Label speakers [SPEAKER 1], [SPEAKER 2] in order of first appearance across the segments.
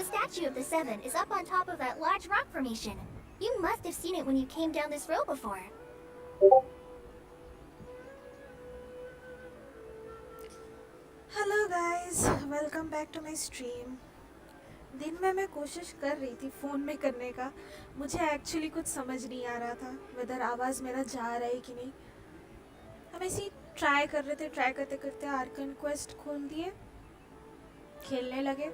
[SPEAKER 1] statue of the Seven is up on top of that large rock formation. You must have seen it when you came down this road before.
[SPEAKER 2] Hello guys, welcome back to my stream. दिन में मैं कोशिश कर रही थी phone में करने का। मुझे एक्चुअली कुछ समझ नहीं आ रहा था वेदर आवाज़ मेरा जा रहा है कि नहीं। हम ऐसे ही ट्राई कर रहे थे, ट्राई करते करते आर्कन क्वेस्ट खोल दिए, खेलने लगे।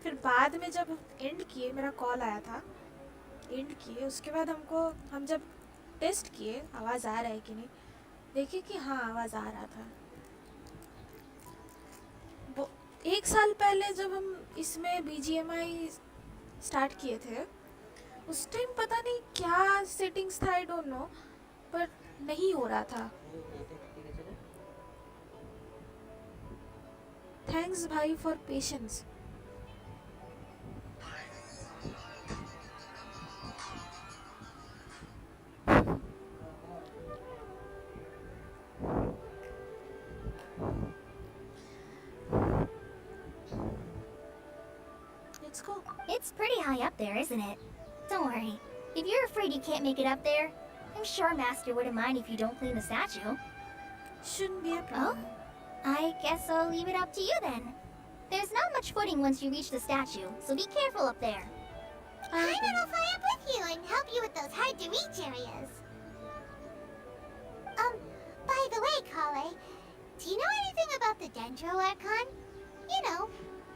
[SPEAKER 2] फिर बाद में जब एंड किए, मेरा कॉल आया था, एंड किए उसके बाद हम जब टेस्ट किए आवाज़ आ रहा है कि नहीं, देखिए कि हाँ आवाज़ आ रहा था। एक साल पहले जब हम इसमें BGMI स्टार्ट किए थे, उस टाइम पता नहीं क्या सेटिंग्स था, आई डोंट नो, पर नहीं हो रहा था। थैंक्स भाई for patience. Let's go.
[SPEAKER 1] It's pretty high up there, isn't it? Don't worry. If you're afraid you can't make it up there, I'm sure Master wouldn't mind if you don't clean the statue.
[SPEAKER 2] Shouldn't be a problem.
[SPEAKER 1] Oh? I guess I'll leave it up to you then. There's not much footing once you reach the statue, so be careful up there.
[SPEAKER 3] Paimon will fly up with you and help you with those hard-to-reach areas. By the way, Kale, do you know anything about the Dendro Archon? You know,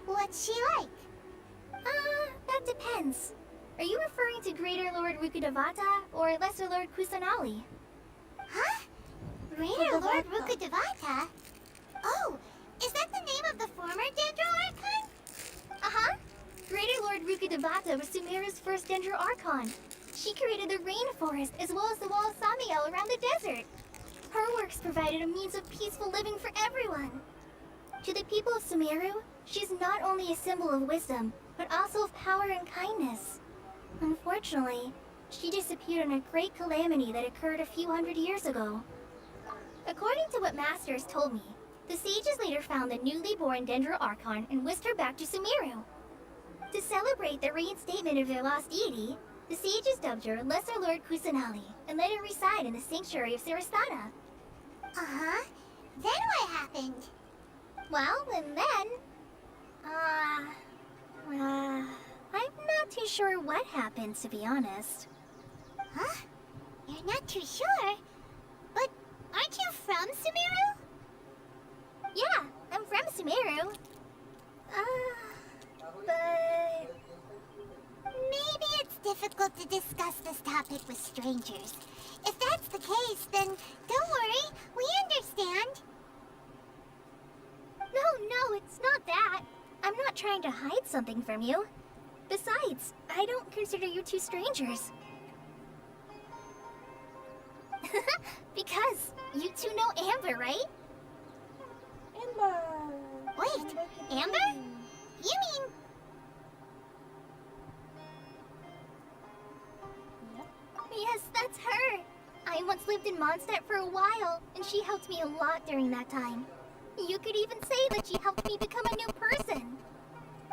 [SPEAKER 3] what's she like?
[SPEAKER 1] That depends. Are you referring to Greater Lord Rukkhadevata or Lesser Lord Kusanali?
[SPEAKER 3] Huh? Greater Lord Rukkhadevata? Oh, is that the name of the former Dendro Archon?
[SPEAKER 1] Uh-huh. Greater Lord Rukkhadevata was Sumeru's first Dendro Archon. She created the rainforest as well as the wall of Samiel around the desert. Her works provided a means of peaceful living for everyone. To the people of Sumeru, she's not only a symbol of wisdom, but also of power and kindness. Unfortunately, she disappeared in a great calamity that occurred a few hundred years ago. According to what Masters told me, the sages later found the newly born Dendro Archon and whisked her back to Sumeru. To celebrate the reinstatement of their lost deity, the sages dubbed her Lesser Lord Kusanali and let her reside in the sanctuary of Sarasthana.
[SPEAKER 3] Uh-huh. Then what happened?
[SPEAKER 1] Well, and then... I'm not too sure what happened, to be honest.
[SPEAKER 3] Huh? You're not too sure? But aren't you from Sumeru?
[SPEAKER 1] Yeah, I'm from Sumeru. But...
[SPEAKER 3] Maybe it's difficult to discuss this topic with strangers. If that's the case, then don't worry, we understand.
[SPEAKER 1] No, it's not that. I'm not trying to hide something from you. Besides, I don't consider you two strangers. Because you two know Amber, right?
[SPEAKER 2] Amber.
[SPEAKER 3] Wait, Amber? You mean...
[SPEAKER 1] Yes, that's her. I once lived in Mondstadt for a while, and she helped me a lot during that time. You could even say that she helped me become a new person.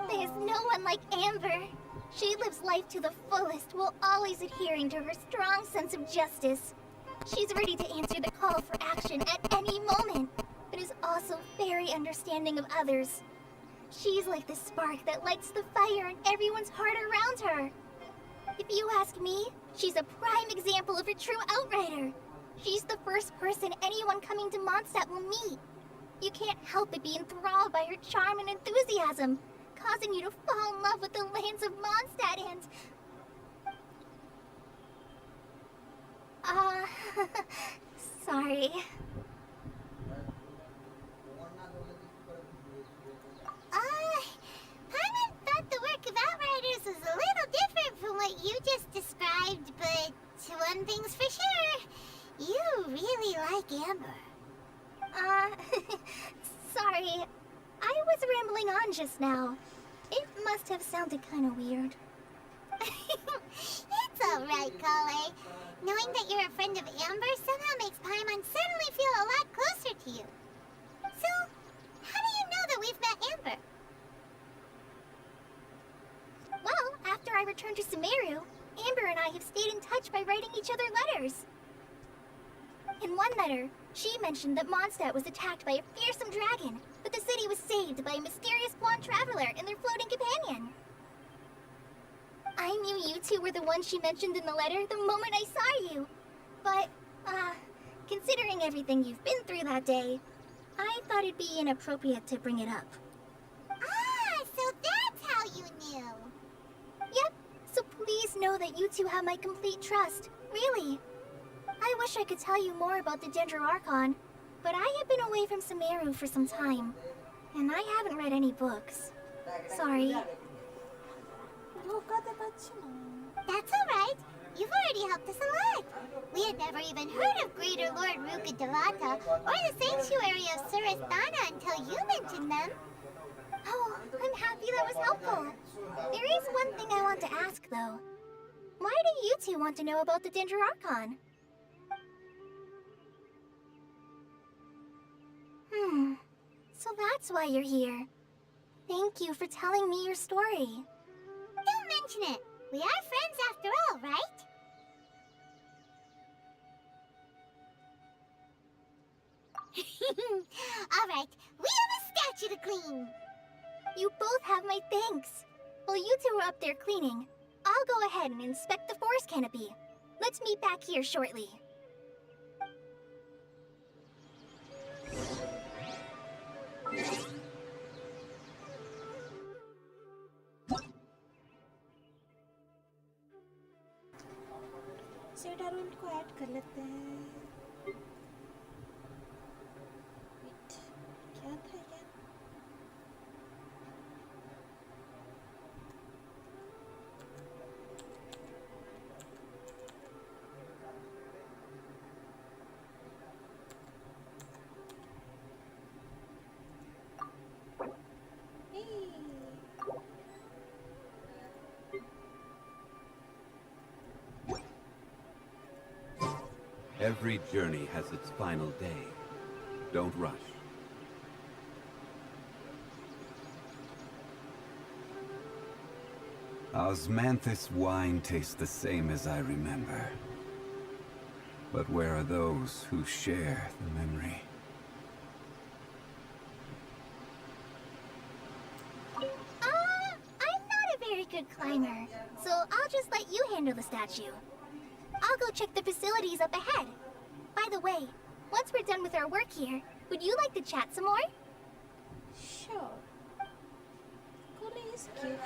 [SPEAKER 1] There's no one like Amber. She lives life to the fullest while always adhering to her strong sense of justice. She's ready to answer the call for action at any moment, but is also very understanding of others. She's like the spark that lights the fire in everyone's heart around her. If you ask me, she's a prime example of a true outrider. She's the first person anyone coming to Mondstadt will meet. You can't help but be enthralled by her charm and enthusiasm, causing you to fall in love with the lands of Mondstadt and... sorry.
[SPEAKER 3] Paimon thought the work of Outriders was a little different from what you just described, but one thing's for sure, you really like Amber.
[SPEAKER 1] Sorry. I was rambling on just now. It must have sounded kind of weird.
[SPEAKER 3] It's alright, Kale. Knowing that you're a friend of Amber somehow makes Paimon suddenly feel a lot closer to you. So, how do you know that we've met Amber?
[SPEAKER 1] returned to Sumeru, Amber and I have stayed in touch by writing each other letters. In one letter, she mentioned that Mondstadt was attacked by a fearsome dragon, but the city was saved by a mysterious blonde traveler and their floating companion. I knew you two were the ones she mentioned in the letter the moment I saw you. But, considering everything you've been through that day, I thought it'd be inappropriate to bring it up.
[SPEAKER 3] Ah, so that's how you knew.
[SPEAKER 1] Yep, so please know that you two have my complete trust, really. I wish I could tell you more about the Ginger Archon, but I have been away from Sumeru for some time, and I haven't read any books. Sorry.
[SPEAKER 2] धोखा दे बच्ची ना.
[SPEAKER 3] That's alright. You've already helped us a lot. We had never even heard of Greater Lord Rukkhadevata or the Sanctuary of Surasthana until you mentioned them.
[SPEAKER 1] Oh, I'm happy that was helpful. There is one thing I want to ask, though. Why do you two want to know about the Ginger Archon? So that's why you're here. Thank you for telling me your story.
[SPEAKER 3] Don't mention it. We are friends after all, right? Alright, we have a statue to clean.
[SPEAKER 1] You both have my thanks. While you two are up there cleaning, I'll go ahead and inspect the forest canopy. Let's meet back here shortly.
[SPEAKER 2] सेडारोल को add कर लेते हैं. Wait, क्या था ये?
[SPEAKER 4] Every journey has its final day. Don't rush. Osmanthus wine tastes the same as I remember. But where are those who share the memory?
[SPEAKER 1] I'm not a very good climber, so I'll just let you handle the statue. I'll go check the facilities up ahead. By the way, once we're done with our work here, would you like to chat some more?
[SPEAKER 2] Sure. Kuli is cute.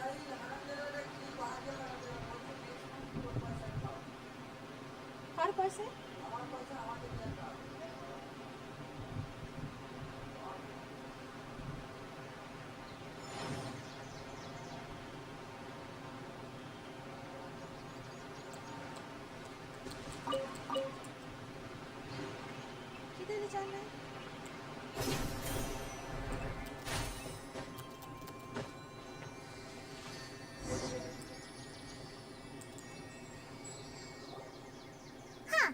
[SPEAKER 2] Her person? किधर जाना है?
[SPEAKER 3] Huh.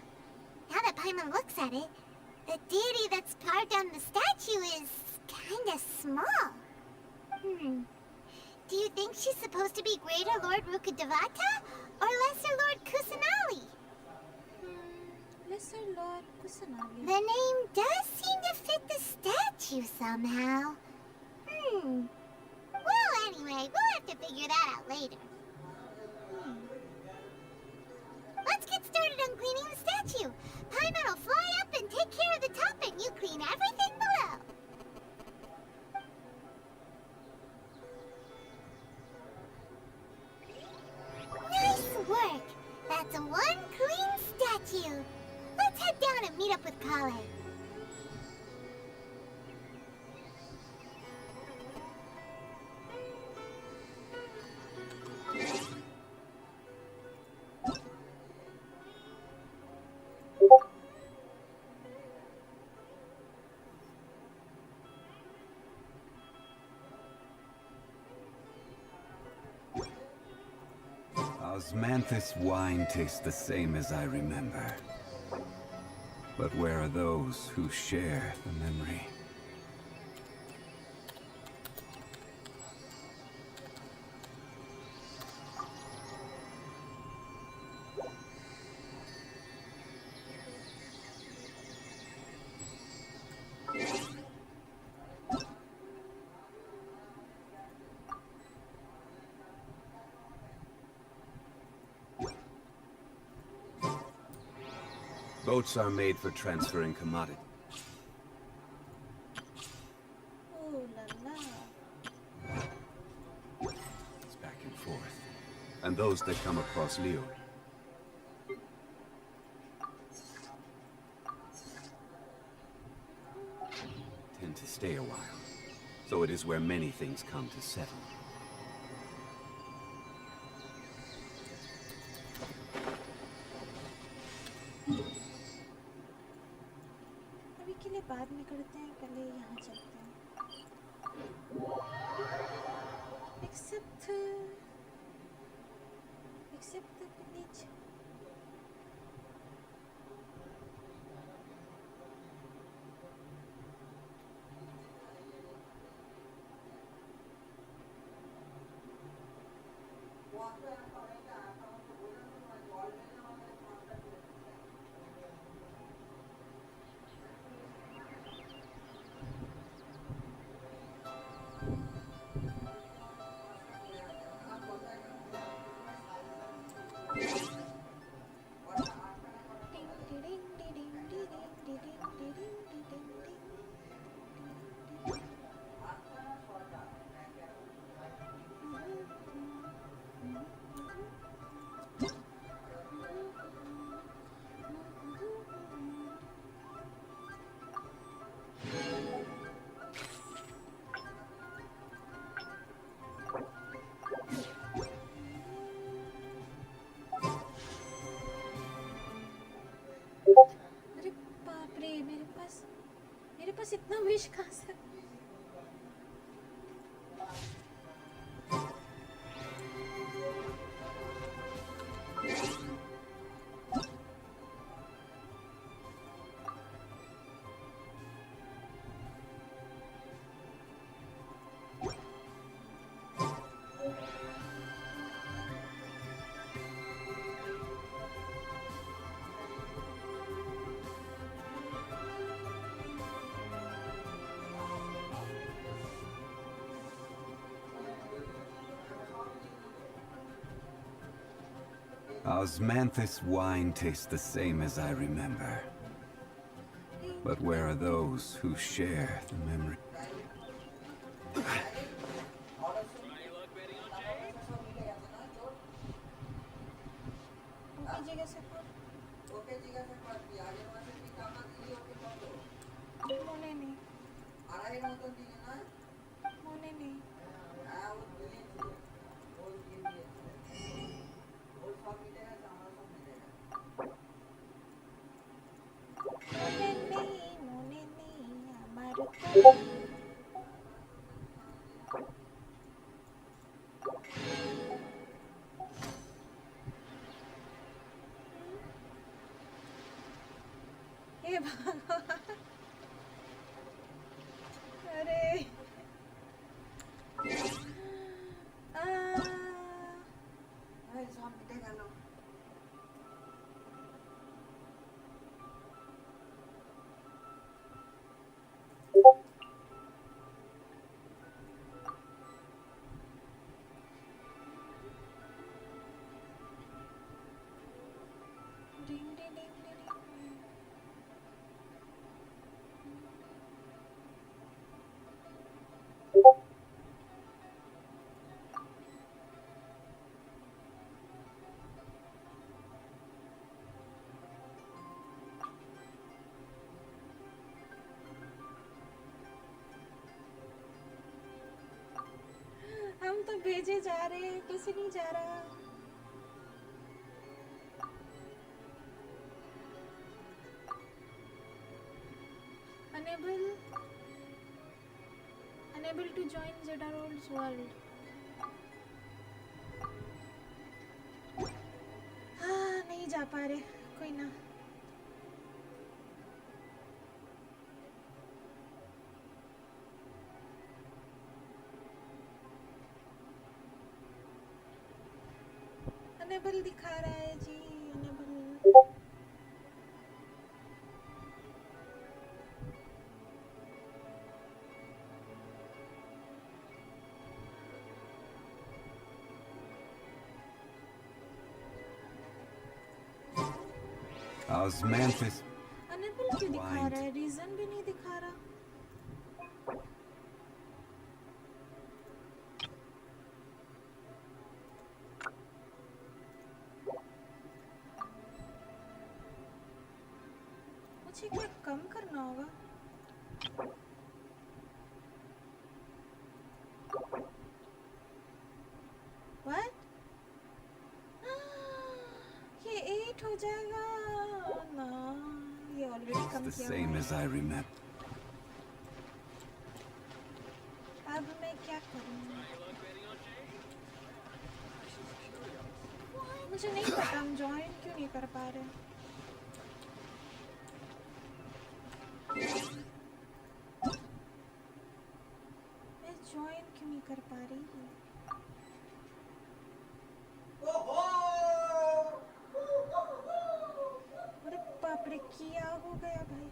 [SPEAKER 3] Now that Paimon looks at it, the deity that's carved on the statue is kinda small. Do you think she's supposed to be Greater Lord Rukkhadevata or Lesser Lord Kusanali?
[SPEAKER 2] Lesser Lord Kusanagi.
[SPEAKER 3] The name does seem to fit the statue somehow. Well, anyway, we'll have to figure that out later. Let's get started on cleaning the statue. Paimon will fly up and take care of the top, and you clean everything below. Nice work! That's one clean statue. Let's head down and meet up with Kale.
[SPEAKER 4] Osmanthus wine tastes the same as I remember. But where are those who share the memory? Boats are made for transferring commodity.
[SPEAKER 2] Oh la la.
[SPEAKER 4] Back and forth. And those that come across Leo tend to stay a while. So it is where many things come to settle.
[SPEAKER 2] अभी के लिए बाद में करते हैं, पहले यहाँ चलते हैं. Except the village. अरे बाप रे, मेरे पास इतना विश कहाँ से?
[SPEAKER 4] Osmanthus wine tastes the same as I remember. But where are those who share the memory? हे भगवान, अरे हम तो भेजे जा रहे हैं, कैसे नहीं जा रहा? Unable to join Zedarol's world. हाँ, नहीं जा पा रहे, कोई ना. Unable दिखा रहा है जी, unable. Osmanthus.
[SPEAKER 2] अनेबल क्यों दिखा रहा है? रीजन भी नहीं दिखा रहा. मुझे क्या कम करना होगा? What? ये 8 हो जाएगा ना. ये ऑलरेडी कम
[SPEAKER 4] The
[SPEAKER 2] किया
[SPEAKER 4] same
[SPEAKER 2] हुआ
[SPEAKER 4] as I remember.
[SPEAKER 2] है. अब मैं क्या करूँ? मुझे नहीं पता हम ज्वाइन क्यों नहीं कर पा रहे. मैं ज्वाइन क्यों नहीं कर पा रही? अरे बाप रे, क्या हो गया भाई?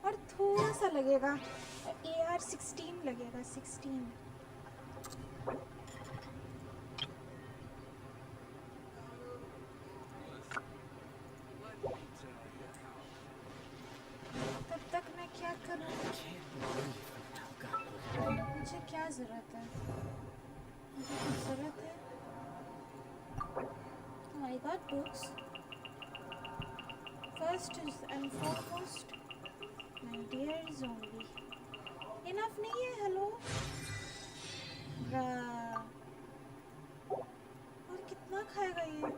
[SPEAKER 2] और थोड़ा सा लगेगा. AR-16 लगेगा. 16. तब तक मैं क्या करूँ? मुझे क्या ज़रूरत है? मुझे कुछ ज़रूरत है? Oh, I got books. First and foremost, my dear zombie. Enough नहीं है. हेलो. और कितना खाएगा ये?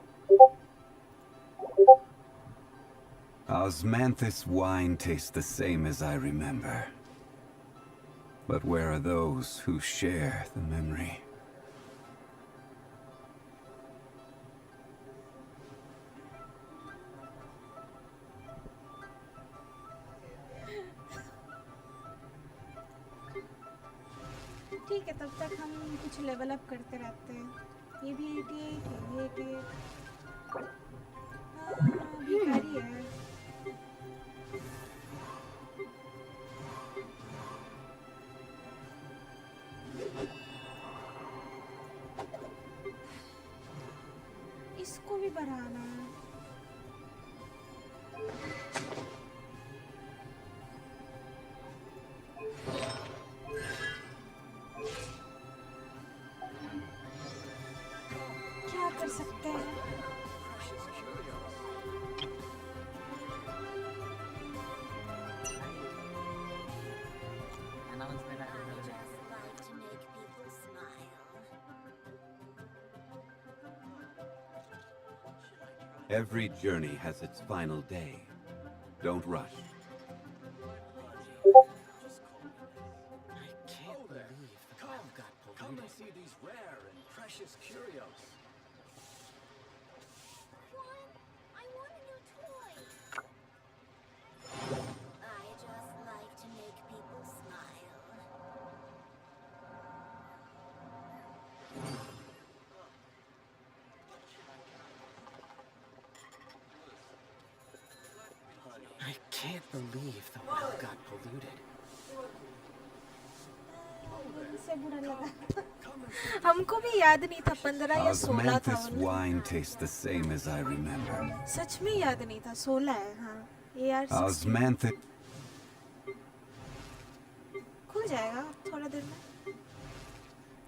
[SPEAKER 4] Osmanthus wine tastes the same as I remember. But where are those who share the memory?
[SPEAKER 2] ठीक है, तब तक हम कुछ लेवल अप करते रहते हैं. ये भी 88 है. ये 88. भिखारी है. इसको भी बढ़ाना है. क्या कर सकते हैं?
[SPEAKER 4] Every journey has its final day. Don't rush.
[SPEAKER 5] I can't believe the well got polluted. Come and see these rare and precious curios.
[SPEAKER 3] Juan, I want a new toy. I just like to make people smile.
[SPEAKER 5] I can't believe the well got polluted.
[SPEAKER 2] से बुरा लगा। हमको भी याद नहीं था 15 या 16 था।
[SPEAKER 4] Osmanthus wine tastes the same as I remember.
[SPEAKER 2] सच में याद नहीं था 16 है। हाँ AR16
[SPEAKER 4] Osmanthus.
[SPEAKER 2] खुल जाएगा थोड़ा देर में।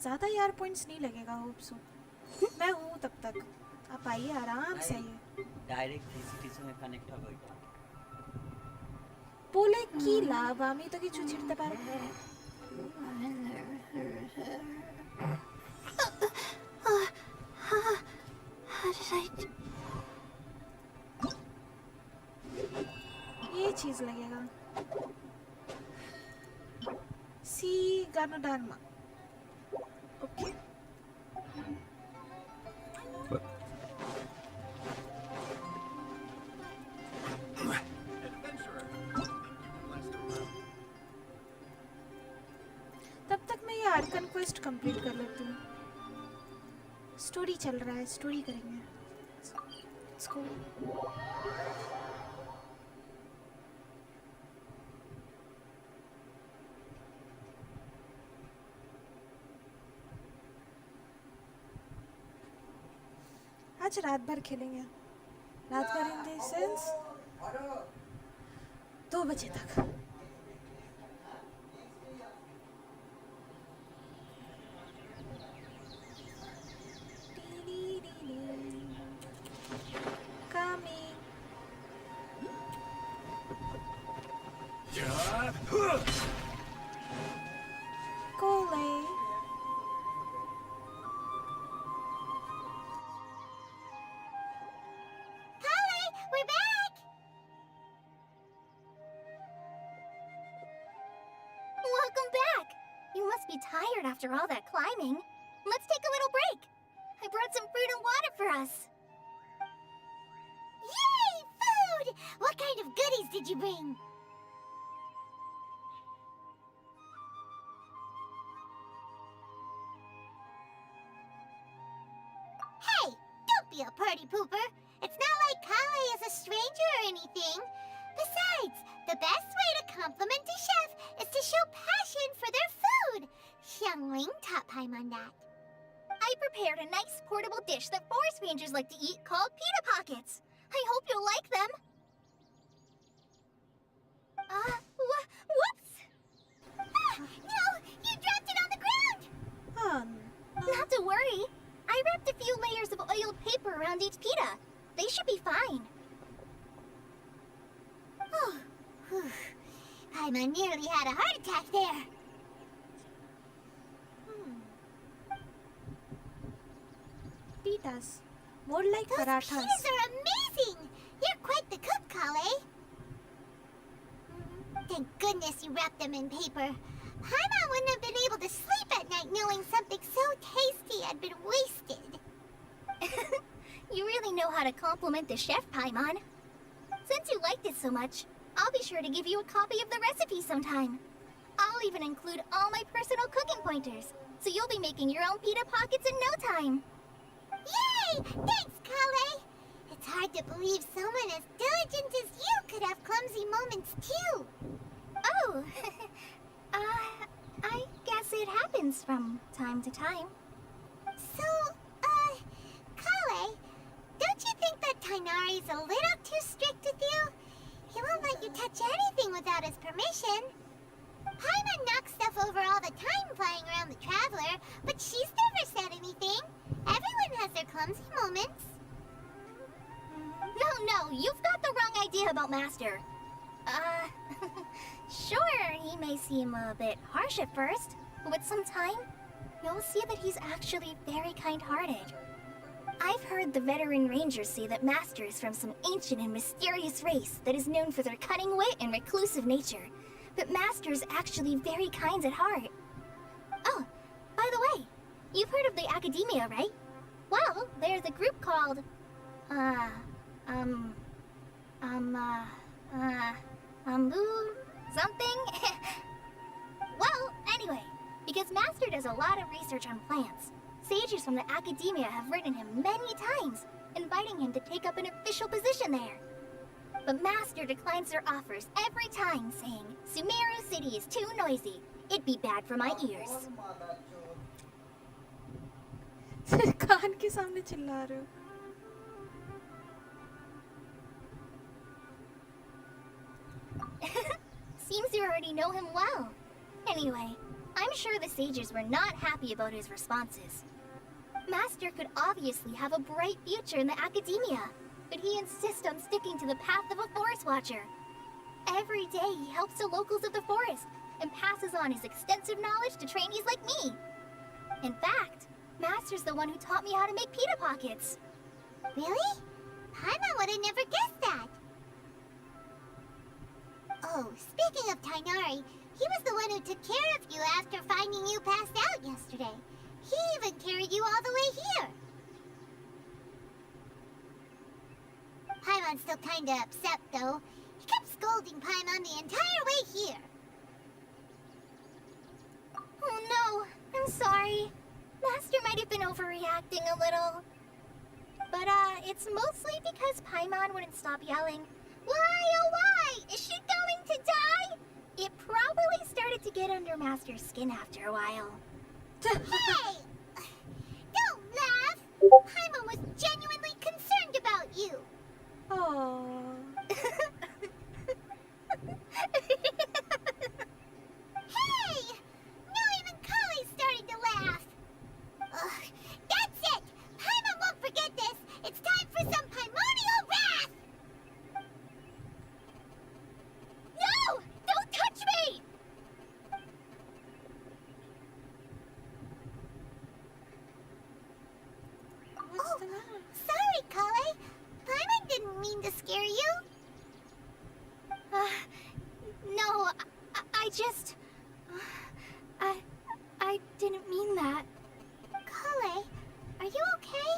[SPEAKER 2] ज़्यादा यार पॉइंट्स नहीं लगेगा होप सो। मैं हूँ तब तक, आप आइए आराम से आइए।
[SPEAKER 6] डायरेक्ट ভিসিটি সঙ্গে কানেক্ট হবে এটা
[SPEAKER 2] বলে কি লাভ, আমি তো কিছু ছিড়তে পারবো না। ये चीज लगेगा सी गानोडार्मा। ओके तब तक मैं ये आर्कन क्वेस्ट कंप्लीट कर लेती हूँ। स्टोरी चल रहा है, स्टोरी करेंगे। Let's go. आज रात भर खेलेंगे, रात भर इन द सेंस 2 बजे तक। Coming. Cole.
[SPEAKER 3] Kale, we're back!
[SPEAKER 1] Welcome back! You must be tired after all that climbing. Let's take a little break. I brought some fruit and water for us.
[SPEAKER 3] Yay! Food! What kind of goodies did you bring? Hey! Don't be a party pooper! It's not like Kale is a stranger or anything. Besides, the best way to compliment a chef is to show passion for their food. Xiangling taught Paimon that.
[SPEAKER 1] I prepared a nice portable dish that forest rangers like to eat called pita pockets. I hope you'll like them. Whoops! Ah, no! You dropped it on the ground! Not to worry. I wrapped a few layers of oiled paper around each pita. They should be fine.
[SPEAKER 3] Oh, whew. Paimon nearly had a heart attack there.
[SPEAKER 2] Pitas. More like
[SPEAKER 3] Those
[SPEAKER 2] parathas.
[SPEAKER 3] pitas are amazing! You're quite the cook, Kale. Thank goodness you wrapped them in paper. Paimon wouldn't have been able to sleep at night knowing something so tasty had been wasted.
[SPEAKER 1] You really know how to compliment the chef, Paimon. Since you liked it so much, I'll be sure to give you a copy of the recipe sometime. I'll even include all my personal cooking pointers, so you'll be making your own pita pockets in no time.
[SPEAKER 3] Yay! Thanks, Kale! It's hard to believe someone as diligent as you could have clumsy moments too.
[SPEAKER 1] Oh, I guess it happens from time to time.
[SPEAKER 3] So, Kale, don't you think that Tainari's a little too strict with you? He won't let you touch anything without his permission. Paimon knocks stuff over all the time flying around the Traveler, but she's never said anything. Everyone has their clumsy moments.
[SPEAKER 1] No, you've got the wrong idea about Master. Sure, he may seem a bit harsh at first, but with some time, you'll see that he's actually very kind-hearted. I've heard the veteran rangers say that Master is from some ancient and mysterious race that is known for their cunning wit and reclusive nature. But Master is actually very kind at heart. Oh, by the way, you've heard of the Academia, right? Well, there's a group called, something? Well, anyway, because Master does a lot of research on plants, sages from the Academia have written him many times, inviting him to take up an official position there. But Master declines their offers every time, saying Sumeru City is too noisy. It'd be bad for my ears.
[SPEAKER 2] कान के सामने चिल्ला रहे हो.
[SPEAKER 1] Seems you already know him well. Anyway, I'm sure the sages were not happy about his responses. Master could obviously have a bright future in the academia, but he insists on sticking to the path of a forest watcher. Every day he helps the locals of the forest and passes on his extensive knowledge to trainees like me. In fact, Master's the one who taught me how to make pita pockets.
[SPEAKER 3] Really? Paimon would have never guessed that. Oh, speaking of Tainari, he was the one who took care of you after finding you passed out yesterday. He even carried you all the way here. Paimon's still kinda upset, though. He kept scolding Paimon the entire way here.
[SPEAKER 1] Oh no, I'm sorry. Master might have been overreacting a little. But it's mostly because Paimon wouldn't stop yelling, "Why, oh why? Is she going to die?" It probably started to get under Master's skin after a while.
[SPEAKER 3] Hey! Don't laugh! Paimon was genuinely concerned about you.
[SPEAKER 2] Oh.
[SPEAKER 3] Hey! Now even Kali started to laugh. Ugh, that's it! Paimon won't forget this. It's time for some primordial wrath!
[SPEAKER 1] No! Don't touch me!
[SPEAKER 2] What's the matter?
[SPEAKER 3] Sorry, Kale. Paimon didn't mean to scare you.
[SPEAKER 1] No, I just... I didn't mean that.
[SPEAKER 3] Kale, are you okay?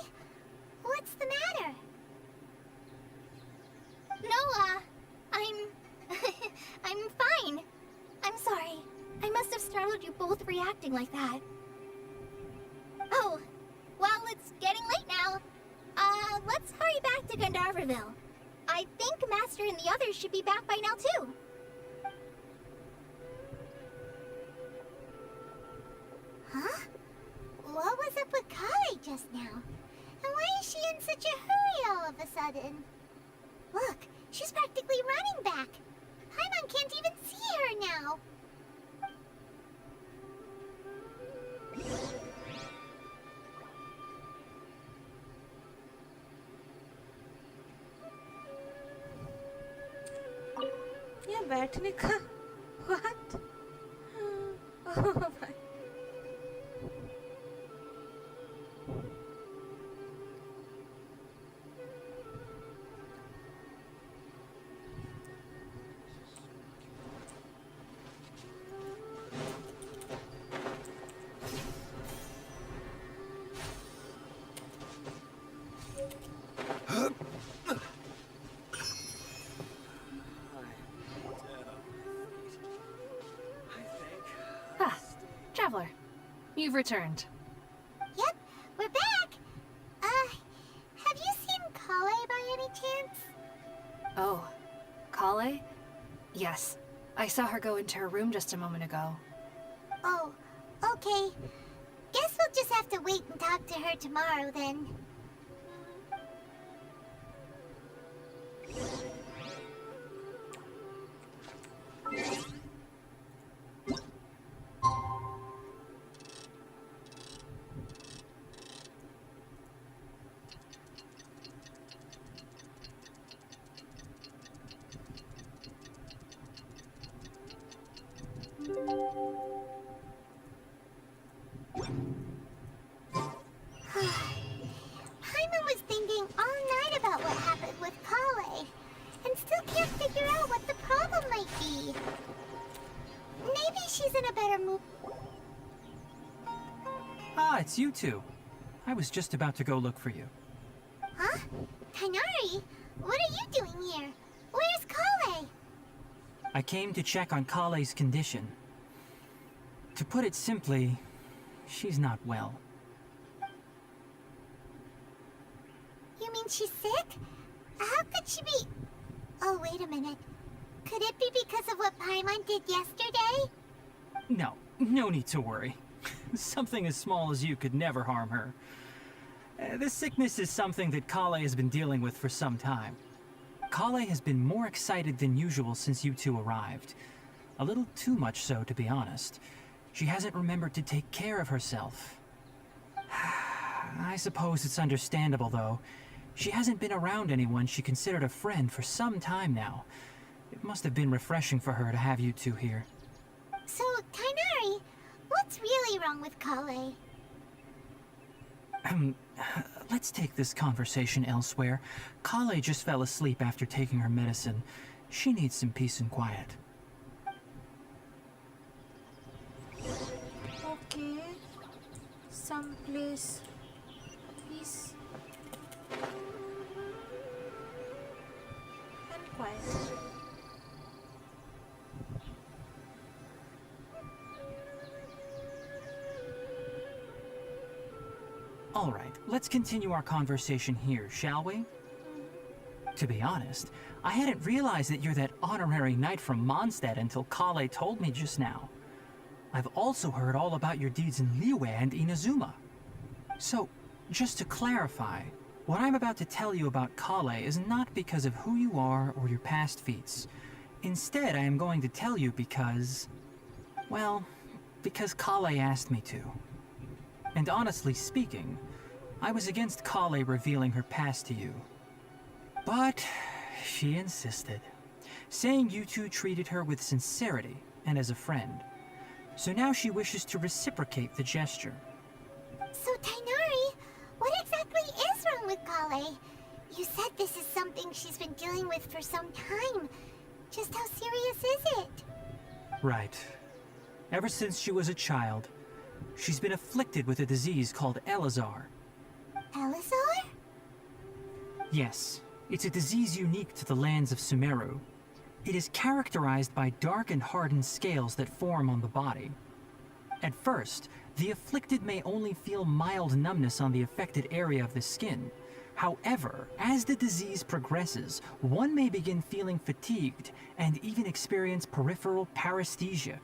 [SPEAKER 3] What's the matter?
[SPEAKER 1] No, I'm fine. I'm sorry. I must have startled you both reacting like that. Oh, well, it's getting late now. Let's hurry back to Gandharvaville. I think Master and the others should be back by now, too.
[SPEAKER 3] Huh? What was up with Kale just now? And why is she in such a hurry all of a sudden? Look, she's practically running back. Paimon can't even see her now.
[SPEAKER 2] ये बैठने का what? Oh my.
[SPEAKER 7] Traveler, you've returned.
[SPEAKER 3] Yep, we're back. Have you seen Kale by any chance?
[SPEAKER 7] Oh, Kale? Yes, I saw her go into her room just a moment ago.
[SPEAKER 3] Oh, okay. Guess we'll just have to wait and talk to her tomorrow then. Paimon was thinking all night about what happened with Kale, and still can't figure out what the problem might be. Maybe she's in a better mood.
[SPEAKER 8] Ah, it's you two. I was just about to go look for you.
[SPEAKER 3] Huh? Tainari? What are you doing here? Where's Kale?
[SPEAKER 8] I came to check on Kale's condition. To put it simply, she's not well.
[SPEAKER 3] You mean she's sick? How could she be... Oh, wait a minute. Could it be because of what Paimon did yesterday?
[SPEAKER 8] No, no need to worry. Something as small as you could never harm her. This sickness is something that Kale has been dealing with for some time. Kale has been more excited than usual since you two arrived. A little too much so, to be honest. She hasn't remembered to take care of herself. I suppose it's understandable, though. She hasn't been around anyone she considered a friend for some time now. It must have been refreshing for her to have you two here.
[SPEAKER 3] So, Tainari, what's really wrong with Kale?
[SPEAKER 8] Let's take this conversation elsewhere. Kale just fell asleep after taking her medicine. She needs some peace and quiet.
[SPEAKER 2] Okay. Someplace. Peace. And quiet.
[SPEAKER 8] All right, let's continue our conversation here, shall we? To be honest, I hadn't realized that you're that honorary knight from Mondstadt until Kale told me just now. I've also heard all about your deeds in Liyue and Inazuma. So, just to clarify, what I'm about to tell you about Kale is not because of who you are or your past feats. Instead, I am going to tell you because... well, because Kale asked me to. And honestly speaking, I was against Kale revealing her past to you. But she insisted, saying you two treated her with sincerity and as a friend. So now she wishes to reciprocate the gesture.
[SPEAKER 3] So, Tainari, what exactly is wrong with Kale? You said this is something she's been dealing with for some time. Just how serious is it?
[SPEAKER 8] Right. Ever since she was a child, she's been afflicted with a disease called Elazar.
[SPEAKER 3] Elazar?
[SPEAKER 8] Yes, it's a disease unique to the lands of Sumeru. It is characterized by dark and hardened scales that form on the body. At first, the afflicted may only feel mild numbness on the affected area of the skin. However, as the disease progresses, one may begin feeling fatigued and even experience peripheral paresthesia.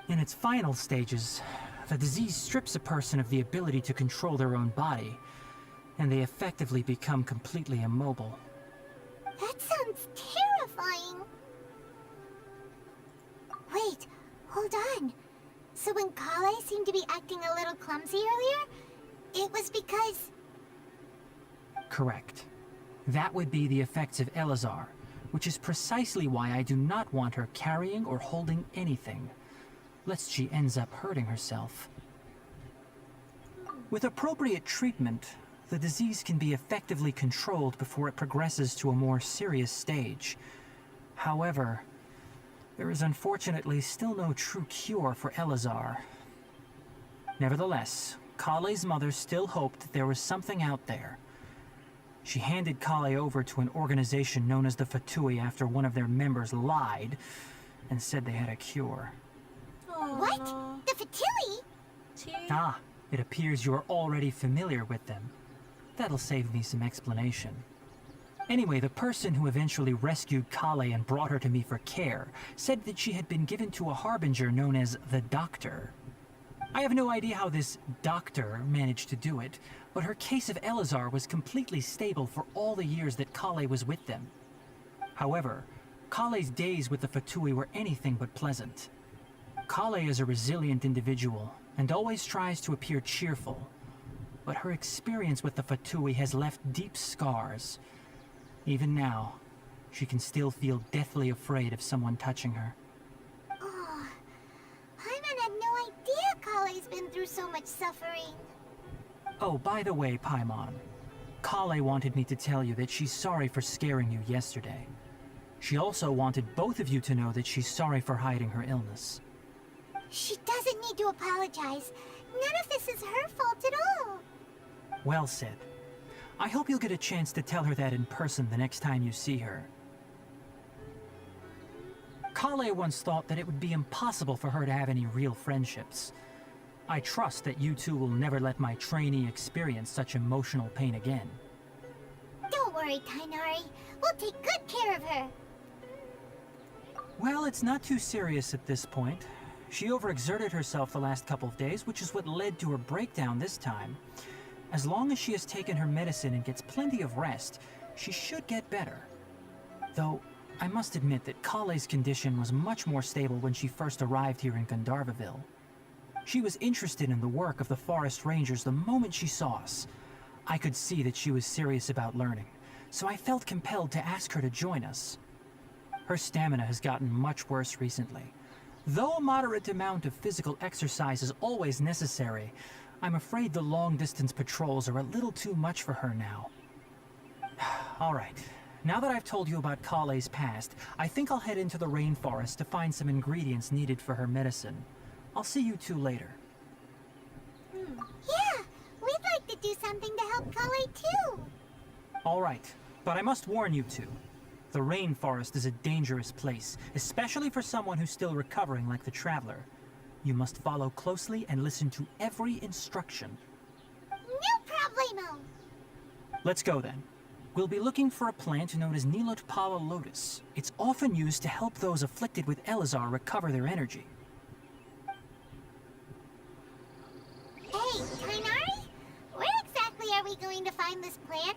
[SPEAKER 8] In its final stages, the disease strips a person of the ability to control their own body, and they effectively become completely immobile.
[SPEAKER 3] That sounds terrifying. Wait, hold on. So when Kale seemed to be acting a little clumsy earlier, it was because...
[SPEAKER 8] Correct. That would be the effects of Elazar, which is precisely why I do not want her carrying or holding anything, lest she ends up hurting herself. With appropriate treatment, the disease can be effectively controlled before it progresses to a more serious stage. However, there is unfortunately still no true cure for Elazar. Nevertheless, Kale's mother still hoped that there was something out there. She handed Kale over to an organization known as the Fatui after one of their members lied and said they had a cure.
[SPEAKER 3] What?
[SPEAKER 2] No.
[SPEAKER 3] The Fatui?
[SPEAKER 8] Ah, it appears you are already familiar with them. That'll save me some explanation. Anyway, the person who eventually rescued Kale and brought her to me for care said that she had been given to a harbinger known as the Doctor. I have no idea how this doctor managed to do it, but her case of Elazar was completely stable for all the years that Kale was with them. However, Kale's days with the Fatui were anything but pleasant. Kale is a resilient individual and always tries to appear cheerful, but her experience with the Fatui has left deep scars. Even now, she can still feel deathly afraid of someone touching her.
[SPEAKER 3] Oh, Paimon had no idea Kale's been through so much suffering.
[SPEAKER 8] Oh, by the way, Paimon, Kale wanted me to tell you that she's sorry for scaring you yesterday. She also wanted both of you to know that she's sorry for hiding her illness.
[SPEAKER 3] She doesn't need to apologize. None of this is her fault at all.
[SPEAKER 8] Well said. I hope you'll get a chance to tell her that in person the next time you see her. Kale once thought that it would be impossible for her to have any real friendships. I trust that you two will never let my trainee experience such emotional pain again.
[SPEAKER 3] Don't worry, Tainari. We'll take good care of her.
[SPEAKER 8] Well, it's not too serious at this point. She overexerted herself the last couple of days, which is what led to her breakdown this time. As long as she has taken her medicine and gets plenty of rest, she should get better. Though, I must admit that Kale's condition was much more stable when she first arrived here in Gandharvaville. She was interested in the work of the forest rangers the moment she saw us. I could see that she was serious about learning, so I felt compelled to ask her to join us. Her stamina has gotten much worse recently. Though a moderate amount of physical exercise is always necessary, I'm afraid the long-distance patrols are a little too much for her now. All right, now that I've told you about Kale's past, I think I'll head into the rainforest to find some ingredients needed for her medicine. I'll see you two later.
[SPEAKER 3] Yeah, we'd like to do something to help Kale too.
[SPEAKER 8] All right, but I must warn you two. The rainforest is a dangerous place, especially for someone who's still recovering like the Traveler. You must follow closely and listen to every instruction.
[SPEAKER 3] No problemo.
[SPEAKER 8] Let's go then. We'll be looking for a plant known as Nilotpala lotus. It's often used to help those afflicted with Elazar recover their energy.
[SPEAKER 3] Hey, Tainari? Where exactly are we going to find this plant?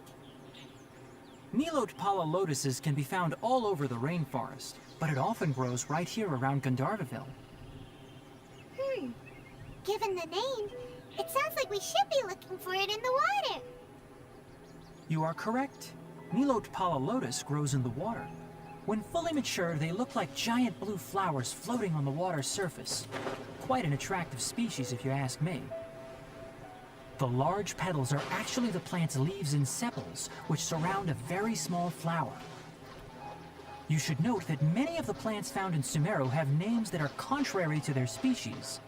[SPEAKER 8] Nilotpala lotuses can be found all over the rainforest, but it often grows right here around Gandharvaville.
[SPEAKER 3] Given the name, it sounds like we should be looking for it in the water.
[SPEAKER 8] You are correct. Nilotpala lotus grows in the water. When fully mature, they look like giant blue flowers floating on the water's surface. Quite an attractive species, if you ask me. The large petals are actually the plant's leaves and sepals, which surround a very small flower. You should note that many of the plants found in Sumeru have names that are contrary to their species.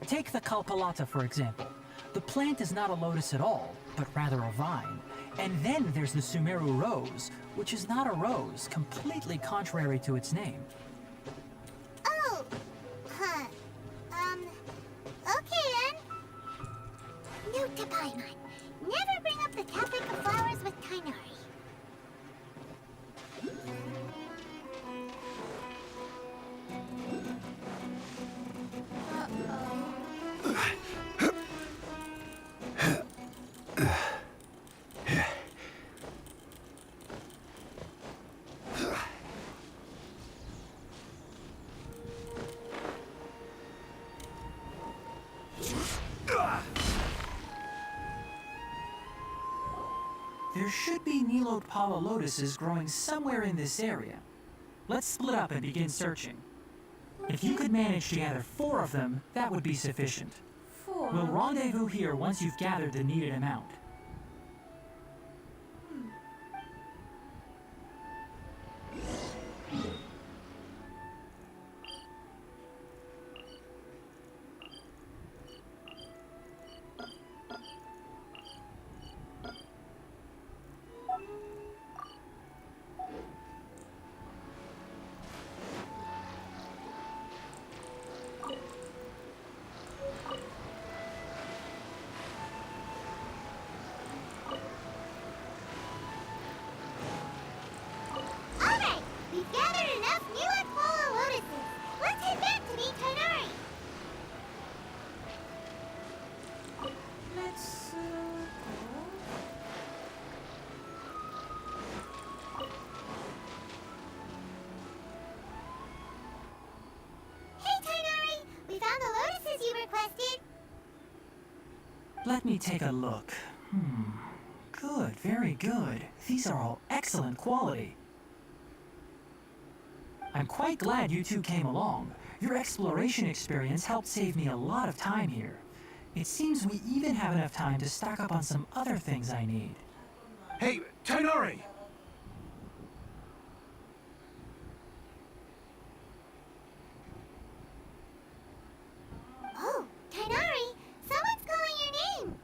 [SPEAKER 8] Take the Kalpalata, for example. The plant is not a lotus at all, but rather a vine. And then there's the Sumeru rose, which is not a rose, completely contrary to its name.
[SPEAKER 3] Oh, huh. Okay then. Note to Paimon. Never bring up the topic of flowers with Tainari.
[SPEAKER 8] There should be Nilotpala lotuses growing somewhere in this area. Let's split up and begin searching. If you could manage to gather 4 of them, that would be sufficient.
[SPEAKER 2] 4.
[SPEAKER 8] We'll rendezvous here once you've gathered the needed amount.
[SPEAKER 3] Alright, we've gathered enough Nilotpala lotuses. Let's head back to meet Tainari.
[SPEAKER 2] Let's go.
[SPEAKER 3] Hey Tainari, we found the lotuses you requested.
[SPEAKER 8] Let me take a look. Good, very good. These are all excellent quality. I'm quite glad you two came along. Your exploration experience helped save me a lot of time here. It seems we even have enough time to stock up on some other things I need.
[SPEAKER 5] Hey, Tainari!
[SPEAKER 3] Oh, Tainari, someone's calling your name.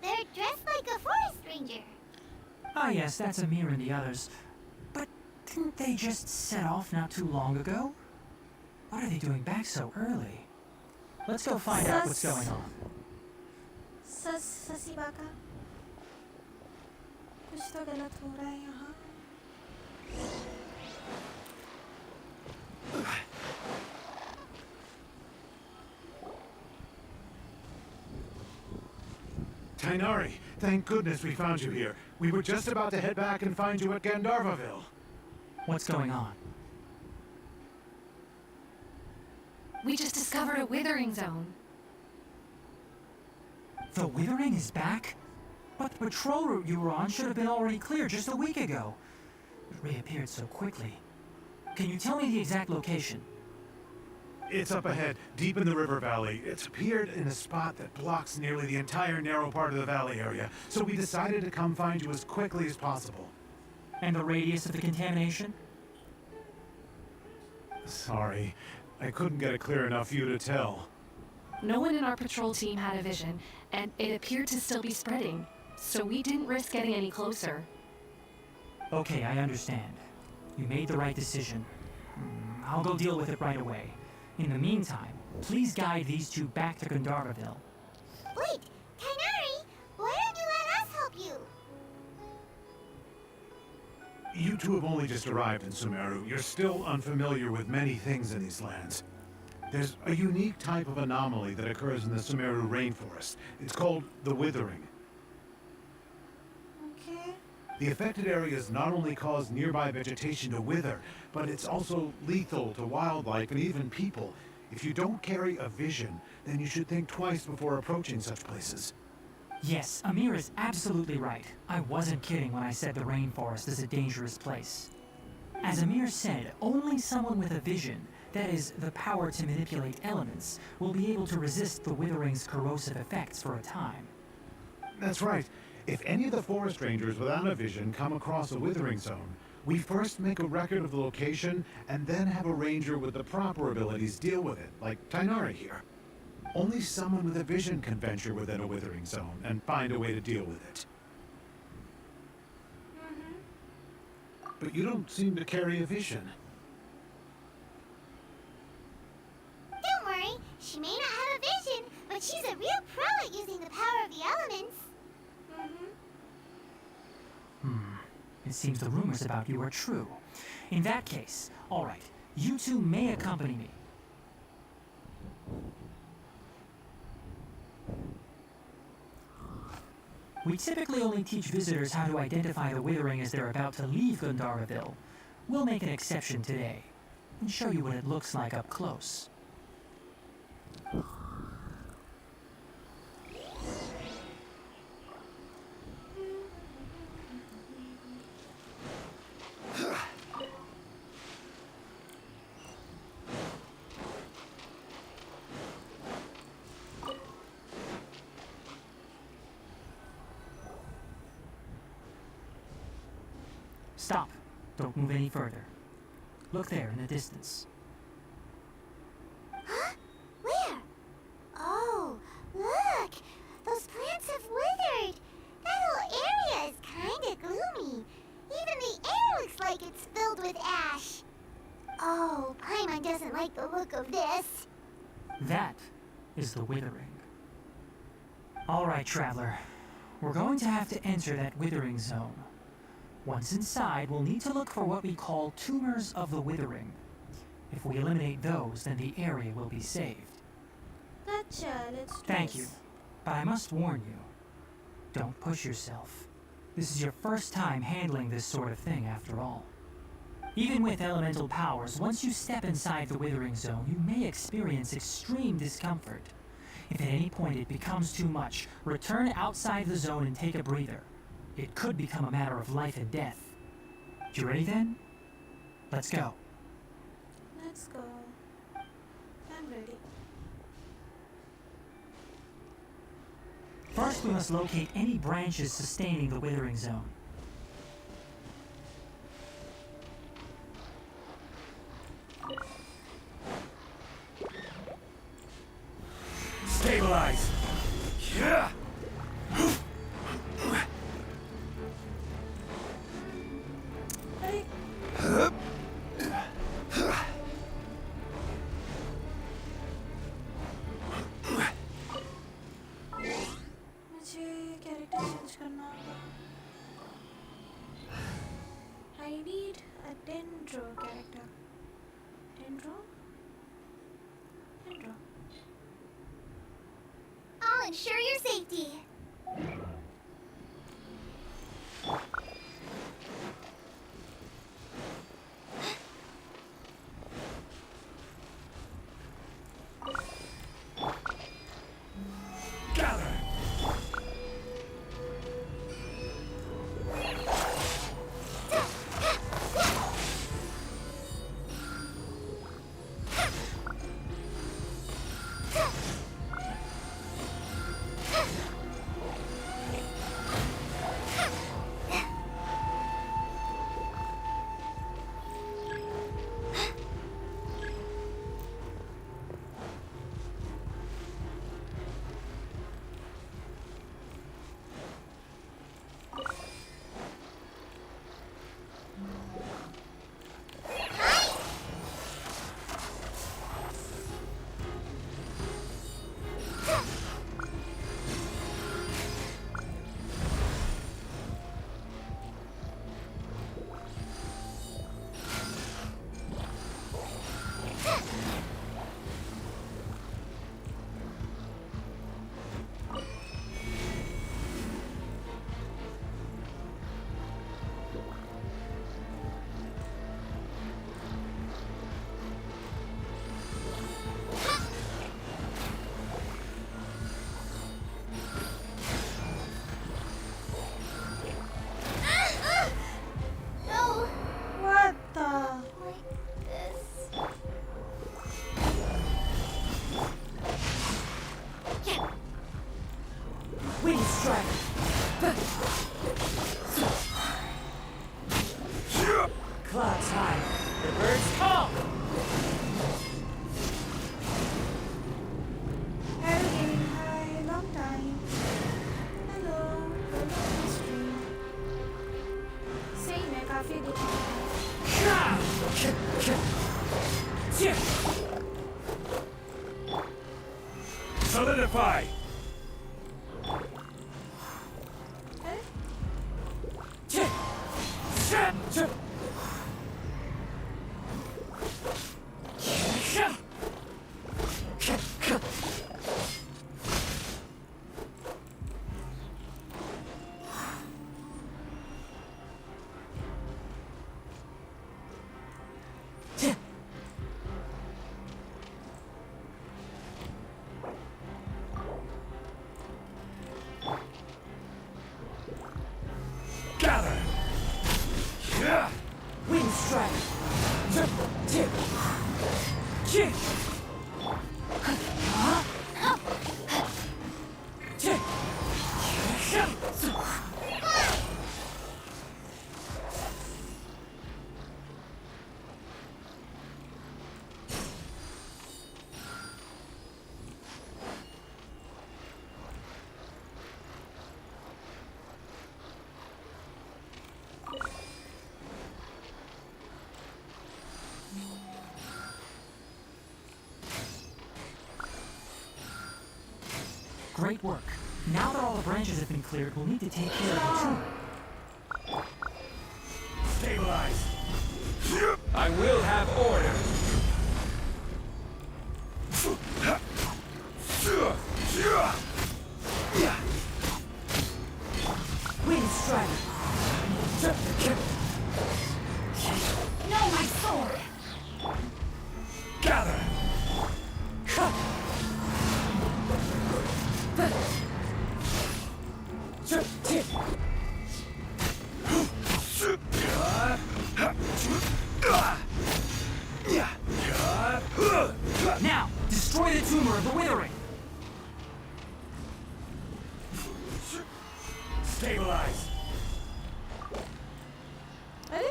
[SPEAKER 3] They're dressed like a forest ranger.
[SPEAKER 8] Ah yes, that's Amir and the others. But didn't they just set off not too long ago? What are they doing back so early? Let's go find out what's going on.
[SPEAKER 2] ससी बाका कुछ तो गलत हो रहा है यहाँ
[SPEAKER 9] Tainari, thank goodness we found you here. We were just about to head back and find you at Gandharvaville.
[SPEAKER 8] What's going on?
[SPEAKER 7] We just discovered a withering zone.
[SPEAKER 8] The Withering is back? But the patrol route you were on should have been already clear just a week ago. It reappeared so quickly. Can you tell me the exact location?
[SPEAKER 9] It's up ahead, deep in the river valley. It's appeared in a spot that blocks nearly the entire narrow part of the valley area, so we decided to come find you as quickly as possible.
[SPEAKER 8] And the radius of the contamination?
[SPEAKER 9] Sorry, I couldn't get it clear enough for you to tell.
[SPEAKER 7] No one in our patrol team had a vision, and it appeared to still be spreading, so we didn't risk getting any closer.
[SPEAKER 8] Okay, I understand. You made the right decision. I'll go deal with it right away. In the meantime, please guide these two back to Gandharvaville.
[SPEAKER 3] Wait, Tainari, why don't you let us help you?
[SPEAKER 9] You two have only just arrived in Sumeru. You're still unfamiliar with many things in these lands. There's a unique type of anomaly that occurs in the Sumeru rainforest. It's called the Withering.
[SPEAKER 2] Okay.
[SPEAKER 9] The affected areas not only cause nearby vegetation to wither, but it's also lethal to wildlife and even people. If you don't carry a vision, then you should think twice before approaching such places.
[SPEAKER 8] Yes, Amir is absolutely right. I wasn't kidding when I said the rainforest is a dangerous place. As Amir said, only someone with a vision, that is, the power to manipulate elements, will be able to resist the Withering's corrosive effects for a time.
[SPEAKER 9] That's right. If any of the forest rangers without a vision come across a withering zone, we first make a record of the location and then have a ranger with the proper abilities deal with it, like Tainari here. Only someone with a vision can venture within a withering zone and find a way to deal with it. But you don't seem to carry a vision.
[SPEAKER 3] Don't worry, she may not have a vision, but she's a real pro at using the power of the elements.
[SPEAKER 8] It seems the rumors about you are true. In that case, all right, you two may accompany me. We typically only teach visitors how to identify the Withering as they're about to leave Gandharvaville. We'll make an exception today and show you what it looks like up close. Stop. Don't move any further. Look there in the distance.
[SPEAKER 3] Huh? Where? Oh, look! Those plants have withered! That whole area is kinda gloomy. Even the air looks like it's filled with ash. Oh, Paimon doesn't like the look of this.
[SPEAKER 8] That is the Withering. All right, Traveler. We're going to have to enter that Withering zone. Once inside, we'll need to look for what we call tumors of the Withering. If we eliminate those, then the area will be saved.
[SPEAKER 2] Gotcha, let's do
[SPEAKER 8] Thank
[SPEAKER 2] this.
[SPEAKER 8] you. But I must warn you, don't push yourself. This is your first time handling this sort of thing, after all. Even with elemental powers, once you step inside the Withering zone, you may experience extreme discomfort. If at any point it becomes too much, return outside the zone and take a breather. It could become a matter of life and death. You ready then? Let's go.
[SPEAKER 2] Let's go. I'm ready.
[SPEAKER 8] First, we must locate any branches sustaining the Withering zone.
[SPEAKER 9] Stabilize! Yeah!
[SPEAKER 2] अरे मुझे character change करना होगा. I need a
[SPEAKER 1] ensure your safety.
[SPEAKER 5] Gather!
[SPEAKER 1] No,
[SPEAKER 2] What the?
[SPEAKER 1] like this.
[SPEAKER 8] Wind strike! Clouds high. The birds come!
[SPEAKER 2] Hello gaming, hi, long time. Hello, welcome to the stream. सही में काफी दिन
[SPEAKER 5] Solidify! Gather!
[SPEAKER 8] Wind strike! Great work. Now that all the branches have been cleared, we'll need to take care of the tumor.
[SPEAKER 5] Stabilize! I will have order!
[SPEAKER 8] Wind strike! No, my sword!
[SPEAKER 5] Gather!
[SPEAKER 8] Now, destroy the tumor of the withering!
[SPEAKER 5] Stabilize!
[SPEAKER 2] अरे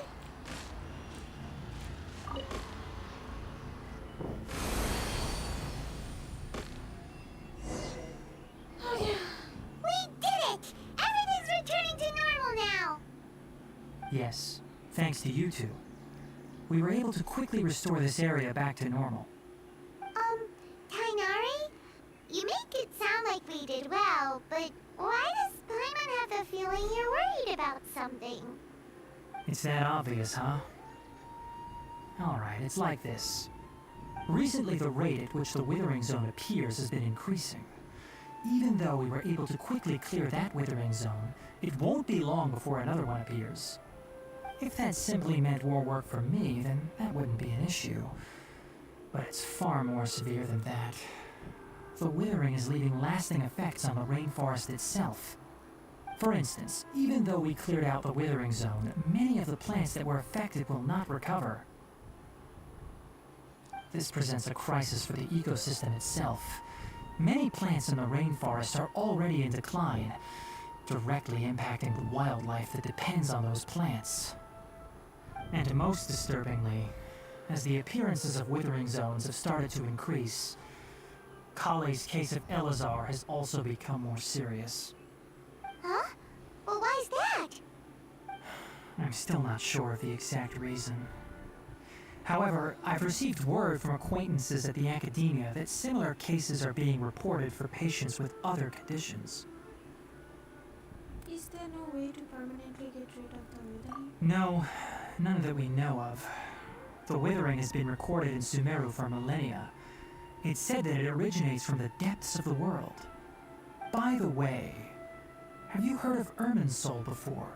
[SPEAKER 3] We did it! Everything's returning to normal now!
[SPEAKER 8] Yes, thanks to you two. We were able to quickly restore this area back to normal.
[SPEAKER 3] Tainari? You make it sound like we did well, but why does Paimon have the feeling you're worried about something?
[SPEAKER 8] It's that obvious, huh? Alright, it's like this. Recently, the rate at which the Withering Zone appears has been increasing. even though we were able to quickly clear that withering zone, it won't be long before another one appears. If that simply meant more work for me, then that wouldn't be an issue. But it's far more severe than that. The withering is leaving lasting effects on the rainforest itself. For instance, even though we cleared out the withering zone, many of the plants that were affected will not recover. This presents a crisis for the ecosystem itself. Many plants in the rainforest are already in decline, directly impacting the wildlife that depends on those plants. And most disturbingly, as the appearances of withering zones have started to increase, Kale's case of Elazar has also become more serious.
[SPEAKER 3] Huh? Well, why's that?
[SPEAKER 8] I'm still not sure of the exact reason. However, I've received word from acquaintances at the academia that similar cases are being reported for patients with other conditions.
[SPEAKER 2] Is there no way to permanently get rid of the withering?
[SPEAKER 8] No, none that we know of. The withering has been recorded in Sumeru for millennia. It's said that it originates from the depths of the world. By the way, have you heard of Irminsul before?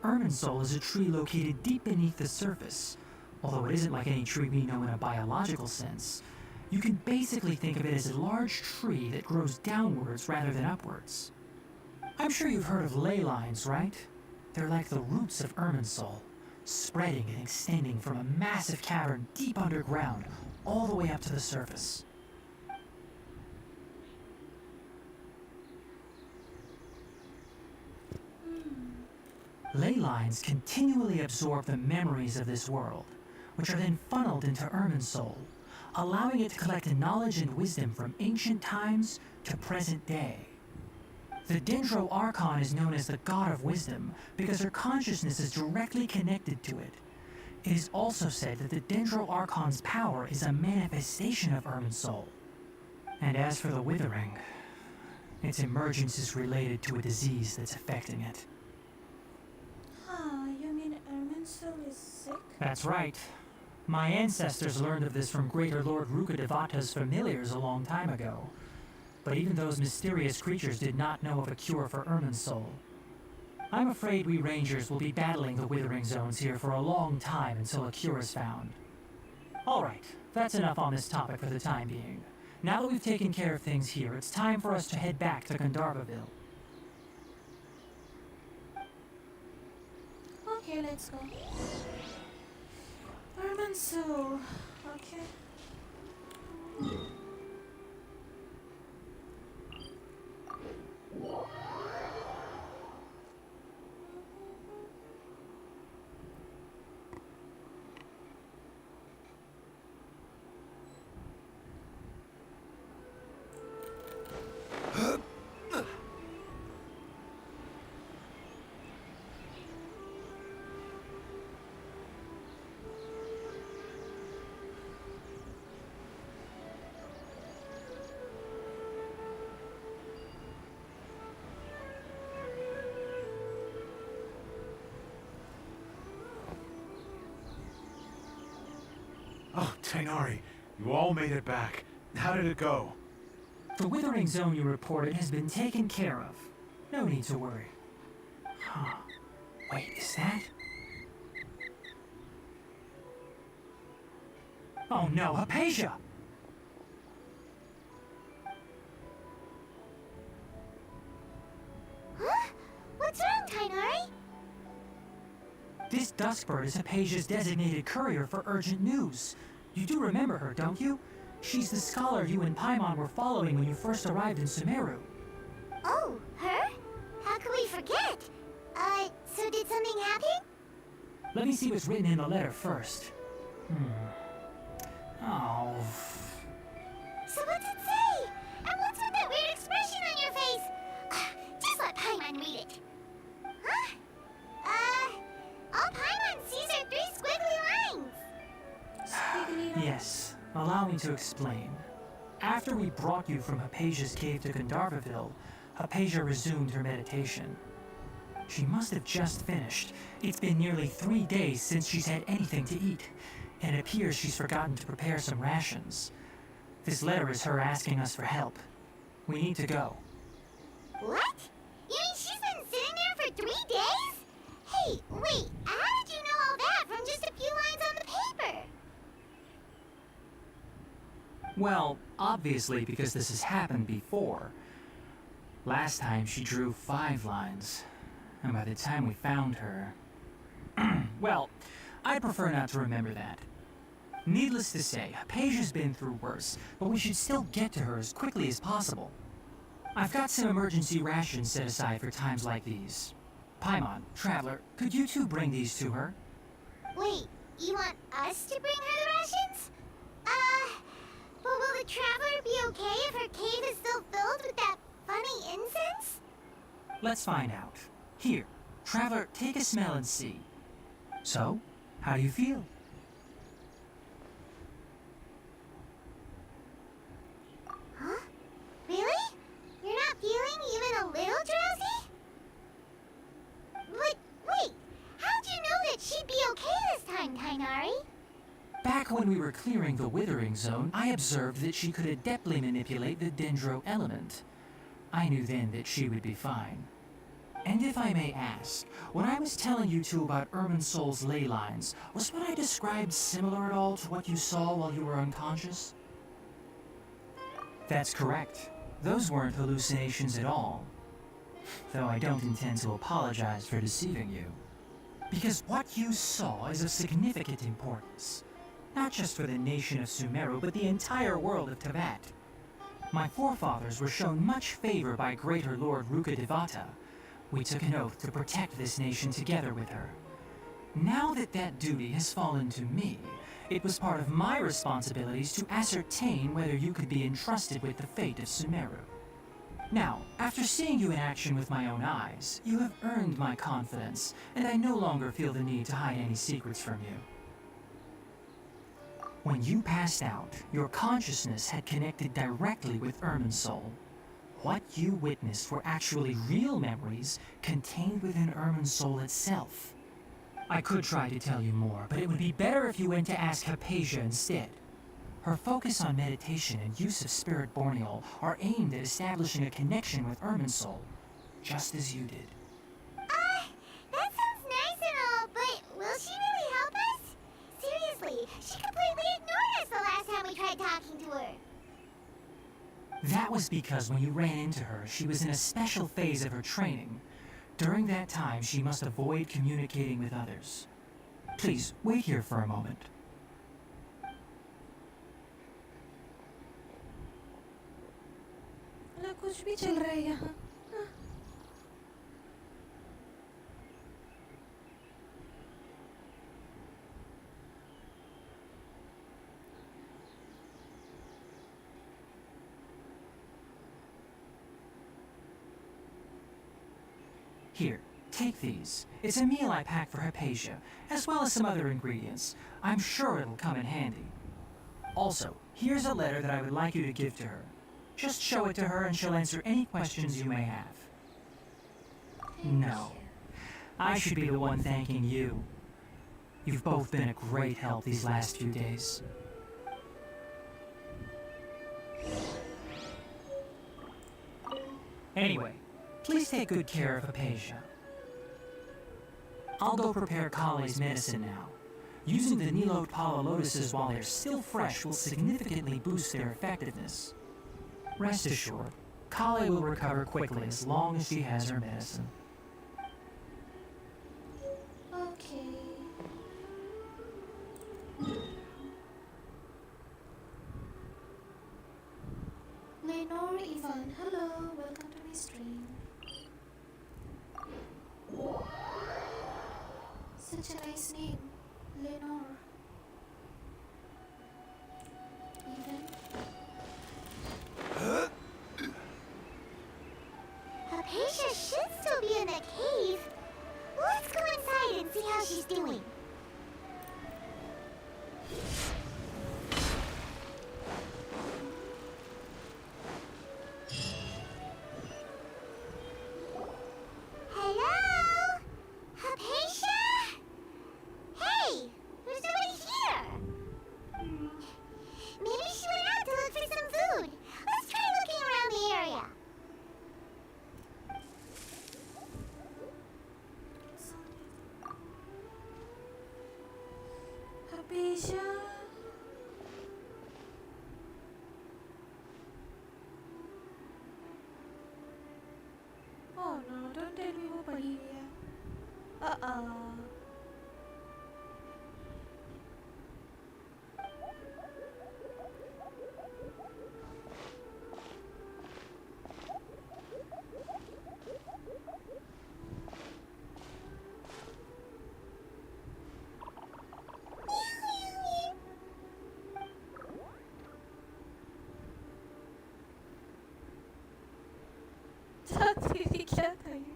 [SPEAKER 8] Irminsul is a tree located deep beneath the surface. Although it isn't like any tree we know in a biological sense, you can basically think of it as a large tree that grows downwards rather than upwards. I'm sure you've heard of ley lines, right? They're like the roots of Irminsul, spreading and extending from a massive cavern deep underground all the way up to the surface. Ley lines continually absorb the memories of this world, which are then funneled into Irminsul, allowing it to collect knowledge and wisdom from ancient times to present day. The Dendro Archon is known as the God of Wisdom because her consciousness is directly connected to it. It is also said that the Dendro Archon's power is a manifestation of Irminsul. And as for the Withering, its emergence is related to a disease that's affecting it.
[SPEAKER 2] You mean Irminsul is sick?
[SPEAKER 8] That's right. My ancestors learned of this from Greater Lord Rukkhadevata's familiars a long time ago. But even those mysterious creatures did not know of a cure for Irminsul. I'm afraid we rangers will be battling the withering zones here for a long time until a cure is found. Alright, that's enough on this topic for the time being. Now that we've taken care of things here, it's time for us to head back to Gandharvaville.
[SPEAKER 2] Okay, let's go. Irminsul. Okay.
[SPEAKER 9] Oh, Tainari, you all made it back. How did it go?
[SPEAKER 8] The withering zone you reported has been taken care of. No need to worry. Huh. Wait, is that? Oh no, Hypatia!
[SPEAKER 3] Huh? What's wrong, Tainari?
[SPEAKER 8] This Duskbird is Hypatia's designated courier for urgent news. You do remember her, don't you? She's the scholar you and Paimon were following when you first arrived in Sumeru.
[SPEAKER 3] Oh, her? How could we forget? So did something happen?
[SPEAKER 8] Let me see what's written in the letter first. Oh.
[SPEAKER 3] So what's it say? And what's with that weird expression on your face? Just let Paimon read it. Huh? All Paimon sees are 3 squiggly lines.
[SPEAKER 2] Squiggly lines.
[SPEAKER 8] Yes, allow me to explain. After we brought you from Hypatia's cave to Gandharvaville, Hypatia resumed her meditation. She must have just finished. It's been nearly 3 days since she's had anything to eat, and it appears she's forgotten to prepare some rations. This letter is her asking us for help. We need to go.
[SPEAKER 3] What? You mean she's been sitting there for 3 days? Hey, wait, how did you know all that from just a few lines on the paper?
[SPEAKER 8] Well, obviously because this has happened before. Last time she drew 5 lines, and by the time we found her... Well, I'd prefer not to remember that. Needless to say, Hypatia's been through worse, but we should still get to her as quickly as possible. I've got some emergency rations set aside for times like these. Paimon, Traveler, could you two bring these to her?
[SPEAKER 3] Wait, you want us to bring her the rations? But will the Traveler be okay if her cave is still filled with that funny incense?
[SPEAKER 8] Let's find out. Here, Traveler, take a smell and see. So, how do you feel?
[SPEAKER 3] Huh? Really? You're not feeling even a little drowsy? But wait, how'd you know that she'd be okay this time, Tainari?
[SPEAKER 8] Back when we were clearing the Withering Zone, I observed that she could adeptly manipulate the Dendro element. I knew then that she would be fine. And if I may ask, what I was telling you two about Irminsol's ley lines, was what I described similar at all to what you saw while you were unconscious? That's correct. Those weren't hallucinations at all. Though I don't intend to apologize for deceiving you. Because what you saw is of significant importance. Not just for the nation of Sumeru, but the entire world of Teyvat. My forefathers were shown much favor by Greater Lord Rukkhadevata. We took an oath to protect this nation together with her. Now that that duty has fallen to me, it was part of my responsibilities to ascertain whether you could be entrusted with the fate of Sumeru. Now, after seeing you in action with my own eyes, you have earned my confidence, and I no longer feel the need to hide any secrets from you. When you passed out, your consciousness had connected directly with Irminsul. What you witnessed were actually real memories contained within Irminsul itself. I could try to tell you more, but it would be better if you went to ask Hypatia instead. Her focus on meditation and use of Spirit Borneal are aimed at establishing a connection with Irminsul, just as you did.
[SPEAKER 3] That sounds nice and all, but will she really help us? Seriously, she completely ignored us the last time we tried talking to her.
[SPEAKER 8] That was because when you ran into her, she was in a special phase of her training. During that time, she must avoid communicating with others. Please, wait here for a moment.
[SPEAKER 2] ना कुछ भी चल रहा है यहाँ.
[SPEAKER 8] Here, take these. It's a meal I packed for Hypatia, as well as some other ingredients. I'm sure it'll come in handy. Also, here's a letter that I would like you to give to her. Just show it to her and she'll answer any questions you may have. No. I should be the one thanking you. You've both been a great help these last few days. Anyway, please take good care of Hypatia. I'll go prepare Kale's medicine now. Using the Nilode Pala lotuses while they're still fresh will significantly boost their effectiveness. Rest assured, Kale will recover quickly as long as she has her medicine.
[SPEAKER 2] Okay. Lenore Ivan, hello, welcome to my stream. Such a nice name, Lenore. Ivan.
[SPEAKER 3] Hypatia should still be in the cave. Let's go inside and see how she's doing. Hello? Hypatia? Hey, there's no
[SPEAKER 2] bottle भी वो पड़ी हुई है। तेरी क्या था ये?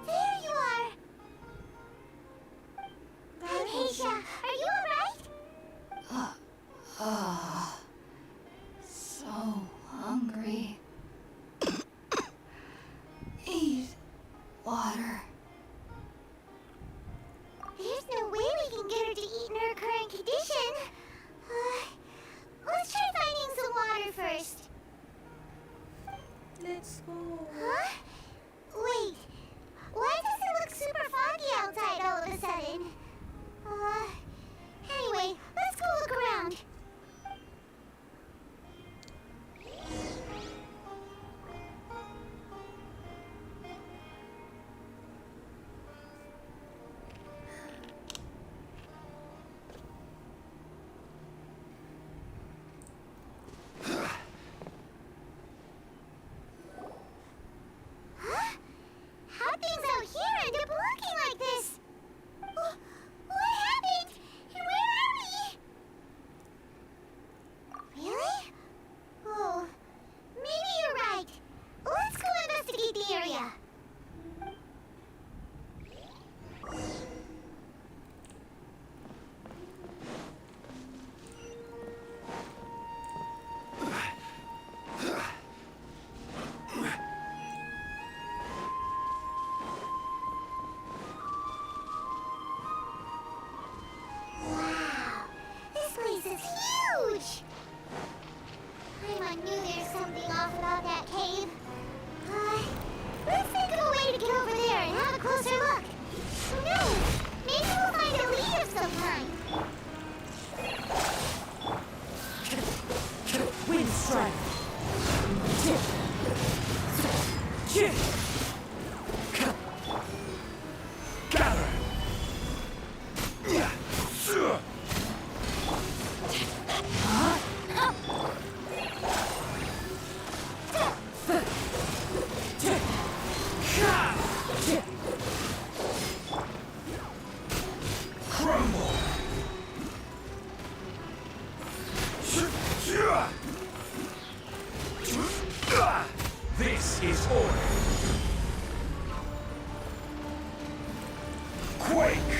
[SPEAKER 3] There you are! Hypatia, are you alright?
[SPEAKER 7] So hungry. Eat water.
[SPEAKER 3] There's no way we can get her to eat in her current condition. Let's try finding some water first.
[SPEAKER 2] Let's go.
[SPEAKER 3] Huh? Wait. Why does it look super foggy outside all of a sudden? Anyway, let's go look around. Huh? How things out here end up looking like this? What happened? And where are we? Really? Oh, maybe you're right. Let's go investigate the area. Wow, this place is huge! I knew there's something off about that cave. Let's think of a way to get over there and have a closer look. Who knows? Maybe we'll find a lead of some kind.
[SPEAKER 2] Wind strike.
[SPEAKER 5] Gather! Crumble! This is order. Quake!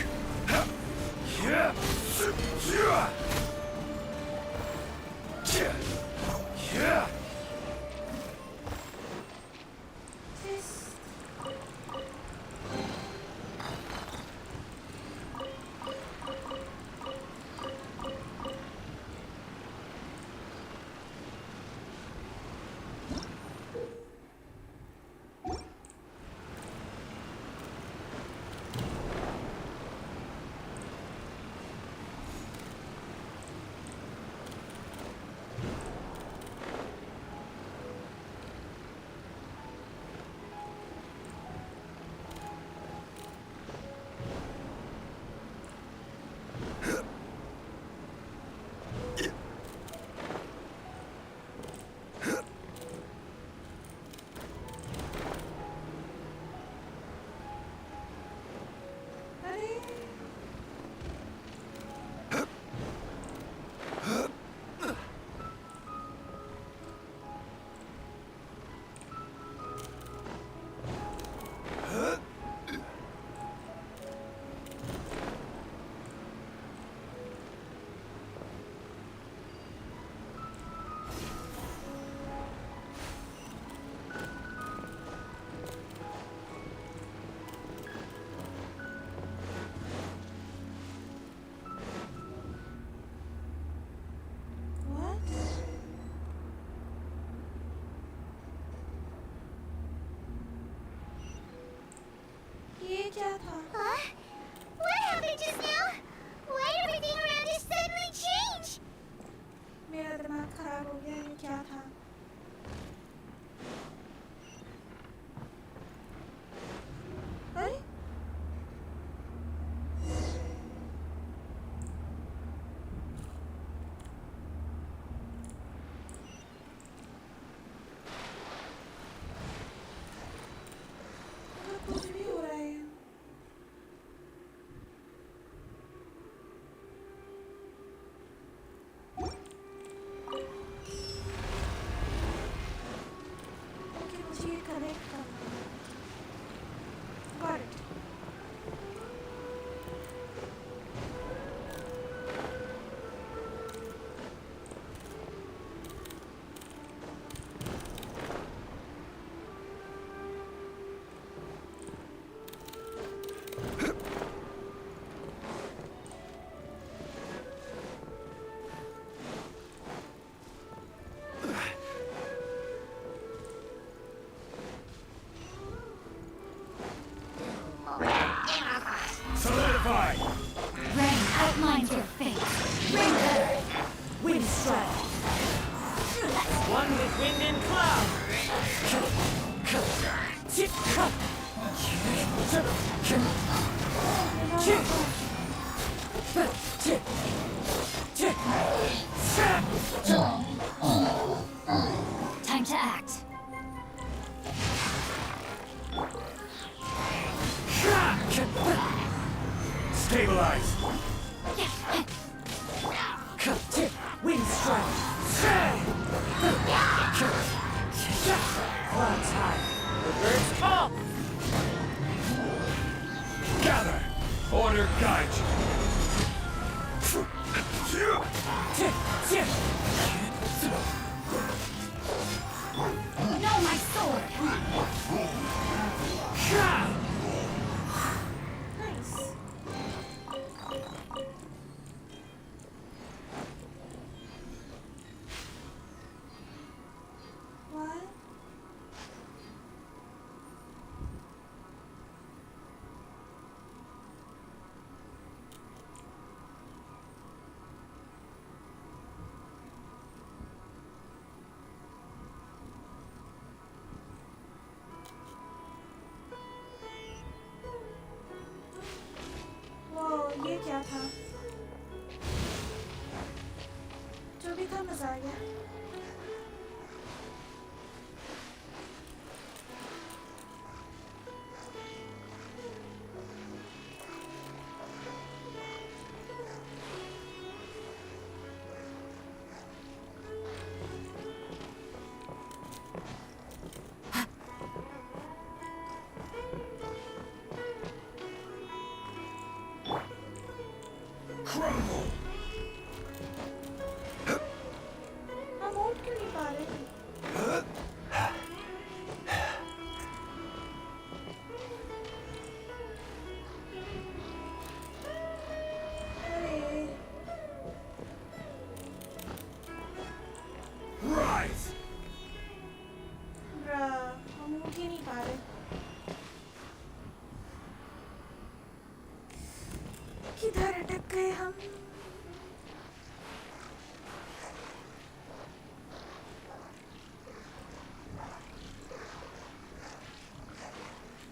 [SPEAKER 5] strike. One with wind and cloud.
[SPEAKER 7] Time to act.
[SPEAKER 5] Stabilize. Wind strike. Clouds high. The birds call.
[SPEAKER 4] Gather! Order guide
[SPEAKER 7] No, my sword!
[SPEAKER 2] Nice. What? वो ये क्या था? जो भी था मजा आ गया.
[SPEAKER 4] Crumble!
[SPEAKER 2] हम उठ क्यों नहीं पा रहे? अरे
[SPEAKER 4] Rise!
[SPEAKER 2] ब्रा, हम उठ ही नहीं पा रहे. किधर अटक गए हम?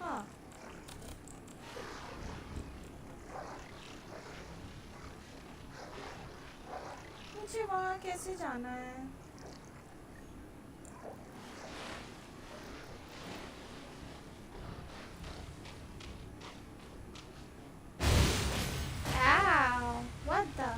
[SPEAKER 2] हाँ. मुझे वहाँ कैसे जाना है? Ow! What the?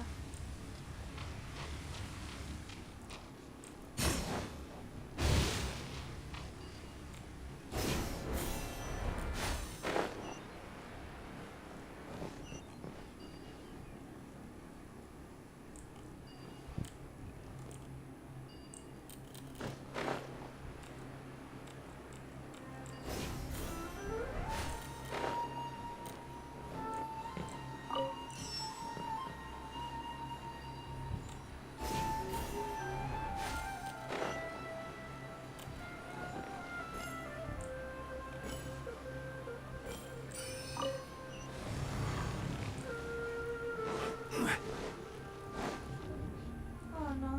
[SPEAKER 2] Oh no.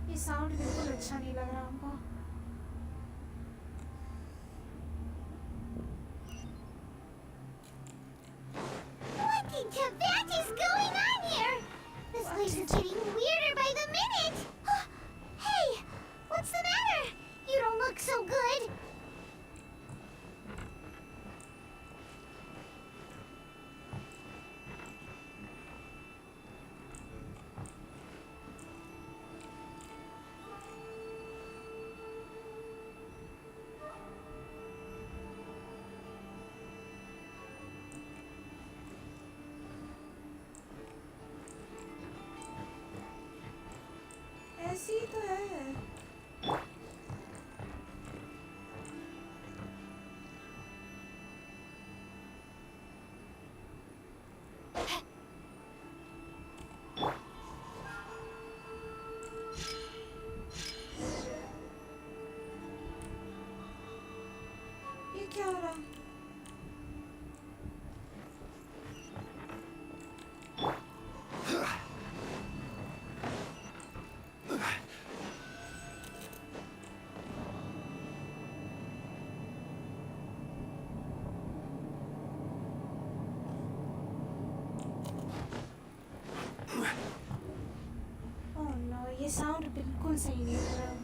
[SPEAKER 2] ये साउंड बिल्कुल अच्छा नहीं लग रहा हमको.
[SPEAKER 3] What in Tibet is going on here? This place is getting weirder by the minute. Hey, what's the matter? You don't look so good.
[SPEAKER 2] ऐसी ही तो है. ये क्या हो रहा है? ये साउंड बिल्कुल सही नहीं हो रहा है।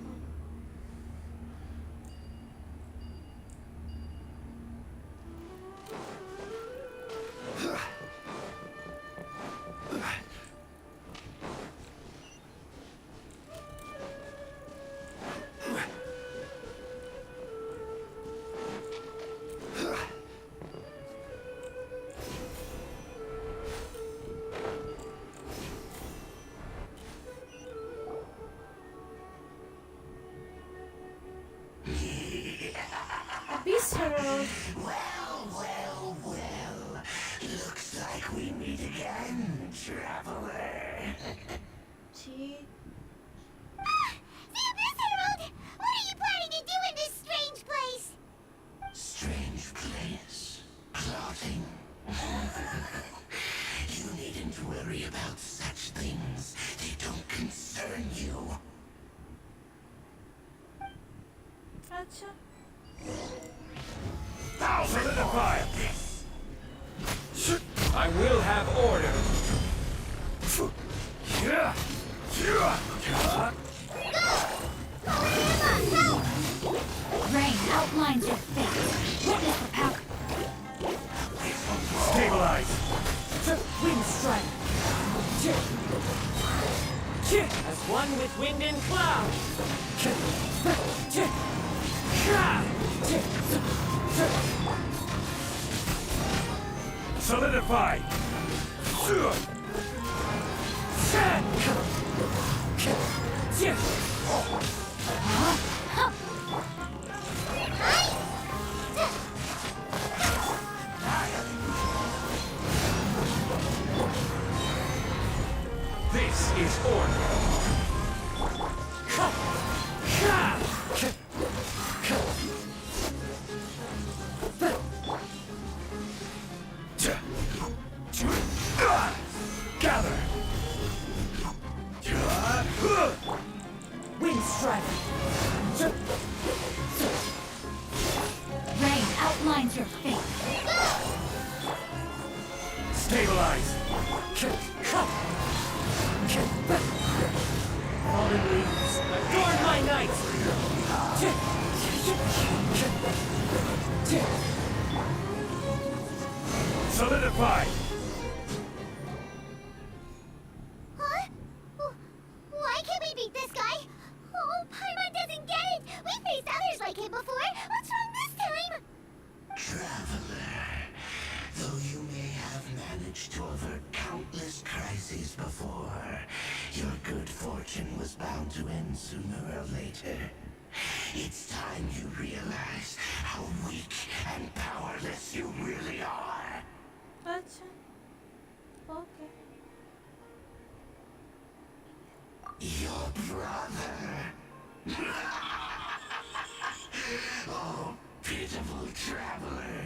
[SPEAKER 5] Looks like we meet again, traveler.
[SPEAKER 2] Ji
[SPEAKER 3] Harold! What are you planning to do in this strange place?
[SPEAKER 5] Strange place. Plotting. You needn't worry about such things. They don't concern you.
[SPEAKER 2] अच्छा
[SPEAKER 5] I'll solidify this.
[SPEAKER 10] I will have order.
[SPEAKER 7] Rain outlines your fate. Witness the power.
[SPEAKER 5] Stabilize.
[SPEAKER 10] Wind strike. As one with wind and cloud.
[SPEAKER 5] Solidify.
[SPEAKER 10] This is order.
[SPEAKER 5] Gather.
[SPEAKER 10] Wind strike.
[SPEAKER 7] Rain outlines your fate.
[SPEAKER 5] Stabilize.
[SPEAKER 10] Fallen leaves. Adorn my night.
[SPEAKER 5] Solidify.
[SPEAKER 3] Huh? Why can't we beat this guy? Oh, Paimon doesn't get it! We faced others like him before! What's wrong this time?
[SPEAKER 5] Traveler, though you may have managed to avert countless crises before, your good fortune was bound to end sooner or later. It's time you realize how weak and powerless you really are.
[SPEAKER 2] अच्छा okay
[SPEAKER 5] Your brother. Oh, pitiful traveler.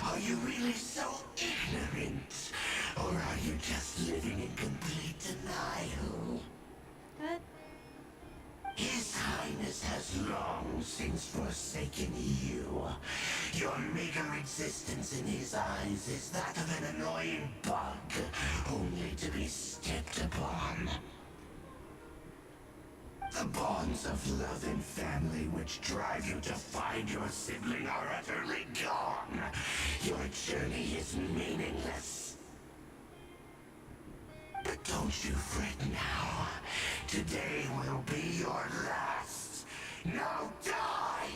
[SPEAKER 5] Are you really so ignorant? Or are you just living in complete denial? His Highness has long since forsaken you. Your meager existence in his eyes is that of an annoying bug, only to be stepped upon. The bonds of love and family which drive you to find your sibling are utterly gone. Your journey is meaningless. But don't you fret now. Today will be your last. Now die!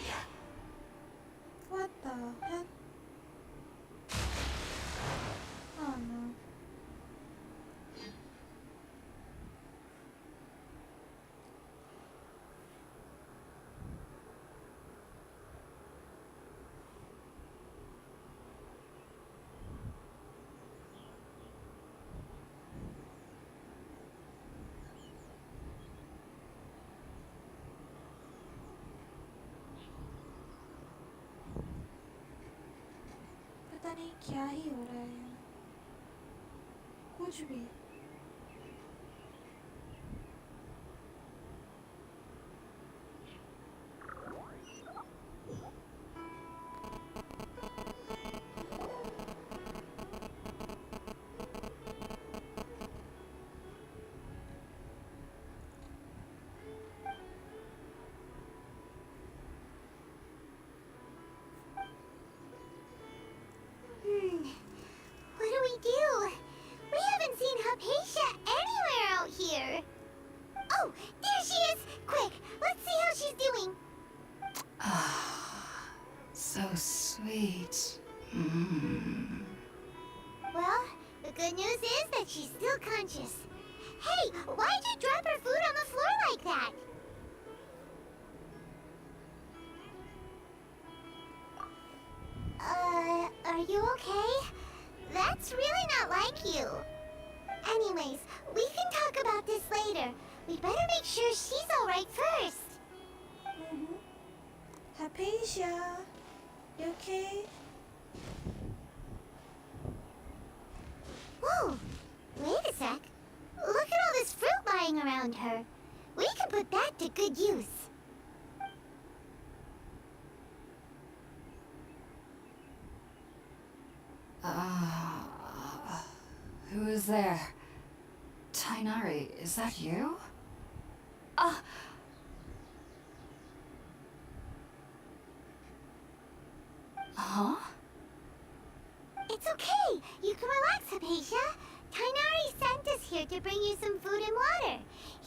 [SPEAKER 2] what the hell oh no पता नहीं क्या ही हो रहा है कुछ भी
[SPEAKER 3] Oh, there she is! Quick, let's see how she's doing.
[SPEAKER 7] So sweet.
[SPEAKER 3] Well, the good news is that she's still conscious. Hey, why'd you drop her food on the floor like that? Are you okay? That's really not like you. Anyways, we can talk about this later. We better make sure she's alright first.
[SPEAKER 2] Hypatia, you okay?
[SPEAKER 3] Whoa, wait a sec. Look at all this fruit lying around her. We can put that to good use.
[SPEAKER 7] Who is there? Tainari, is that you? Huh?
[SPEAKER 3] It's okay. You can relax, Hypatia. Tainari sent us here to bring you some food and water.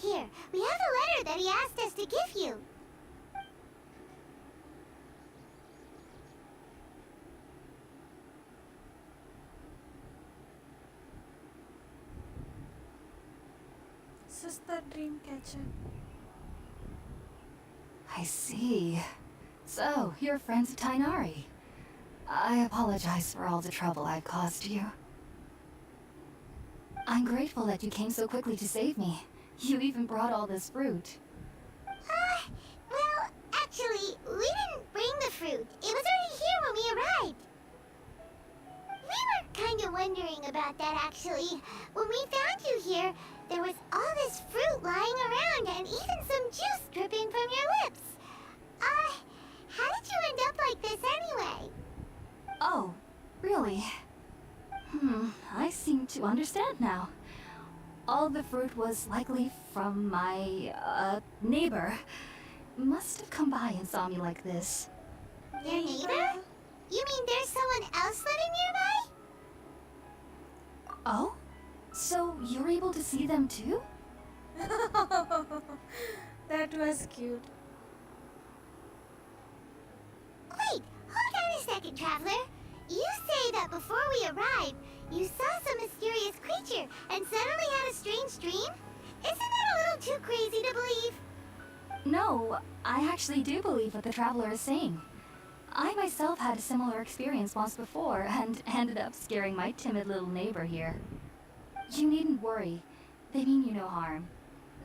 [SPEAKER 3] Here, we have a letter that he asked us to give you.
[SPEAKER 2] Sister Dreamcatcher.
[SPEAKER 7] I see. So, you're friends of Tainari. I apologize for all the trouble I've caused you. I'm grateful that you came so quickly to save me. You even brought all this fruit.
[SPEAKER 3] Well, actually, we didn't bring the fruit. It was already here when we arrived. We were kind of wondering about that, actually. When we found you here, there was all this fruit lying around and even some juice dripping from your lips. How did you end up like this anyway?
[SPEAKER 7] Oh, really? I seem to understand now. All the fruit was likely from my, neighbor. Must have come by and saw me like this.
[SPEAKER 3] Your neighbor? You mean there's someone else living nearby?
[SPEAKER 7] Oh? So you're able to see them too?
[SPEAKER 2] That was cute.
[SPEAKER 3] Wait, hold on a second, Traveler. You say that before we arrived, you saw some mysterious creature and suddenly had a strange dream? Isn't that a little too crazy to believe?
[SPEAKER 7] No, I actually do believe what the traveler is saying. I myself had a similar experience once before and ended up scaring my timid little neighbor here. You needn't worry. They mean you no harm.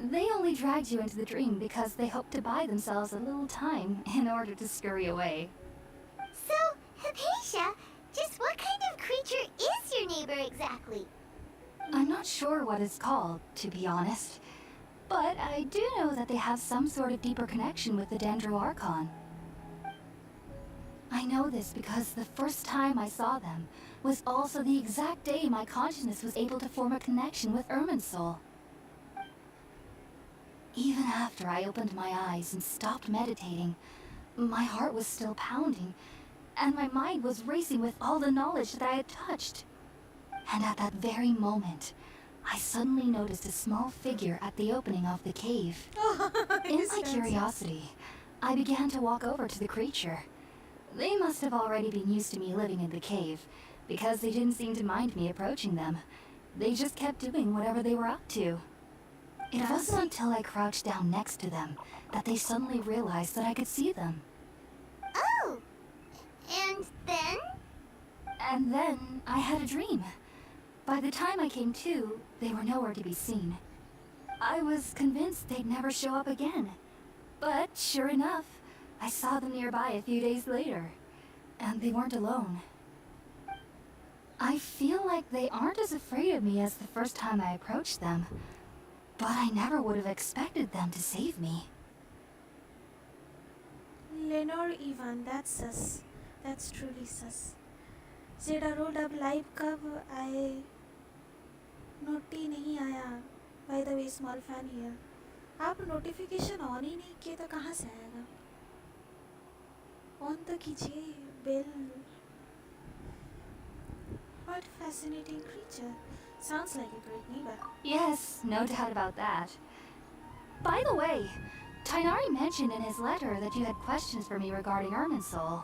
[SPEAKER 7] They only dragged you into the dream because they hoped to buy themselves a little time in order to scurry away.
[SPEAKER 3] So, Hypatia, just what kind of creature is your neighbor exactly?
[SPEAKER 7] I'm not sure what it's called, to be honest. But I do know that they have some sort of deeper connection with the Archon. I know this because the first time I saw them was also the exact day my consciousness was able to form a connection with Irminsul. Even after I opened my eyes and stopped meditating, my heart was still pounding, and my mind was racing with all the knowledge that I had touched. And at that very moment, I suddenly noticed a small figure at the opening of the cave. In my curiosity, I began to walk over to the creature. They must have already been used to me living in the cave, because they didn't seem to mind me approaching them. They just kept doing whatever they were up to. It wasn't until I crouched down next to them that they suddenly realized that I could see them.
[SPEAKER 3] Oh! And then?
[SPEAKER 7] And then I had a dream. By the time I came to, they were nowhere to be seen. I was convinced they'd never show up again. But sure enough, I saw them nearby a few days later. And they weren't alone. I feel like they aren't as afraid of me as the first time I approached them. But I never would have expected them to save me.
[SPEAKER 2] Lenore Ivan, that's sus. That's truly sus. जेड़ा rolled अब live कब आए naughty नहीं आया by the way small fan here आप notification on ही नहीं किए तो कहाँ से आएगा ऑन तो कीजिए bell What a fascinating creature. Sounds like a great neighbor.
[SPEAKER 7] Yes, no doubt about that. By the way, Tainari mentioned in his letter that you had questions for me regarding Irminsul.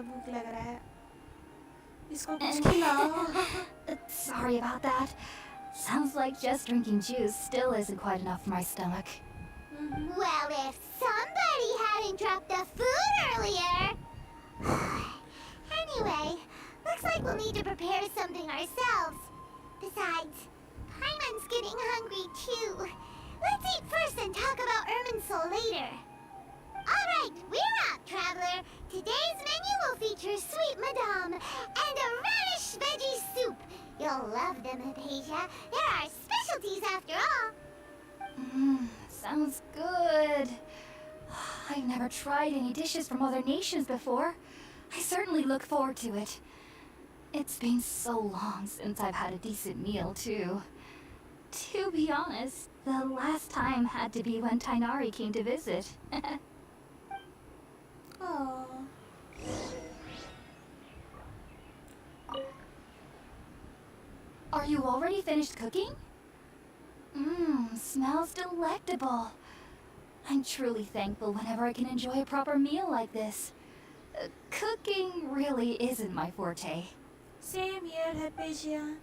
[SPEAKER 2] भूख लग रहा है इसको कुछ खिलाओ
[SPEAKER 7] Sorry about that. Sounds like just drinking juice still isn't quite enough for my stomach.
[SPEAKER 3] Well, if somebody hadn't dropped the food earlier. Anyway, looks like we'll need to prepare something ourselves. Besides, Paimon's getting hungry too. Let's eat first and talk about Irminsul later. Alright, we're out, traveler. Today's menu will feature sweet madame and a radish veggie soup. You'll love them, Hypatia. They're our specialties after all.
[SPEAKER 7] Sounds good. I've never tried any dishes from other nations before. I certainly look forward to it. It's been so long since I've had a decent meal, too. To be honest, the last time had to be when Tainari came to visit.
[SPEAKER 2] Oh.
[SPEAKER 7] Are you already finished cooking? Smells delectable. I'm truly thankful whenever I can enjoy a proper meal like this. Cooking really isn't my forte.
[SPEAKER 2] Same here, Hypatia.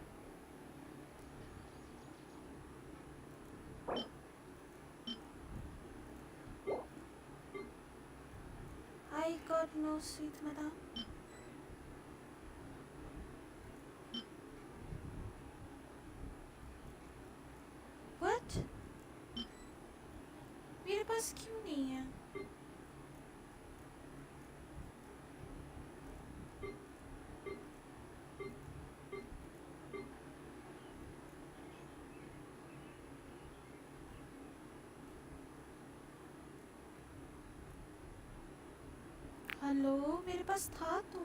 [SPEAKER 2] I got no sweet madam. What? मेरे पास क्यों नहीं है? Hello मेरे पास था तो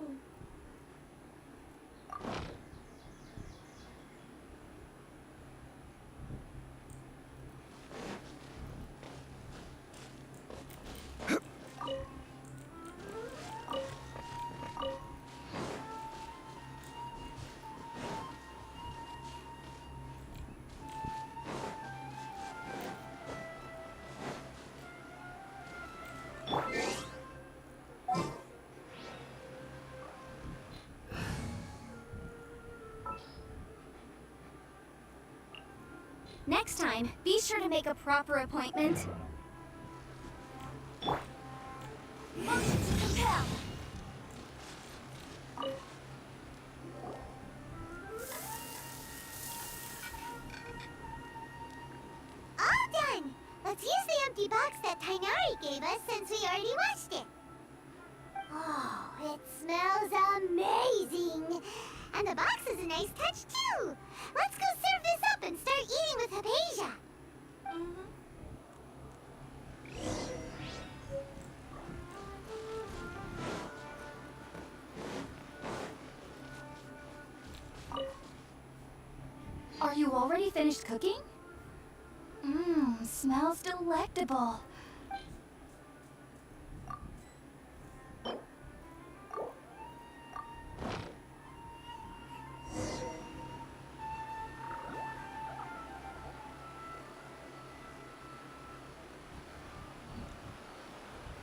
[SPEAKER 1] Next time, be sure to make a proper appointment. Motion to compel.
[SPEAKER 3] All done! Let's use the empty box that Tainari gave us since we already washed it. Oh, it smells amazing! And the box is a nice touch too! Let's go serve this up and start eating with Hypatia!
[SPEAKER 7] Are you already finished cooking? Smells delectable.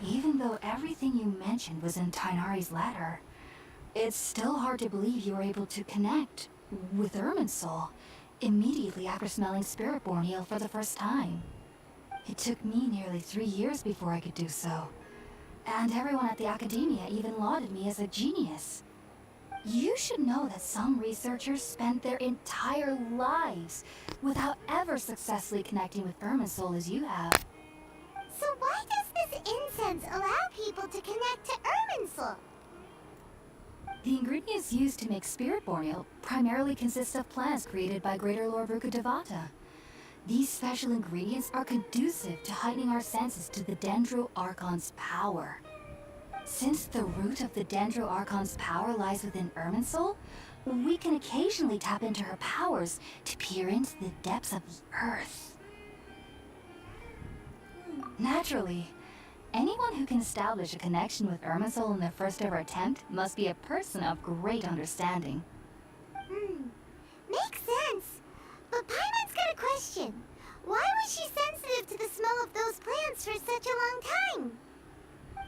[SPEAKER 7] Even though everything you mentioned was in Tainari's letter, it's still hard to believe you were able to connect with Irminsul immediately after smelling Spiritborn ale for the first time. It took me nearly 3 years before I could do so, and everyone at the Academia even lauded me as a genius. You should know that some researchers spent their entire lives without ever successfully connecting with Irminsul as you have.
[SPEAKER 3] So why does this incense allow people to connect to Irminsul?
[SPEAKER 7] The ingredients used to make Spiritborn ale primarily consist of plants created by Greater Lord Rukkhadevata. These special ingredients are conducive to heightening our senses to the Dendro Archon's power. Since the root of the Dendro Archon's power lies within Irminsul, we can occasionally tap into her powers to peer into the depths of the earth. Naturally, anyone who can establish a connection with Irminsul in their first ever attempt must be a person of great understanding.
[SPEAKER 3] Makes sense. But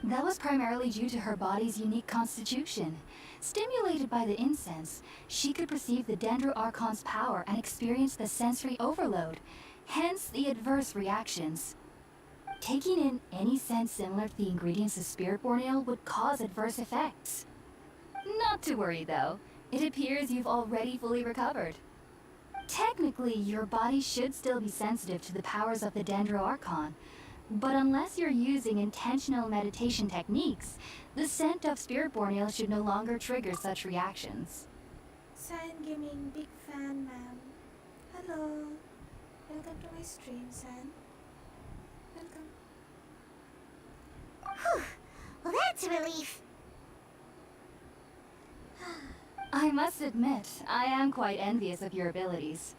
[SPEAKER 7] That was primarily due to her body's unique constitution. Stimulated by the incense, she could perceive the Dendro Archon's power and experience the sensory overload, hence the adverse reactions. Taking in any scent similar to the ingredients of Spiritborn Ale would cause adverse effects. Not to worry though, it appears you've already fully recovered. Technically, your body should still be sensitive to the powers of the Dendro Archon, but unless you're using intentional meditation techniques, the scent of Spiritborn Ale should no longer trigger such reactions.
[SPEAKER 2] San Gaming, big fan, ma'am. Hello. Welcome to my stream, San. Welcome.
[SPEAKER 3] Whew. Well, that's a relief.
[SPEAKER 7] I must admit, I am quite envious of your abilities.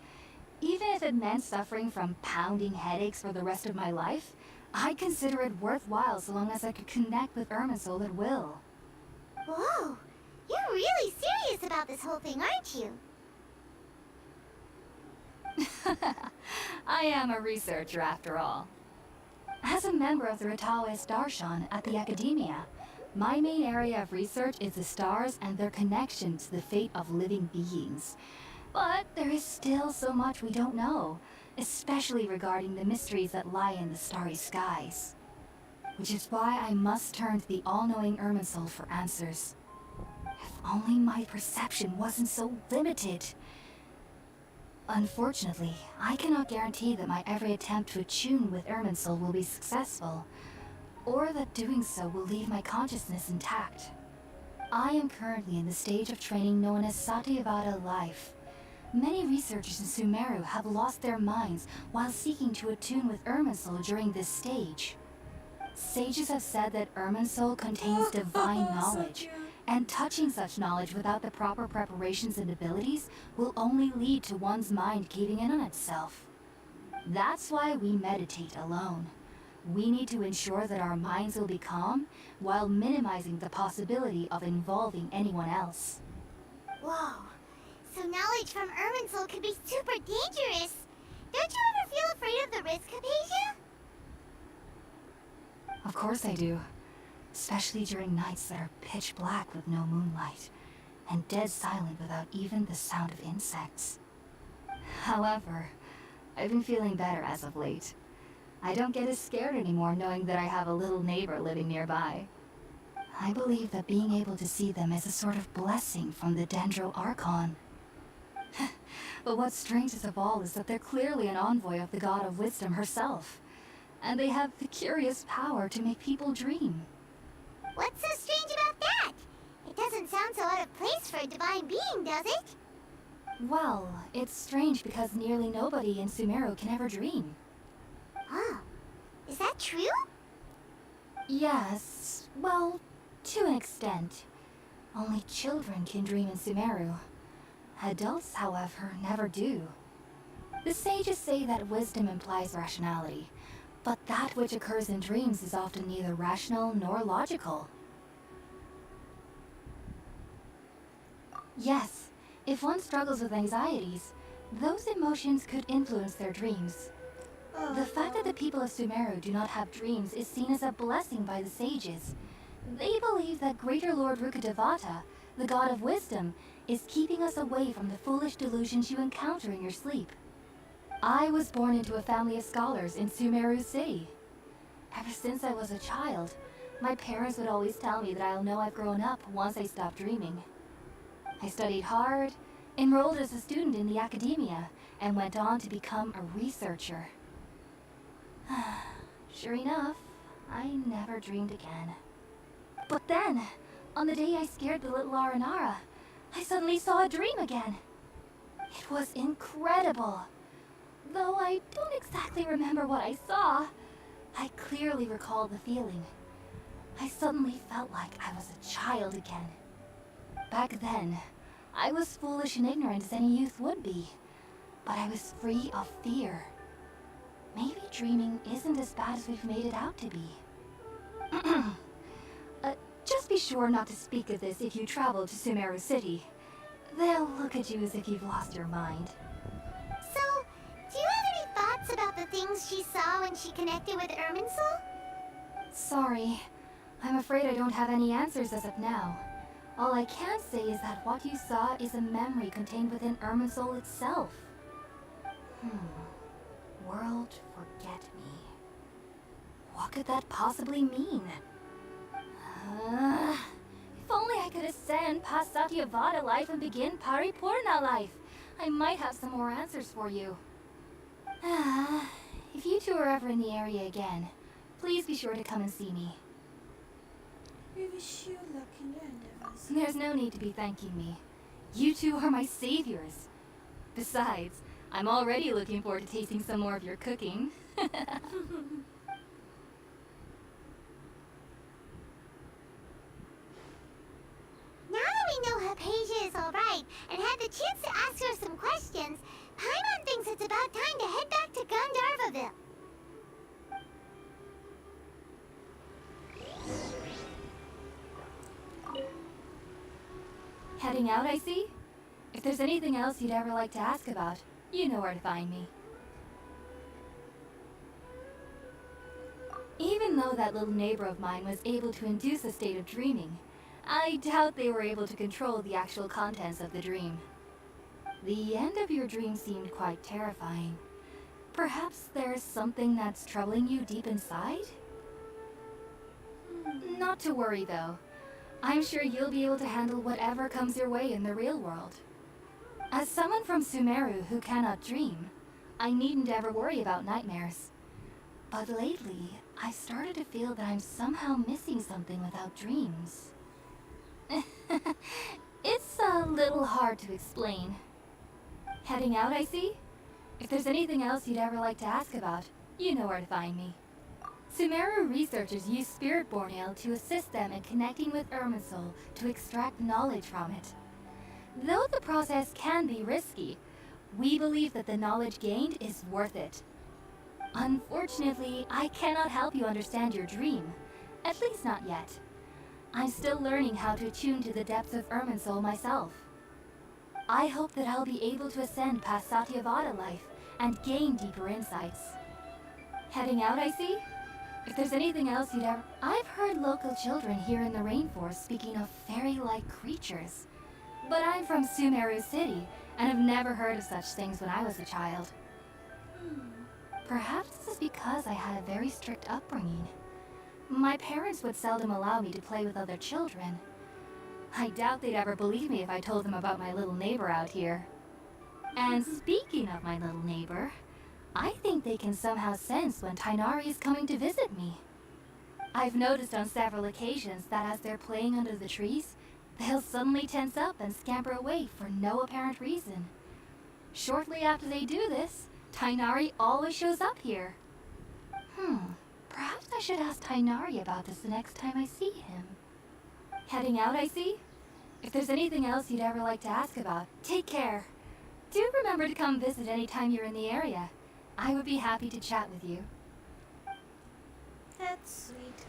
[SPEAKER 7] Even if it meant suffering from pounding headaches for the rest of my life, I'd consider it worthwhile so long as I could connect with Irminsul at will.
[SPEAKER 3] Whoa. You're really serious about this whole thing, aren't you?
[SPEAKER 7] I am a researcher after all. As a member of the Rataoist Archon at the Academia, my main area of research is the stars and their connection to the fate of living beings. But there is still so much we don't know, especially regarding the mysteries that lie in the starry skies. Which is why I must turn to the all-knowing Irminsul for answers. If only my perception wasn't so limited. Unfortunately, I cannot guarantee that my every attempt to attune with Irminsul will be successful, or that doing so will leave my consciousness intact. I am currently in the stage of training known as Satyavada life. Many researchers in Sumeru have lost their minds while seeking to attune with Irminsul during this stage. Sages have said that Irminsul contains divine knowledge, and touching such knowledge without the proper preparations and abilities will only lead to one's mind caving in on itself. That's why we meditate alone. We need to ensure that our minds will be calm while minimizing the possibility of involving anyone else.
[SPEAKER 3] Whoa. So knowledge from Irminsul could be super dangerous. Don't you ever feel afraid of the risk, Hypatia?
[SPEAKER 7] Of course I do. Especially during nights that are pitch black with no moonlight, and dead silent without even the sound of insects. However, I've been feeling better as of late. I don't get as scared anymore knowing that I have a little neighbor living nearby. I believe that being able to see them is a sort of blessing from the Dendro Archon. But what's strangest of all is that they're clearly an envoy of the God of Wisdom herself, and they have the curious power to make people dream.
[SPEAKER 3] What's so strange about that? It doesn't sound so out of place for a divine being, does it?
[SPEAKER 7] Well, it's strange because nearly nobody in Sumeru can ever dream.
[SPEAKER 3] Oh, is that true?
[SPEAKER 7] Yes, well, to an extent. Only children can dream in Sumeru. Adults, however, never do. The sages say that wisdom implies rationality, but that which occurs in dreams is often neither rational nor logical. Yes, if one struggles with anxieties, those emotions could influence their dreams. The fact that the people of Sumeru do not have dreams is seen as a blessing by the sages. They believe that Greater Lord Rukkhadevata, the god of wisdom, is keeping us away from the foolish delusions you encounter in your sleep. I was born into a family of scholars in Sumeru City. Ever since I was a child, my parents would always tell me that I'll know I've grown up once I stop dreaming. I studied hard, enrolled as a student in the academia, and went on to become a researcher. Sure enough, I never dreamed again. But then, on the day I scared the little Aranara, I suddenly saw a dream again. It was incredible. Though I don't exactly remember what I saw, I clearly recall the feeling. I suddenly felt like I was a child again. Back then, I was foolish and ignorant as any youth would be, but I was free of fear. Maybe dreaming isn't as bad as we've made it out to be. Just be sure not to speak of this if you travel to Sumeru City. They'll look at you as if you've lost your mind.
[SPEAKER 3] So, do you have any thoughts about the things she saw when she connected with Irminsul?
[SPEAKER 7] Sorry, I'm afraid I don't have any answers as of now. All I can say is that what you saw is a memory contained within Irminsul itself. World forget me. What could that possibly mean? If only I could ascend past Satyavada life and begin Paripurna life, I might have some more answers for you. If you two are ever in the area again, please be sure to come and see me.
[SPEAKER 2] We wish you luck in your endeavors.
[SPEAKER 7] There's no need to be thanking me. You two are my saviors. Besides, I'm already looking forward to tasting some more of your cooking.
[SPEAKER 3] Now that we know Hypatia is alright and had the chance to ask her some questions, Paimon thinks it's about time to head back to Gandharvaville.
[SPEAKER 7] Heading out, I see? If there's anything else you'd ever like to ask about, you know where to find me. Even though that little neighbor of mine was able to induce a state of dreaming, I doubt they were able to control the actual contents of the dream. The end of your dream seemed quite terrifying. Perhaps there's something that's troubling you deep inside? Not to worry, though. I'm sure you'll be able to handle whatever comes your way in the real world. As someone from Sumeru who cannot dream, I needn't ever worry about nightmares. But lately, I started to feel that I'm somehow missing something without dreams. It's a little hard to explain. Heading out, I see? If there's anything else you'd ever like to ask about, you know where to find me. Sumeru researchers use Spiritborn Ale to assist them in connecting with Irminsul to extract knowledge from it. Though the process can be risky, we believe that the knowledge gained is worth it. Unfortunately, I cannot help you understand your dream, at least not yet. I'm still learning how to attune to the depths of Irminsul myself. I hope that I'll be able to ascend past Satyavada life and gain deeper insights. Heading out, I see? If there's anything else you'd ever... I've heard local children here in the rainforest speaking of fairy-like creatures. But I'm from Sumeru City, and have never heard of such things when I was a child. Perhaps this is because I had a very strict upbringing. My parents would seldom allow me to play with other children. I doubt they'd ever believe me if I told them about my little neighbor out here. And speaking of my little neighbor, I think they can somehow sense when Tighnari is coming to visit me. I've noticed on several occasions that as they're playing under the trees, they'll suddenly tense up and scamper away for no apparent reason. Shortly after they do this, Tighnari always shows up here. Perhaps I should ask Tighnari about this the next time I see him. Heading out, I see? If there's anything else you'd ever like to ask about, take care. Do remember to come visit anytime you're in the area. I would be happy to chat with you.
[SPEAKER 2] That's sweet.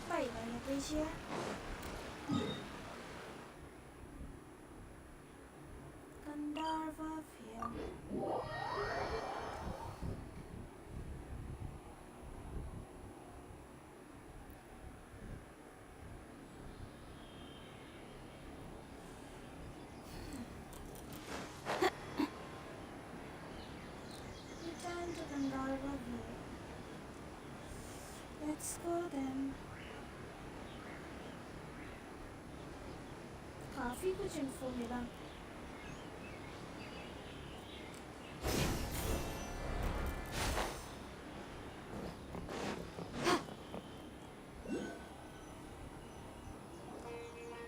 [SPEAKER 2] Bye-bye, Hypatia. Gandharvaville. Return to Gandharvaville. Let's go then. काफी कुछ info मिला.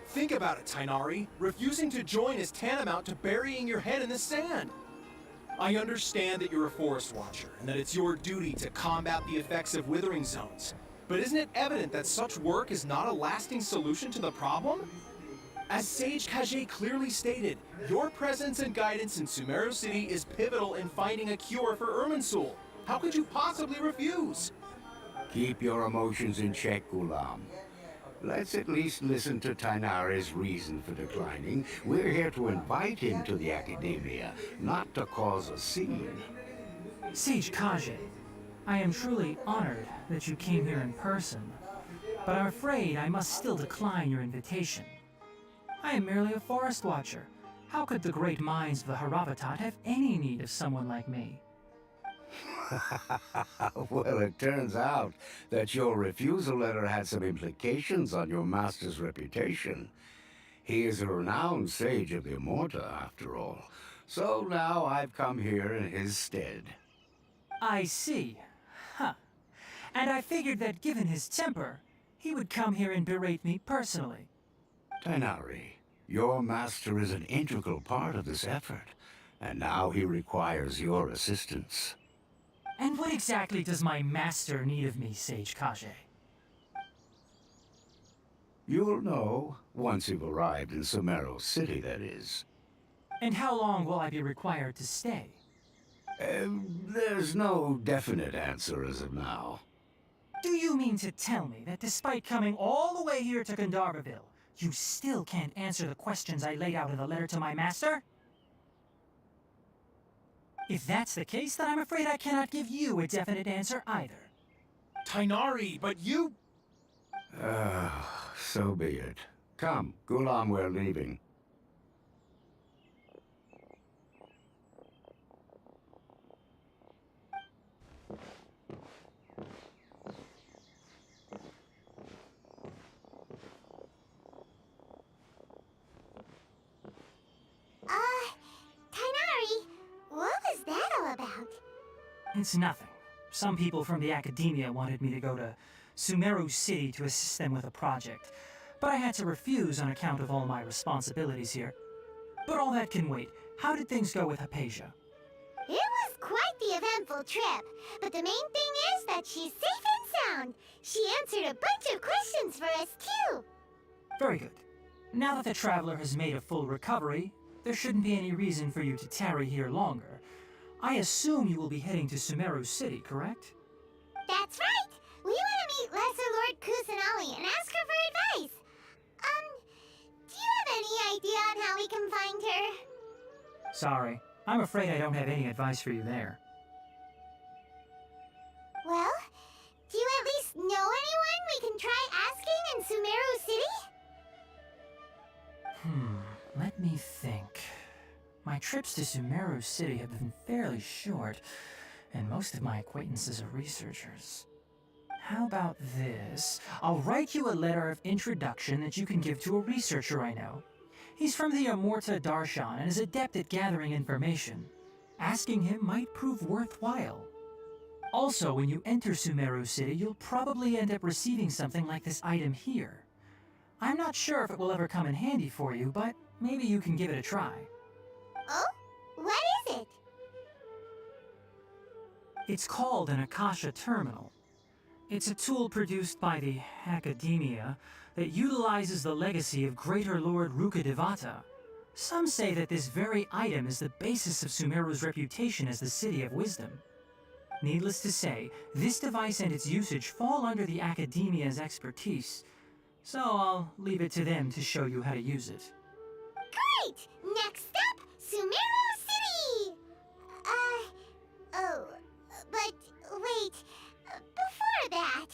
[SPEAKER 11] Think about it, Tighnari. Refusing to join is tantamount to burying your head in the sand. I understand that you're a forest watcher and that it's your duty to combat the effects of withering zones. But isn't it evident that such work is not a lasting solution to the problem? As Sage Kage clearly stated, your presence and guidance in Sumeru City is pivotal in finding a cure for Irminsul. How could you possibly refuse?
[SPEAKER 5] Keep your emotions in check, Ghulam. Let's at least listen to Tighnari's reason for declining. We're here to invite him to the Academia, not to cause a scene.
[SPEAKER 8] Sage Kage, I am truly honored that you came here in person, but I'm afraid I must still decline your invitation. I am merely a forest watcher. How could the great minds of the Haravatat have any need of someone like me?
[SPEAKER 5] Well, it turns out that your refusal letter had some implications on your master's reputation. He is a renowned sage of the Immorta, after all. So now I've come here in his stead.
[SPEAKER 8] I see. Huh. And I figured that given his temper, he would come here and berate me personally.
[SPEAKER 5] Tainari, your master is an integral part of this effort, and now he requires your assistance.
[SPEAKER 8] And what exactly does my master need of me, Sage Kage?
[SPEAKER 5] You'll know once you've arrived in Sumeru City, that is.
[SPEAKER 8] And how long will I be required to stay?
[SPEAKER 5] There's no definite answer as of now.
[SPEAKER 8] Do you mean to tell me that despite coming all the way here to Gandharvaville, you still can't answer the questions I laid out in the letter to my master? If that's the case, then I'm afraid I cannot give you a definite answer either.
[SPEAKER 11] Tainari, but you...
[SPEAKER 5] So be it. Come, Gulam, we're leaving.
[SPEAKER 3] Tainari, what was that all about?
[SPEAKER 8] It's nothing. Some people from the academia wanted me to go to Sumeru City to assist them with a project, but I had to refuse on account of all my responsibilities here. But all that can wait. How did things go with Hypatia?
[SPEAKER 3] It was quite the eventful trip, but the main thing is that she's safe and sound. She answered a bunch of questions for us, too.
[SPEAKER 8] Very good. Now that the traveler has made a full recovery, there shouldn't be any reason for you to tarry here longer. I assume you will be heading to Sumeru City, correct?
[SPEAKER 3] That's right. We want to meet Lesser Lord Kusanali and ask her for advice. Do you have any idea on how we can find her?
[SPEAKER 8] Sorry, I'm afraid I don't have any advice for you there.
[SPEAKER 3] Well, do you at least know anyone we can try asking in Sumeru City?
[SPEAKER 8] Let me think. My trips to Sumeru City have been fairly short, and most of my acquaintances are researchers. How about this? I'll write you a letter of introduction that you can give to a researcher I know. He's from the Immorta Darshan and is adept at gathering information. Asking him might prove worthwhile. Also, when you enter Sumeru City, you'll probably end up receiving something like this item here. I'm not sure if it will ever come in handy for you, but maybe you can give it a try.
[SPEAKER 3] Oh? What is it?
[SPEAKER 8] It's called an Akasha Terminal. It's a tool produced by the Academia that utilizes the legacy of Greater Lord Rukkhadevata. Some say that this very item is the basis of Sumeru's reputation as the City of Wisdom. Needless to say, this device and its usage fall under the Academia's expertise, so I'll leave it to them to show you how to use it.
[SPEAKER 3] Great! Next up, Sumeru City! But wait, before that...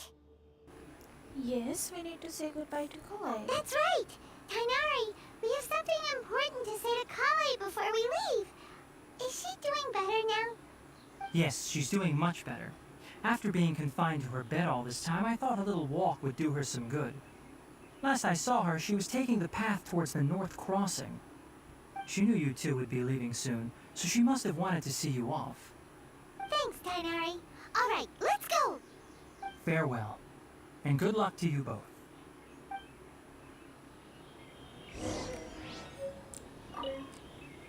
[SPEAKER 2] Yes, we need to say goodbye to Koi.
[SPEAKER 3] That's right! Tainari, we have something important to say to Kale before we leave. Is she doing better now?
[SPEAKER 8] Yes, she's doing much better. After being confined to her bed all this time, I thought a little walk would do her some good. Last I saw her, she was taking the path towards the North Crossing. She knew you two would be leaving soon, so she must have wanted to see you off.
[SPEAKER 3] Thanks, Tainari. All right, let's go!
[SPEAKER 8] Farewell, and good luck to you both.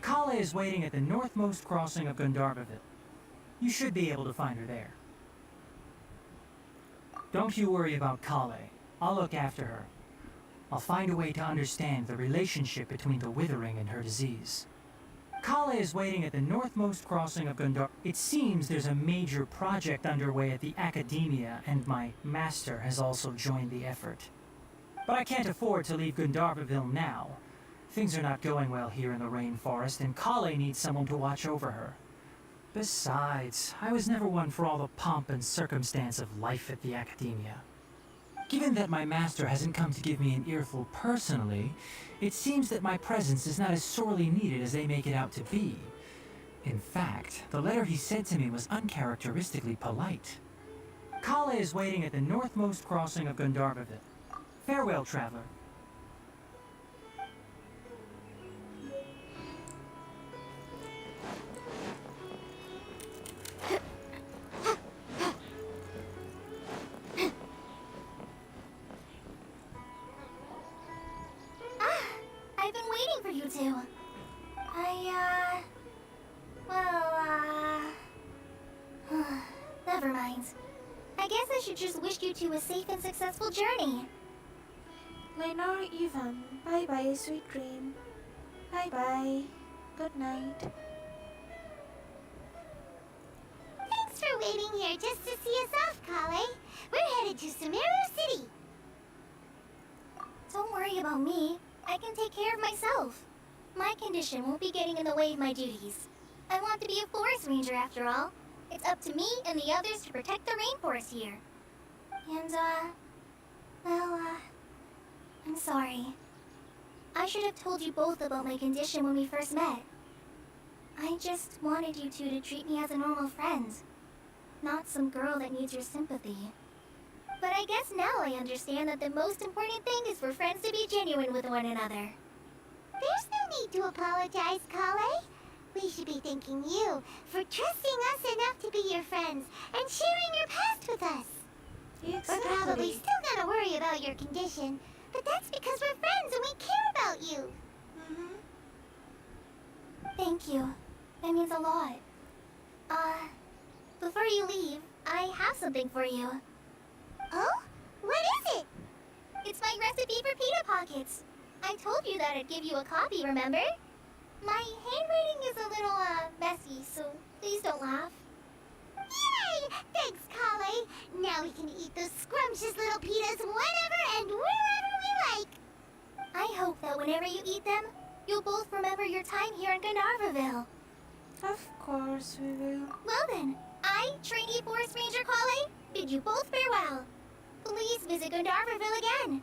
[SPEAKER 8] Kale is waiting at the northmost crossing of Gandharvaville. You should be able to find her there. Don't you worry about Kale. I'll look after her. I'll find a way to understand the relationship between the withering and her disease. Kale is waiting at the northmost crossing of Gandhar. It seems there's a major project underway at the Academia, and my master has also joined the effort. But I can't afford to leave Gandharvaville now. Things are not going well here in the rainforest, and Kale needs someone to watch over her. Besides, I was never one for all the pomp and circumstance of life at the Academia. Given that my master hasn't come to give me an earful personally, it seems that my presence is not as sorely needed as they make it out to be. In fact, the letter he sent to me was uncharacteristically polite. Kale is waiting at the northmost crossing of Gandharvaville. Farewell, traveler.
[SPEAKER 1] I've been waiting for you two. Never mind. I guess I should just wish you two a safe and successful journey.
[SPEAKER 2] Lenore Ivan, bye bye, sweet dream. Bye bye. Good night.
[SPEAKER 3] Thanks for waiting here just to see us off, Kale. We're headed to Sumeru City.
[SPEAKER 1] Don't worry about me. I can take care of myself. My condition won't be getting in the way of my duties. I want to be a forest ranger after all. It's up to me and the others to protect the rainforest here. And, I'm sorry. I should have told you both about my condition when we first met. I just wanted you two to treat me as a normal friend, not some girl that needs your sympathy. But I guess now I understand that the most important thing is for friends to be genuine with one another.
[SPEAKER 3] There's no need to apologize, Kale. We should be thanking you for trusting us enough to be your friends and sharing your past with us. We're probably still gonna worry about your condition, but that's because we're friends and we care about you.
[SPEAKER 1] Thank you. That means a lot. Before you leave, I have something for you.
[SPEAKER 3] Oh? What is it?
[SPEAKER 1] It's my recipe for pita pockets. I told you that I'd give you a copy, remember? My handwriting is a little, messy, so please don't laugh.
[SPEAKER 3] Yay! Thanks, Kale. Now we can eat those scrumptious little pitas whenever and wherever we like.
[SPEAKER 1] I hope that whenever you eat them, you'll both remember your time here in Gandharvaville.
[SPEAKER 2] Of course we will.
[SPEAKER 1] Well then, I, trainee forest ranger Kale, bid you both farewell. Please visit Gandharvaville again.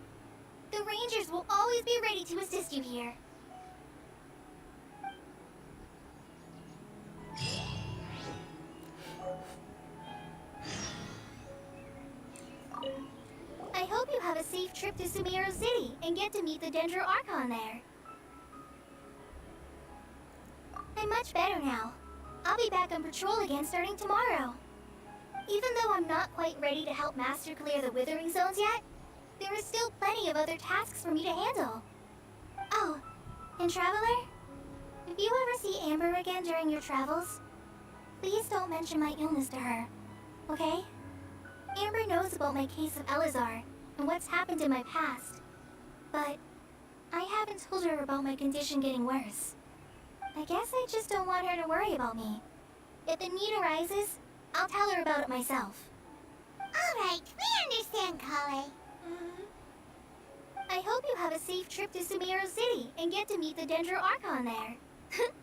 [SPEAKER 1] The rangers will always be ready to assist you here. I hope you have a safe trip to Sumeru City and get to meet the Dendro Archon there. I'm much better now. I'll be back on patrol again starting tomorrow. Even though I'm not quite ready to help Master clear the Withering Zones yet, there is still plenty of other tasks for me to handle. Oh, and Traveler, if you ever see Amber again during your travels, please don't mention my illness to her, okay? Amber knows about my case of Elazar and what's happened in my past, but I haven't told her about my condition getting worse. I guess I just don't want her to worry about me. If the need arises, I'll tell her about it myself.
[SPEAKER 3] Alright, we understand, Kale.
[SPEAKER 1] I hope you have a safe trip to Sumeru City and get to meet the Dendro Archon there. Kinda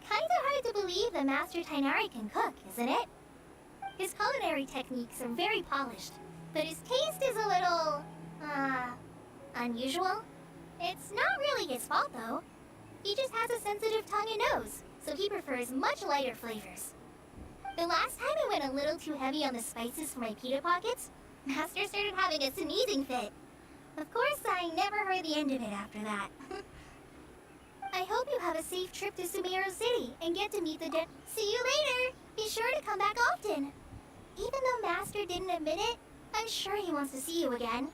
[SPEAKER 1] hard to believe that Master Tainari can cook, isn't it? His culinary techniques are very polished, but his taste is a little, unusual. It's not really his fault, though. He just has a sensitive tongue and nose, so he prefers much lighter flavors. The last time I went a little too heavy on the spices for my pita pockets, Master started having a sneezing fit. Of course, I never heard the end of it after that. I hope you have a safe trip to Sumeru City and get to meet the See you later! Be sure to come back often. Even though Master didn't admit it, I'm sure he wants to see you again.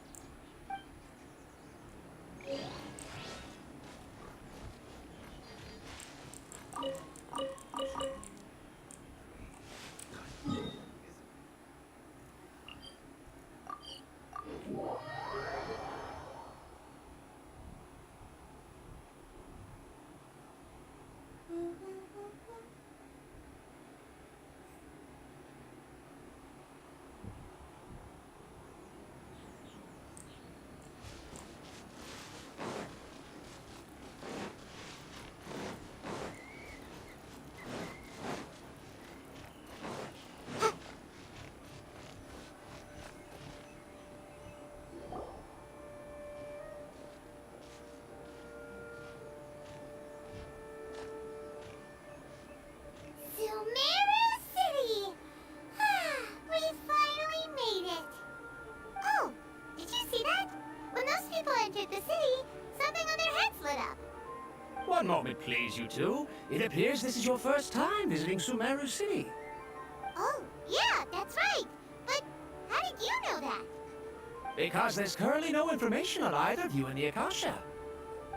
[SPEAKER 10] please you two. It appears this is your first time visiting Sumeru City.
[SPEAKER 3] Oh, yeah, that's right. But how did you know that?
[SPEAKER 10] Because there's currently no information on either of you in the Akasha.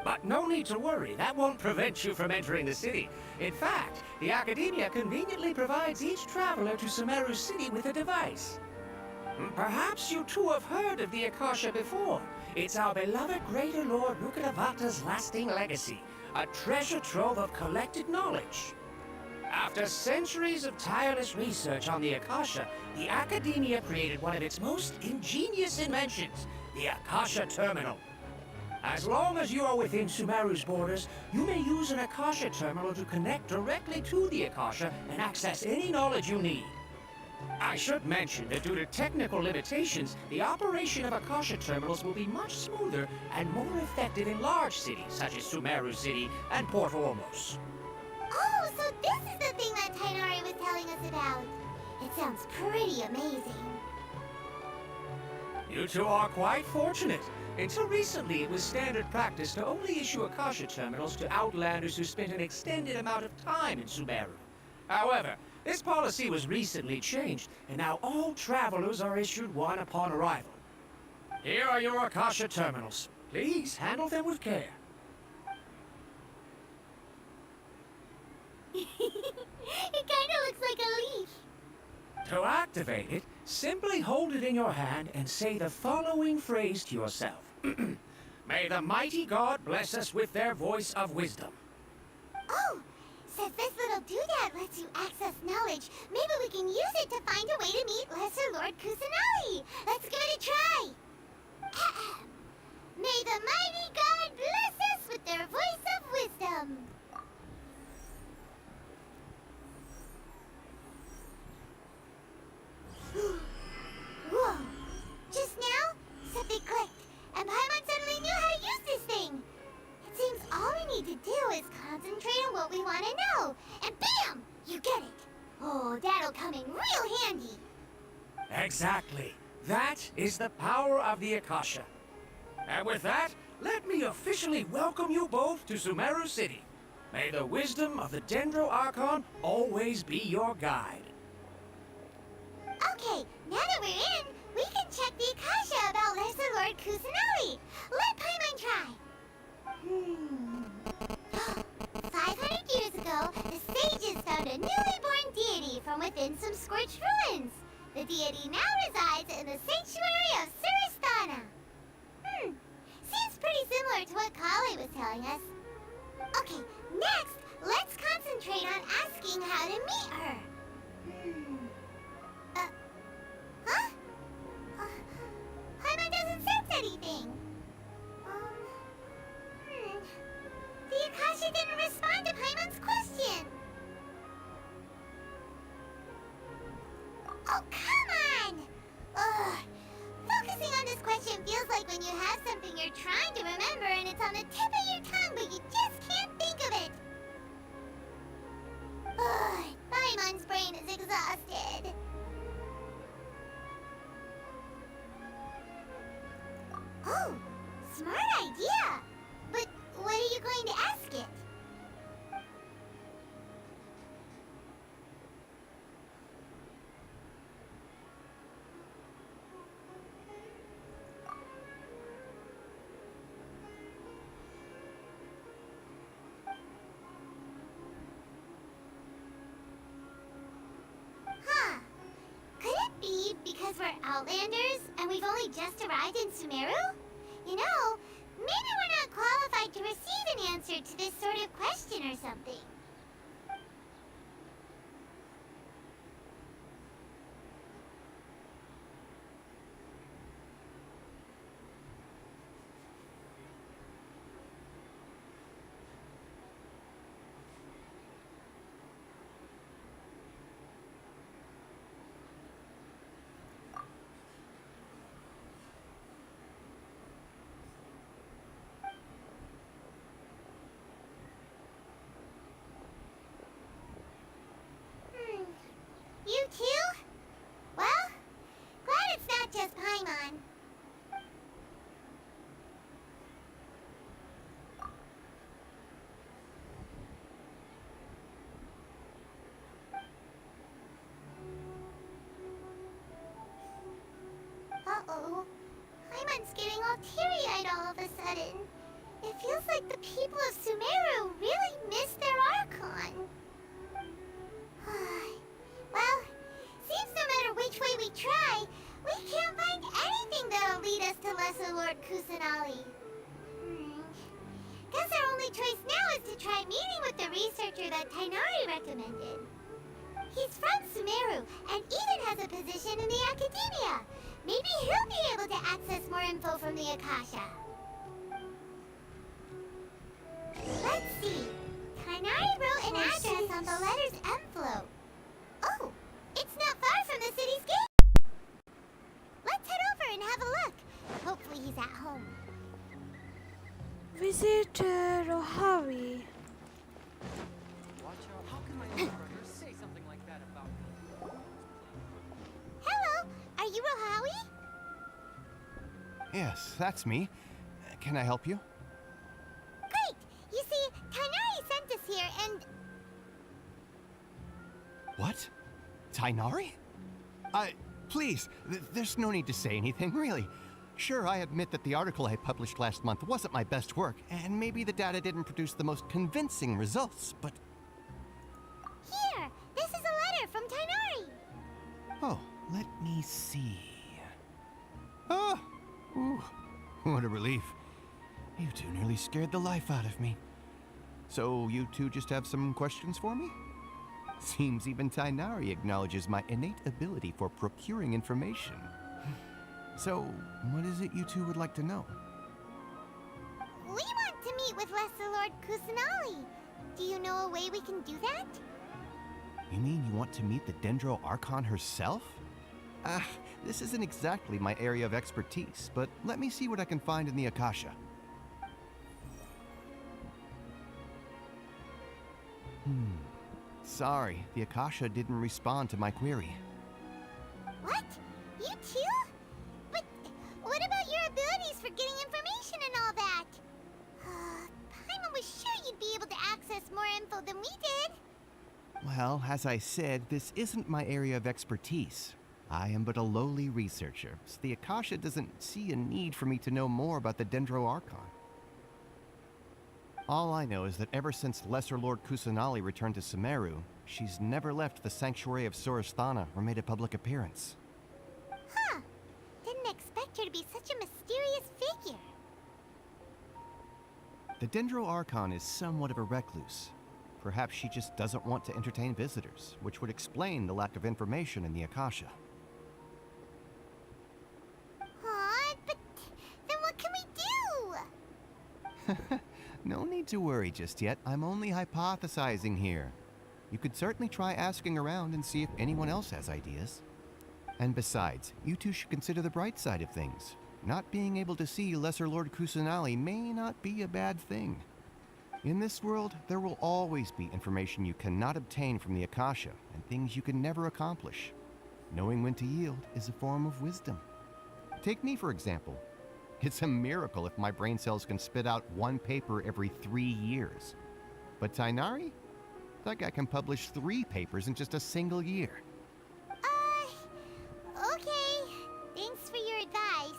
[SPEAKER 10] But no need to worry, that won't prevent you from entering the city. In fact, the Academia conveniently provides each traveler to Sumeru City with a device. Perhaps you two have heard of the Akasha before. It's our beloved Greater Lord Rukkhadevata's lasting legacy, a treasure trove of collected knowledge. After centuries of tireless research on the Akasha, the Academia created one of its most ingenious inventions, the Akasha Terminal. As long as you are within Sumeru's borders, you may use an Akasha Terminal to connect directly to the Akasha and access any knowledge you need. I should mention that due to technical limitations, the operation of Akasha Terminals will be much smoother and more effective in large cities such as Sumeru City and Port Ormos.
[SPEAKER 3] Oh, so this is the thing that Tainari was telling us about. It sounds pretty amazing.
[SPEAKER 10] You two are quite fortunate. Until recently, it was standard practice to only issue Akasha Terminals to outlanders who spent an extended amount of time in Sumeru. However, this policy was recently changed, and now all travelers are issued one upon arrival. Here are your Akasha Terminals. Please handle them with care.
[SPEAKER 3] It kinda looks like a leaf.
[SPEAKER 10] To activate it, simply hold it in your hand and say the following phrase to yourself. May the mighty God bless us with their voice of wisdom.
[SPEAKER 3] Oh, since this little doodad lets you access knowledge, maybe we can use it to find a way to meet Lesser Lord Kusanagi. Let's give it a try. May the mighty God bless us with their voice of wisdom. Whoa! Just now, something clicked, and Paimon suddenly knew how to use this thing. It seems all we need to do is concentrate on what we want to know, and bam! You get it. Oh, that'll come in real handy.
[SPEAKER 10] Exactly. That is the power of the Akasha. And with that, let me officially welcome you both to Sumeru City. May the wisdom of the Dendro Archon always be your guide.
[SPEAKER 3] Okay, now that we're in, we can check the Akasha about Lesser Lord Kusanagi. Let Paimon try. 500 years ago, the sages found a newly born deity from within some scorched ruins. The deity now resides in the sanctuary of Suristana. Seems pretty similar to what Kale was telling us. Okay, next, let's concentrate on asking how to meet her. Huh? Paimon doesn't sense anything. The Akasha didn't respond to Paimon's question. Oh, come on! Ugh. Focusing on this question feels like when you have something you're trying to remember and it's on the tip of your tongue, but you just can't think of it. Ugh. Paimon's brain is exhausted. Oh, smart idea! But what are you going to ask it? Huh. Could it be because we're Outlanders and we've only just arrived in Sumeru? You know, maybe we're not qualified to receive an answer to this sort of question or something. Paimon's getting all teary-eyed all of a sudden. It feels like the people of Sumeru really miss their Archon. Well, seems no matter which way we try, we can't find anything that'll lead us to Lesser Lord Kusanali. Guess our only choice now is to try meeting with the researcher that Tainari recommended. He's from Sumeru and even has a position in the Academia. Maybe he'll be able to access more info from the Akasha. Let's see. Tainari wrote an address on the letter's envelope. Oh, it's not far from the city's gate. Let's head over and have a look. Hopefully he's at home.
[SPEAKER 2] Visit Rohawi.
[SPEAKER 12] Watch out. How can my older brother say something like that about me?
[SPEAKER 3] Hello, are you Rohawi?
[SPEAKER 13] Yes, that's me. Can I help you?
[SPEAKER 3] Great! You see, Tainari sent us here and...
[SPEAKER 13] What? Tainari? Please, there's no need to say anything, really. Sure, I admit that the article I published last month wasn't my best work, and maybe the data didn't produce the most convincing results, but...
[SPEAKER 3] Here! This is a letter from Tainari!
[SPEAKER 13] Oh, let me see... Oh! Ooh, what a relief. You two nearly scared the life out of me. So, you two just have some questions for me? Seems even Tainari acknowledges my innate ability for procuring information. So, what is it you two would like to know?
[SPEAKER 3] We want to meet with Lesser Lord Kusanali. Do you know a way we can do that?
[SPEAKER 13] You mean you want to meet the Dendro Archon herself? This isn't exactly my area of expertise, but let me see what I can find in the Akasha. Sorry, the Akasha didn't respond to my query.
[SPEAKER 3] What? You too? But what about your abilities for getting information and all that? Paimon was sure you'd be able to access more info than we did.
[SPEAKER 13] Well, as I said, this isn't my area of expertise. I am but a lowly researcher, so the Akasha doesn't see a need for me to know more about the Dendro Archon. All I know is that ever since Lesser Lord Kusanali returned to Sumeru, she's never left the Sanctuary of Sorasthana or made a public appearance.
[SPEAKER 3] Huh. Didn't expect her to be such a mysterious figure.
[SPEAKER 13] The Dendro Archon is somewhat of a recluse. Perhaps she just doesn't want to entertain visitors, which would explain the lack of information in the Akasha.
[SPEAKER 3] Aw, but then what can we do?
[SPEAKER 13] No need to worry just yet. I'm only hypothesizing here. You could certainly try asking around and see if anyone else has ideas. And besides, you two should consider the bright side of things. Not being able to see Lesser Lord Kusanali may not be a bad thing. In this world, there will always be information you cannot obtain from the Akasha and things you can never accomplish. Knowing when to yield is a form of wisdom. Take me, for example. It's a miracle if my brain cells can spit out one paper every 3 years. But Tainari? That guy can publish 3 papers in just a single year.
[SPEAKER 3] Okay. Thanks for your advice.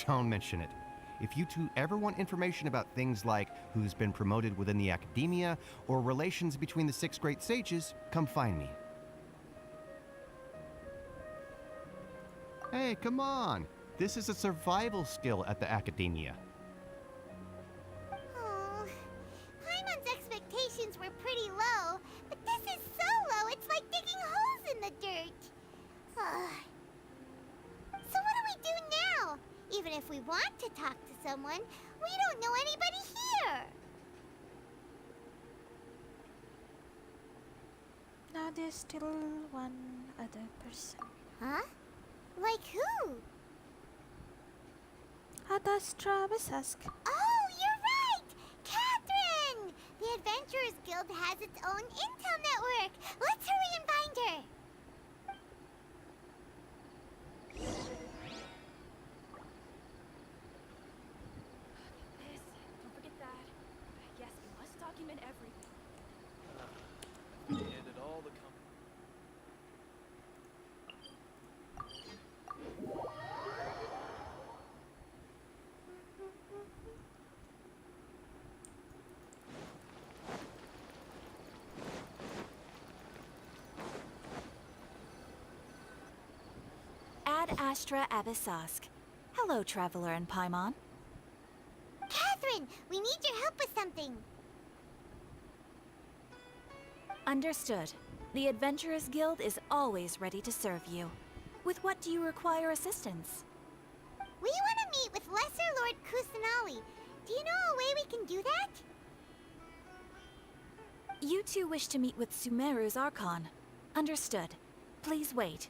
[SPEAKER 13] Don't mention it. If you two ever want information about things like who's been promoted within the Academia or relations between the 6 great sages, come find me. Hey, come on! This is a survival skill at the Academia.
[SPEAKER 3] Oh, Paimon's expectations were pretty low, but this is so low it's like digging holes in the dirt. So what do we do now? Even if we want to talk to someone, we don't know anybody here.
[SPEAKER 2] Now there's still one other person.
[SPEAKER 3] Huh? Like who?
[SPEAKER 2] Adastra Visask.
[SPEAKER 3] Oh, you're right! Catherine! The Adventurers Guild has its own intel network. Let's hurry and find her.
[SPEAKER 14] This. Don't forget that. Yes, we must document everything.
[SPEAKER 12] And at all the
[SPEAKER 15] Astra Abyssosk. Hello, Traveler and Paimon.
[SPEAKER 3] Catherine, we need your help with something.
[SPEAKER 15] Understood. The Adventurers Guild is always ready to serve you. With what do you require assistance?
[SPEAKER 3] We want to meet with Lesser Lord Kusanali. Do you know a way we can do that?
[SPEAKER 15] You two wish to meet with Sumeru's Archon. Understood. Please wait.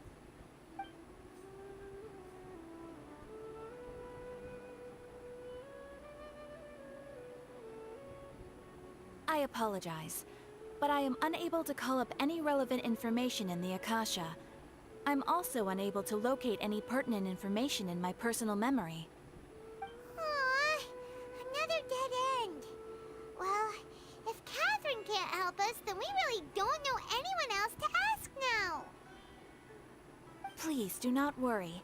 [SPEAKER 15] I apologize, but I am unable to call up any relevant information in the Akasha. I'm also unable to locate any pertinent information in my personal memory.
[SPEAKER 3] Aww, another dead end. Well, if Catherine can't help us, then we really don't know anyone else to ask now.
[SPEAKER 15] Please do not worry.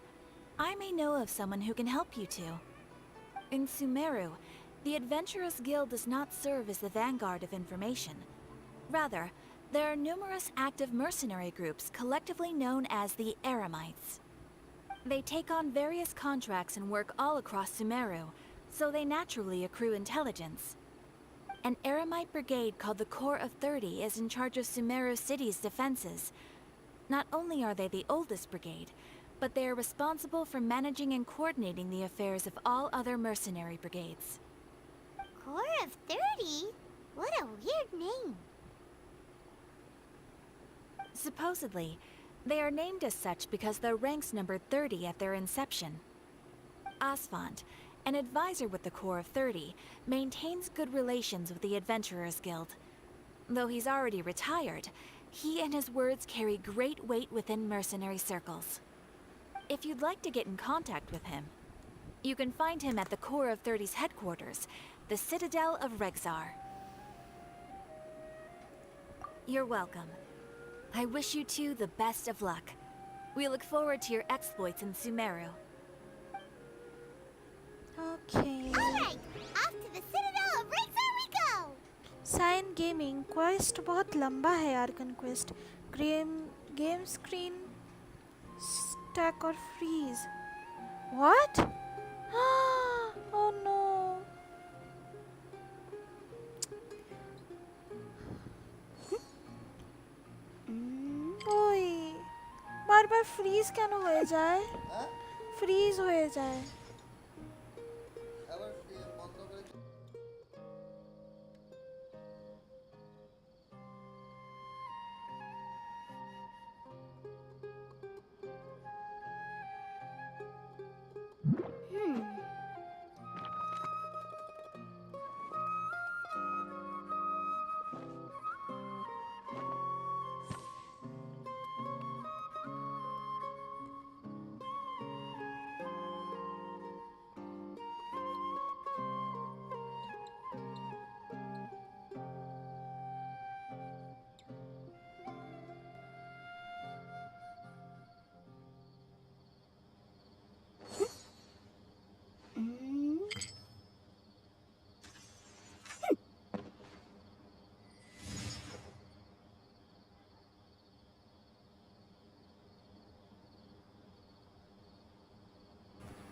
[SPEAKER 15] I may know of someone who can help you two. In Sumeru, the Adventurers Guild does not serve as the vanguard of information. Rather, there are numerous active mercenary groups collectively known as the Eremites. They take on various contracts and work all across Sumeru, so they naturally accrue intelligence. An Eremite brigade called the Corps of 30 is in charge of Sumeru City's defenses. Not only are they the oldest brigade, but they are responsible for managing and coordinating the affairs of all other mercenary brigades.
[SPEAKER 3] Corps of 30? What a weird name.
[SPEAKER 15] Supposedly, they are named as such because their ranks numbered 30 at their inception. Asfand, an advisor with the Corps of 30, maintains good relations with the Adventurers Guild. Though he's already retired, he and his words carry great weight within mercenary circles. If you'd like to get in contact with him, you can find him at the Corps of 30's headquarters, the Citadel of Rexar. You're welcome. I wish you two the best of luck. We look forward to your exploits in Sumeru.
[SPEAKER 2] Okay.
[SPEAKER 3] Alright, off to the Citadel of Rexar we go!
[SPEAKER 2] Sign gaming quest बहुत लंबा है यार conquest game screen stuck और freeze what oh no ওই বারবার fridge কেন হয়ে যায় ফ্রিজ হয়ে যায়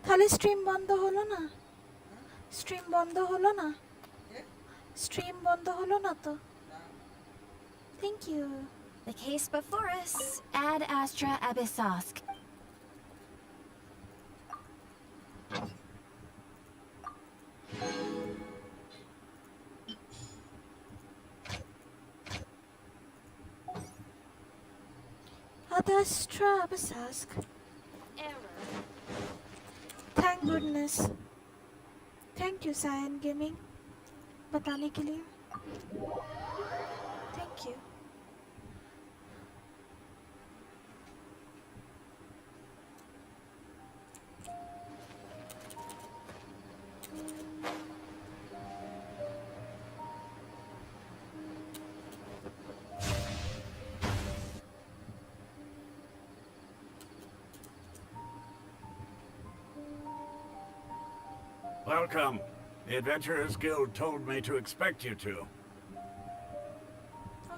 [SPEAKER 2] তাহলে স্ট্রিম বন্ধ হলো না স্ট্রিম বন্ধ হলো না স্ট্রিম বন্ধ হলো না তো thank you
[SPEAKER 15] The case before us, Ad Astra Abyssosk.
[SPEAKER 2] Ad Astra Abyssosk. Thank goodness. Thank you, Cyan Gaming. बताने के लिए. Thank you.
[SPEAKER 16] Welcome. The Adventurers Guild told me to expect you two.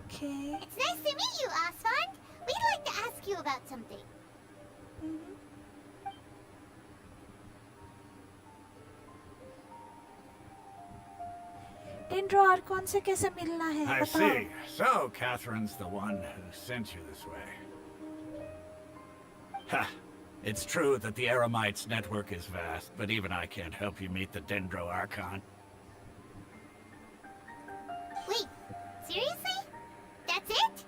[SPEAKER 2] Okay.
[SPEAKER 3] It's nice to meet you, Asfand. We'd like to ask you about something.
[SPEAKER 2] डेंड्रो आर्कॉन से कैसे मिलना है?
[SPEAKER 16] I
[SPEAKER 2] बताओ।
[SPEAKER 16] see. So, Catherine's the one who sent you this way. Ha! It's true that the Eremites' network is vast, but even I can't help you meet the Dendro Archon.
[SPEAKER 3] Wait, seriously? That's it?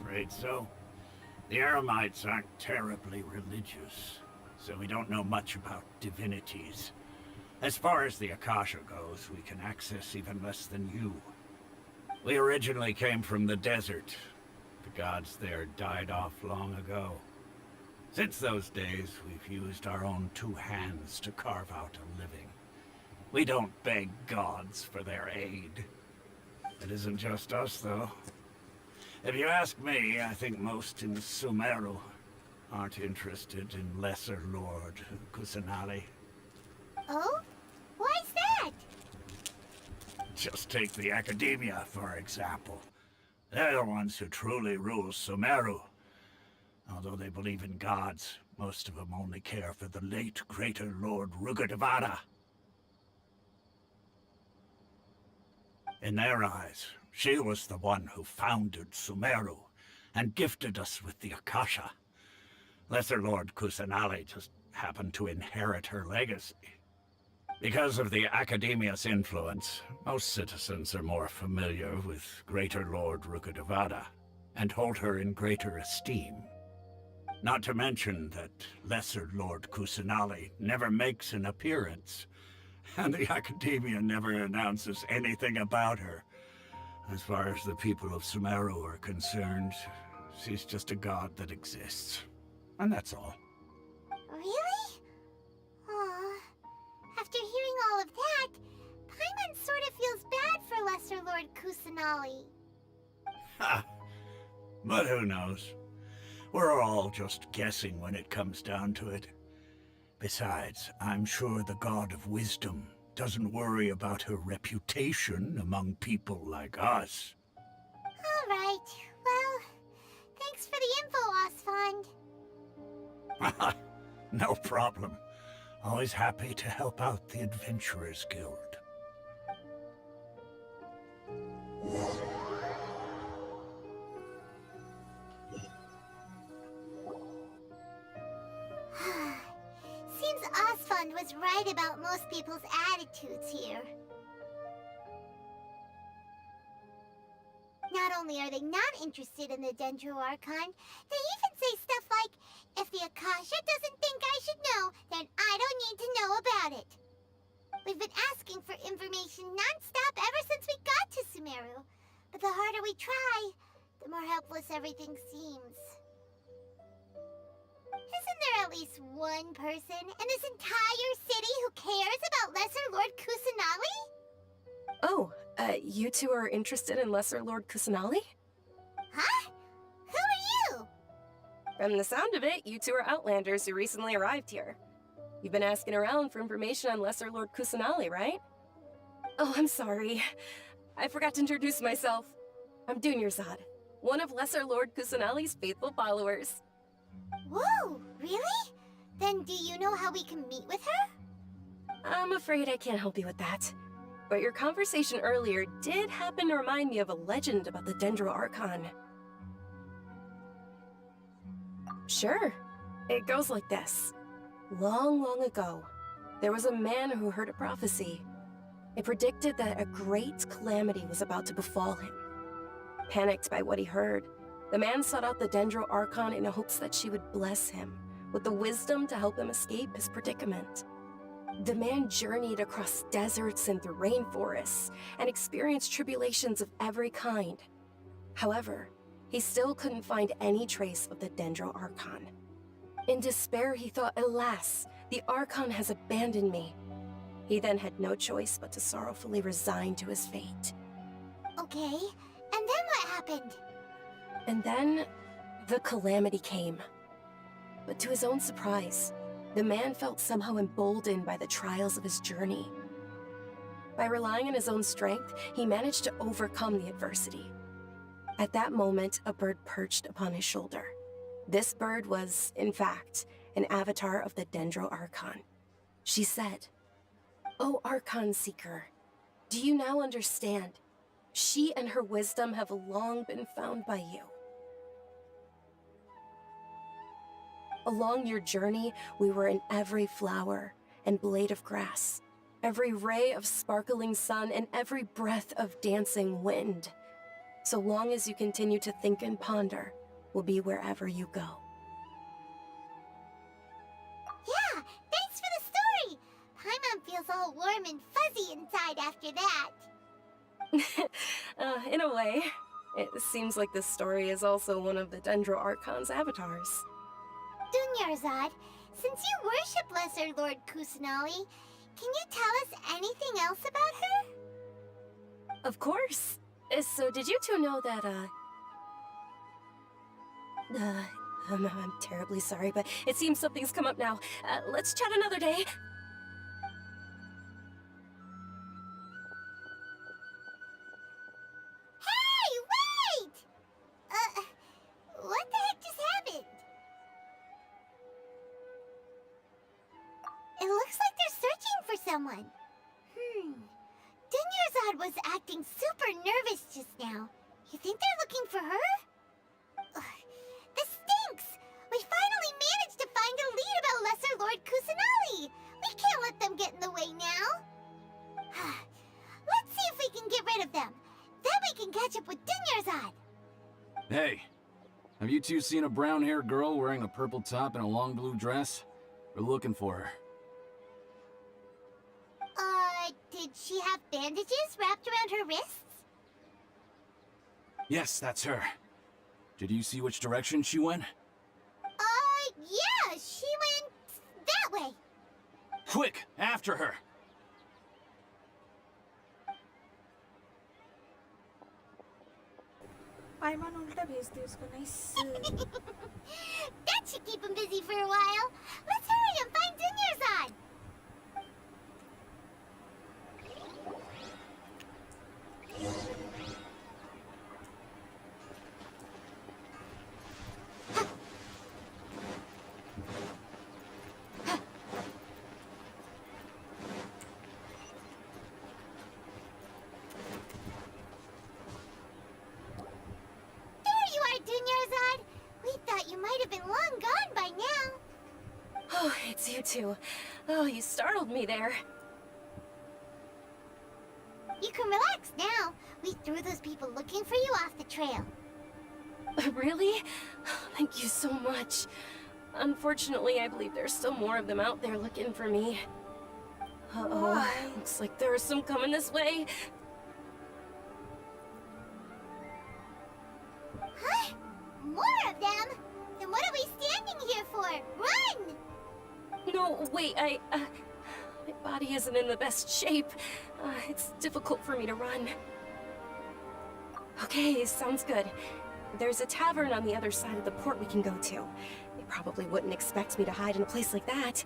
[SPEAKER 16] Afraid so. The Eremites aren't terribly religious, so we don't know much about divinities. As far as the Akasha goes, we can access even less than you. We originally came from the desert. The gods there died off long ago. Since those days, we've used our own two hands to carve out a living. We don't beg gods for their aid. It isn't just us, though. If you ask me, I think most in Sumeru aren't interested in Lesser Lord Kusanali.
[SPEAKER 3] Oh? Why's that?
[SPEAKER 16] Just take the Academia, for example. They're the ones who truly rule Sumeru. Although they believe in gods, most of them only care for the late Greater Lord Rugadavada. In their eyes, she was the one who founded Sumeru and gifted us with the Akasha. Lesser Lord Kusanali just happened to inherit her legacy. Because of the Academia's influence, most citizens are more familiar with Greater Lord Rugadavada and hold her in greater esteem. Not to mention that Lesser Lord Kusanali never makes an appearance, and the Academia never announces anything about her. As far as the people of Sumeru are concerned, she's just a god that exists. And that's all.
[SPEAKER 3] Really? Aw. After hearing all of that, Paimon sort of feels bad for Lesser Lord Kusanali.
[SPEAKER 16] Ha! But who knows? We're all just guessing when it comes down to it. Besides, I'm sure the God of Wisdom doesn't worry about her reputation among people like us.
[SPEAKER 3] Alright, well, thanks for the info, Osfond.
[SPEAKER 16] No problem. Always happy to help out the Adventurers Guild.
[SPEAKER 3] Seems Osfond was right about most people's attitudes here. Not only are they not interested in the Dendro Archon, they even say stuff like, if the Akasha doesn't think I should know, then I don't need to know about it. We've been asking for information non-stop ever since we got to Sumeru, but the harder we try, the more helpless everything seems. Isn't there at least one person in this entire city who cares about Lesser Lord Kusanali?
[SPEAKER 17] Oh, you two are interested in Lesser Lord Kusanali?
[SPEAKER 3] Huh? Who are you?
[SPEAKER 17] From the sound of it, you two are Outlanders who recently arrived here. You've been asking around for information on Lesser Lord Kusanali, right? Oh, I'm sorry. I forgot to introduce myself. I'm Dunyarzad, one of Lesser Lord Kusanali's faithful followers.
[SPEAKER 3] Whoa, really? Then do you know how we can meet with her?
[SPEAKER 17] I'm afraid I can't help you with that. But your conversation earlier did happen to remind me of a legend about the Dendro Archon. Sure. It goes like this. Long, long ago, there was a man who heard a prophecy. It predicted that a great calamity was about to befall him. Panicked by what he heard, the man sought out the Dendro Archon in hopes that she would bless him with the wisdom to help him escape his predicament. The man journeyed across deserts and through rainforests and experienced tribulations of every kind. However, he still couldn't find any trace of the Dendro Archon. In despair, he thought, alas, the Archon has abandoned me. He then had no choice but to sorrowfully resign to his fate.
[SPEAKER 3] Okay, and then what happened?
[SPEAKER 17] And then, the calamity came. But to his own surprise, the man felt somehow emboldened by the trials of his journey. By relying on his own strength, he managed to overcome the adversity. At that moment, a bird perched upon his shoulder. This bird was, in fact, an avatar of the Dendro Archon. She said, "O Archon Seeker, Do you now understand? She and her wisdom have long been found by you. Along your journey, we were in every flower and blade of grass, every ray of sparkling sun, and every breath of dancing wind. So long as you continue to think and ponder, we'll be wherever you go.
[SPEAKER 3] Yeah, thanks for the story! Paimon feels all warm and fuzzy inside after that.
[SPEAKER 17] In a way, it seems like this story is also one of the Dendro Archon's avatars.
[SPEAKER 3] Dunyarzad, since you worship Lesser Lord Kusanali, can you tell us anything else about her?
[SPEAKER 17] Of course. So did you two know that, I'm terribly sorry, but it seems something's come up now. Let's chat another day.
[SPEAKER 3] Hey, wait! What the heck just happened? It looks like they're searching for someone. Dunyarzad was acting super nervous just now. You think they're looking for her? Ugh, this stinks! We finally managed to find a lead about Lesser Lord Kusanali! We can't let them get in the way now. Let's see if we can get rid of them. Then we can catch up with Dunyarzad.
[SPEAKER 18] Hey, have you two seen a brown-haired girl wearing a purple top and a long blue dress? We're looking for her.
[SPEAKER 3] Did she have bandages wrapped around her wrists?
[SPEAKER 18] Yes, that's her. Did you see which direction she went?
[SPEAKER 3] Yeah, she went that way.
[SPEAKER 18] Quick, after her!
[SPEAKER 2] पाइमन उल्टा भेज दे उसको nice
[SPEAKER 3] That should keep him busy for a while. Let's hurry and find Dunyarzad. Dunyarzad, we thought you might have been long gone by now.
[SPEAKER 17] Oh, it's you two. Oh, you startled me there.
[SPEAKER 3] You can relax now. We threw those people looking for you off the trail.
[SPEAKER 17] Really? Thank you so much. Unfortunately, I believe there's still more of them out there looking for me. Uh-oh, looks like there are some coming this way.
[SPEAKER 3] Huh? More of them? Then what are we standing here for? Run!
[SPEAKER 17] No, wait, my body isn't in the best shape. It's difficult for me to run. Okay, sounds good. There's a tavern on the other side of the port we can go to. They probably wouldn't expect me to hide in a place like that.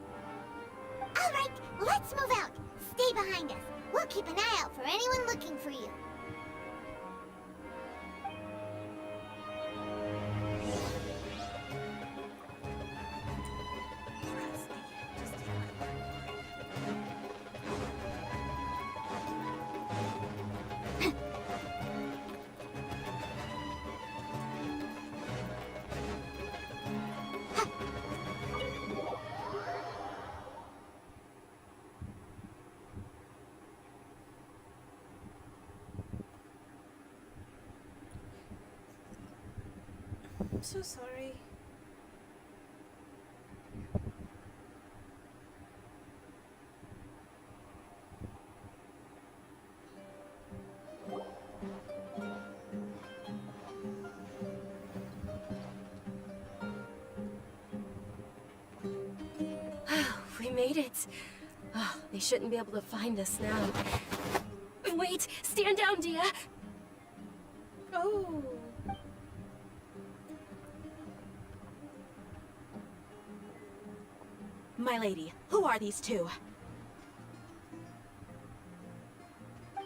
[SPEAKER 3] All right, let's move out. Stay behind us. We'll keep an eye out for anyone looking for you.
[SPEAKER 2] I'm so sorry.
[SPEAKER 17] We made it. Oh, they shouldn't be able to find us now. Wait, stand down, Dia.
[SPEAKER 2] Oh.
[SPEAKER 15] My lady, who are these two?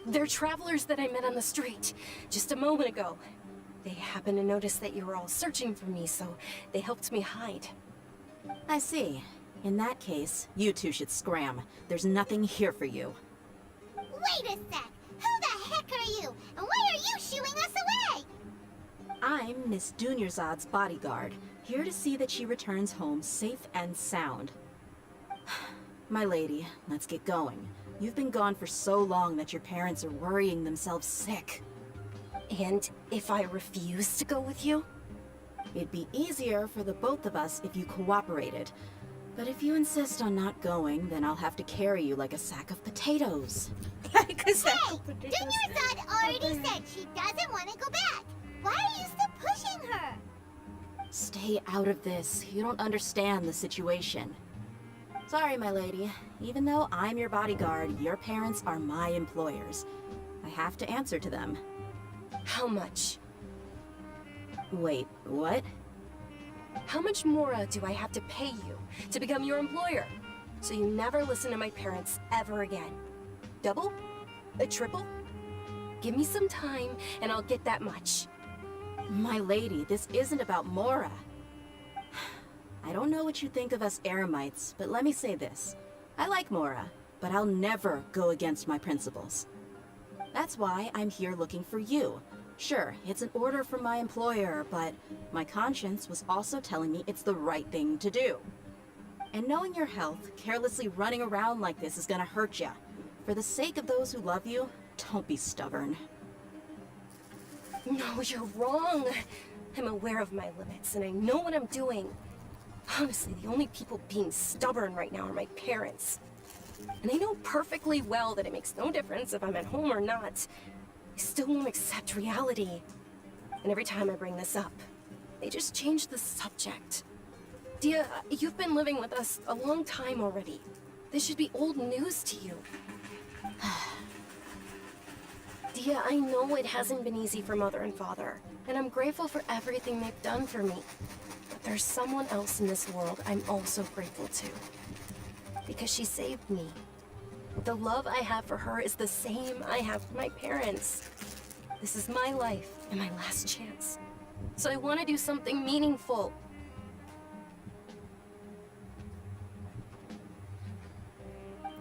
[SPEAKER 17] They're travelers that I met on the street just a moment ago. They happened to notice that you were all searching for me, so they helped me hide.
[SPEAKER 19] I see. In that case, you two should scram. There's nothing here for you.
[SPEAKER 3] Wait a sec! heck are you? And why are you shooing us away?
[SPEAKER 19] I'm Miss Dunyarzad's bodyguard, here to see that she returns home safe and sound. My lady, let's get going. You've been gone for so long that your parents are worrying themselves sick.
[SPEAKER 17] And if I refuse to go with you?
[SPEAKER 19] It'd be easier for the both of us if you cooperated. But if you insist on not going, then I'll have to carry you like a sack of potatoes.
[SPEAKER 2] Like a sack
[SPEAKER 3] Hey,
[SPEAKER 2] of potatoes.
[SPEAKER 3] Dunyarzad already said she doesn't want to go back. Why are you still pushing her?
[SPEAKER 19] Stay out of this. You don't understand the situation. Sorry, my lady. Even though I'm your bodyguard, your parents are my employers. I have to answer to them.
[SPEAKER 17] How much?
[SPEAKER 19] Wait, what?
[SPEAKER 17] How much more do I have to pay you to become your employer? So you never listen to my parents ever again? Double? A triple? Give me some time and I'll get that much.
[SPEAKER 19] My lady, this isn't about Mora. I don't know what you think of us Eremites, but let me say this. I like Mora, but I'll never go against my principles. That's why I'm here looking for you. Sure, it's an order from my employer, but my conscience was also telling me it's the right thing to do. And knowing your health, carelessly running around like this is gonna hurt ya. For the sake of those who love you, don't be stubborn.
[SPEAKER 17] No, you're wrong. I'm aware of my limits and I know what I'm doing. Honestly, the only people being stubborn right now are my parents. And I know perfectly well that it makes no difference if I'm at home or not. They still won't accept reality. And every time I bring this up, they just change the subject. Dia, you've been living with us a long time already. This should be old news to you. Dia, I know it hasn't been easy for Mother and Father, and I'm grateful for everything they've done for me. But there's someone else in this world I'm also grateful to. Because she saved me. The love I have for her is the same I have for my parents. This is my life and my last chance. So I want to do something meaningful.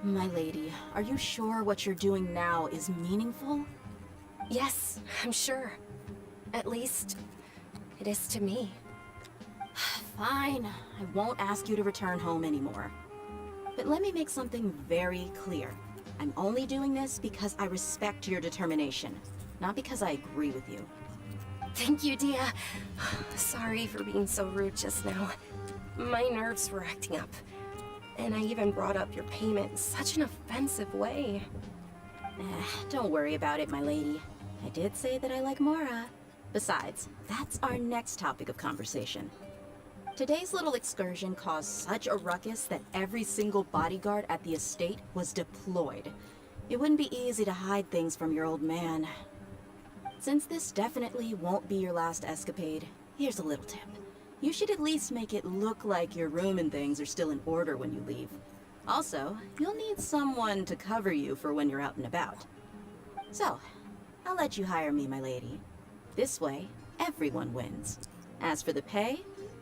[SPEAKER 19] My lady, are you sure what you're doing now is meaningful?
[SPEAKER 17] Yes, I'm sure. At least, it is to me.
[SPEAKER 19] Fine, I won't ask you to return home anymore. But let me make something very clear. I'm only doing this because I respect your determination, not because I agree with you.
[SPEAKER 17] Thank you, Dia. Sorry for being so rude just now. My nerves were acting up. And I even brought up your payment in such an offensive way.
[SPEAKER 19] Don't worry about it, my lady. I did say that I like Mora. Besides, that's our next topic of conversation. Today's little excursion caused such a ruckus that every single bodyguard at the estate was deployed. It wouldn't be easy to hide things from your old man. Since this definitely won't be your last escapade, here's a little tip. You should at least make it look like your room and things are still in order when you leave. Also, you'll need someone to cover you for when you're out and about. So, I'll let you hire me, my lady. This way, everyone wins. As for the pay,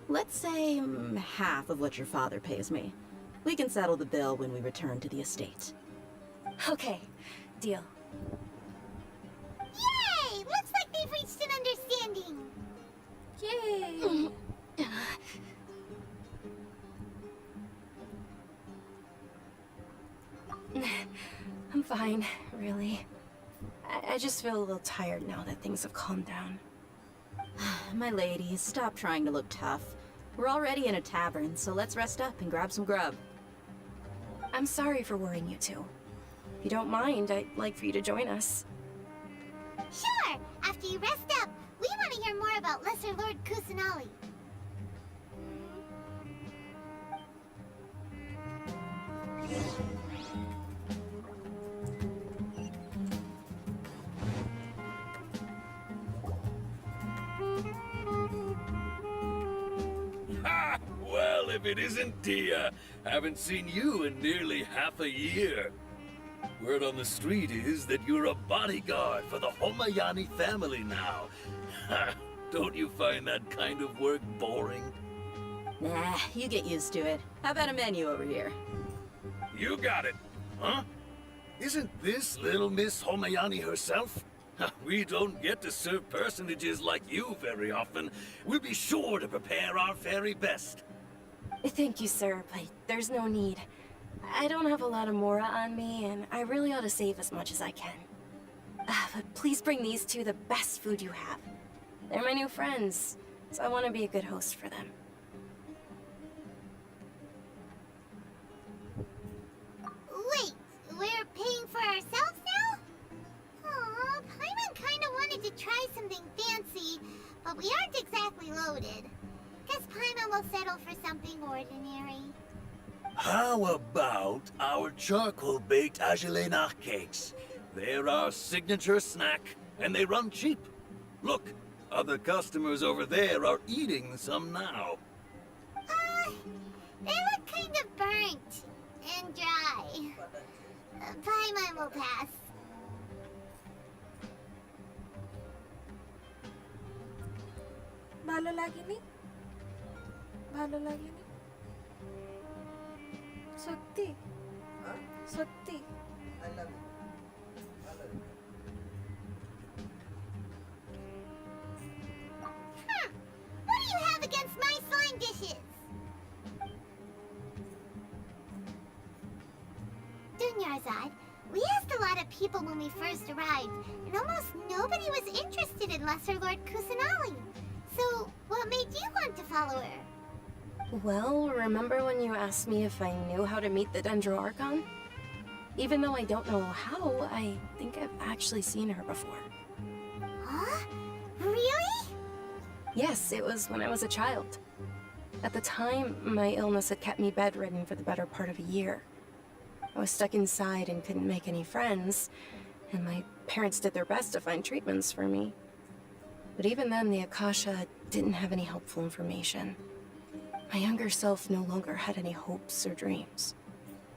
[SPEAKER 19] let's say half of what your father pays me. We can settle the bill when we return to the estate.
[SPEAKER 17] Okay, deal.
[SPEAKER 3] Yay! Looks like they've reached an understanding.
[SPEAKER 2] Yay!
[SPEAKER 17] I'm fine, really. I just feel a little tired now that things have calmed down.
[SPEAKER 19] My lady, stop trying to look tough. We're already in a tavern, so let's rest up and grab some grub.
[SPEAKER 17] I'm sorry for worrying you two. If you don't mind, I'd like for you to join us.
[SPEAKER 3] Sure! After you rest up, we want to hear more about Lesser Lord Kusanali.
[SPEAKER 20] Ha! Well, if it isn't Dia, haven't seen you in nearly half a year. Word on the street is that you're a bodyguard for the Homayani family now. Ha! Don't you find that kind of work boring?
[SPEAKER 19] Nah, you get used to it. How about a menu over here?
[SPEAKER 20] You got it, huh? Isn't this little Miss Homayani herself? We don't get to serve personages like you very often. We'll be sure to prepare our very best.
[SPEAKER 17] Thank you, sir, but there's no need. I don't have a lot of Mora on me, and I really ought to save as much as I can. But please bring these two the best food you have. They're my new friends, so I want to be a good host for them.
[SPEAKER 3] Wait, we're paying for ourselves now? Aw, Paimon kinda wanted to try something fancy, but we aren't exactly loaded. Guess Paimon will settle for something ordinary.
[SPEAKER 20] How about our charcoal-baked Agelenach cakes? They're our signature snack, and they run cheap. Look, other customers over there are eating some now.
[SPEAKER 3] They look kind of burnt and dry. Paimon will pass.
[SPEAKER 2] ভালো লাগেনি? ভালো লাগেনি? সত্যি? সত্যি?
[SPEAKER 3] What do you have against my slime dishes? Dunyarzad, we asked a lot of people when we first arrived, and almost nobody was interested in Lesser Lord Kusanali. So, what made you want to follow her?
[SPEAKER 17] Well, remember when you asked me if I knew how to meet the Dendro Archon? Even though I don't know how, I think I've actually seen her before.
[SPEAKER 3] Huh? Really?
[SPEAKER 17] Yes, it was when I was a child. At the time, my illness had kept me bedridden for the better part of a year. I was stuck inside and couldn't make any friends, and my parents did their best to find treatments for me. But even then, the Akasha didn't have any helpful information. My younger self no longer had any hopes or dreams.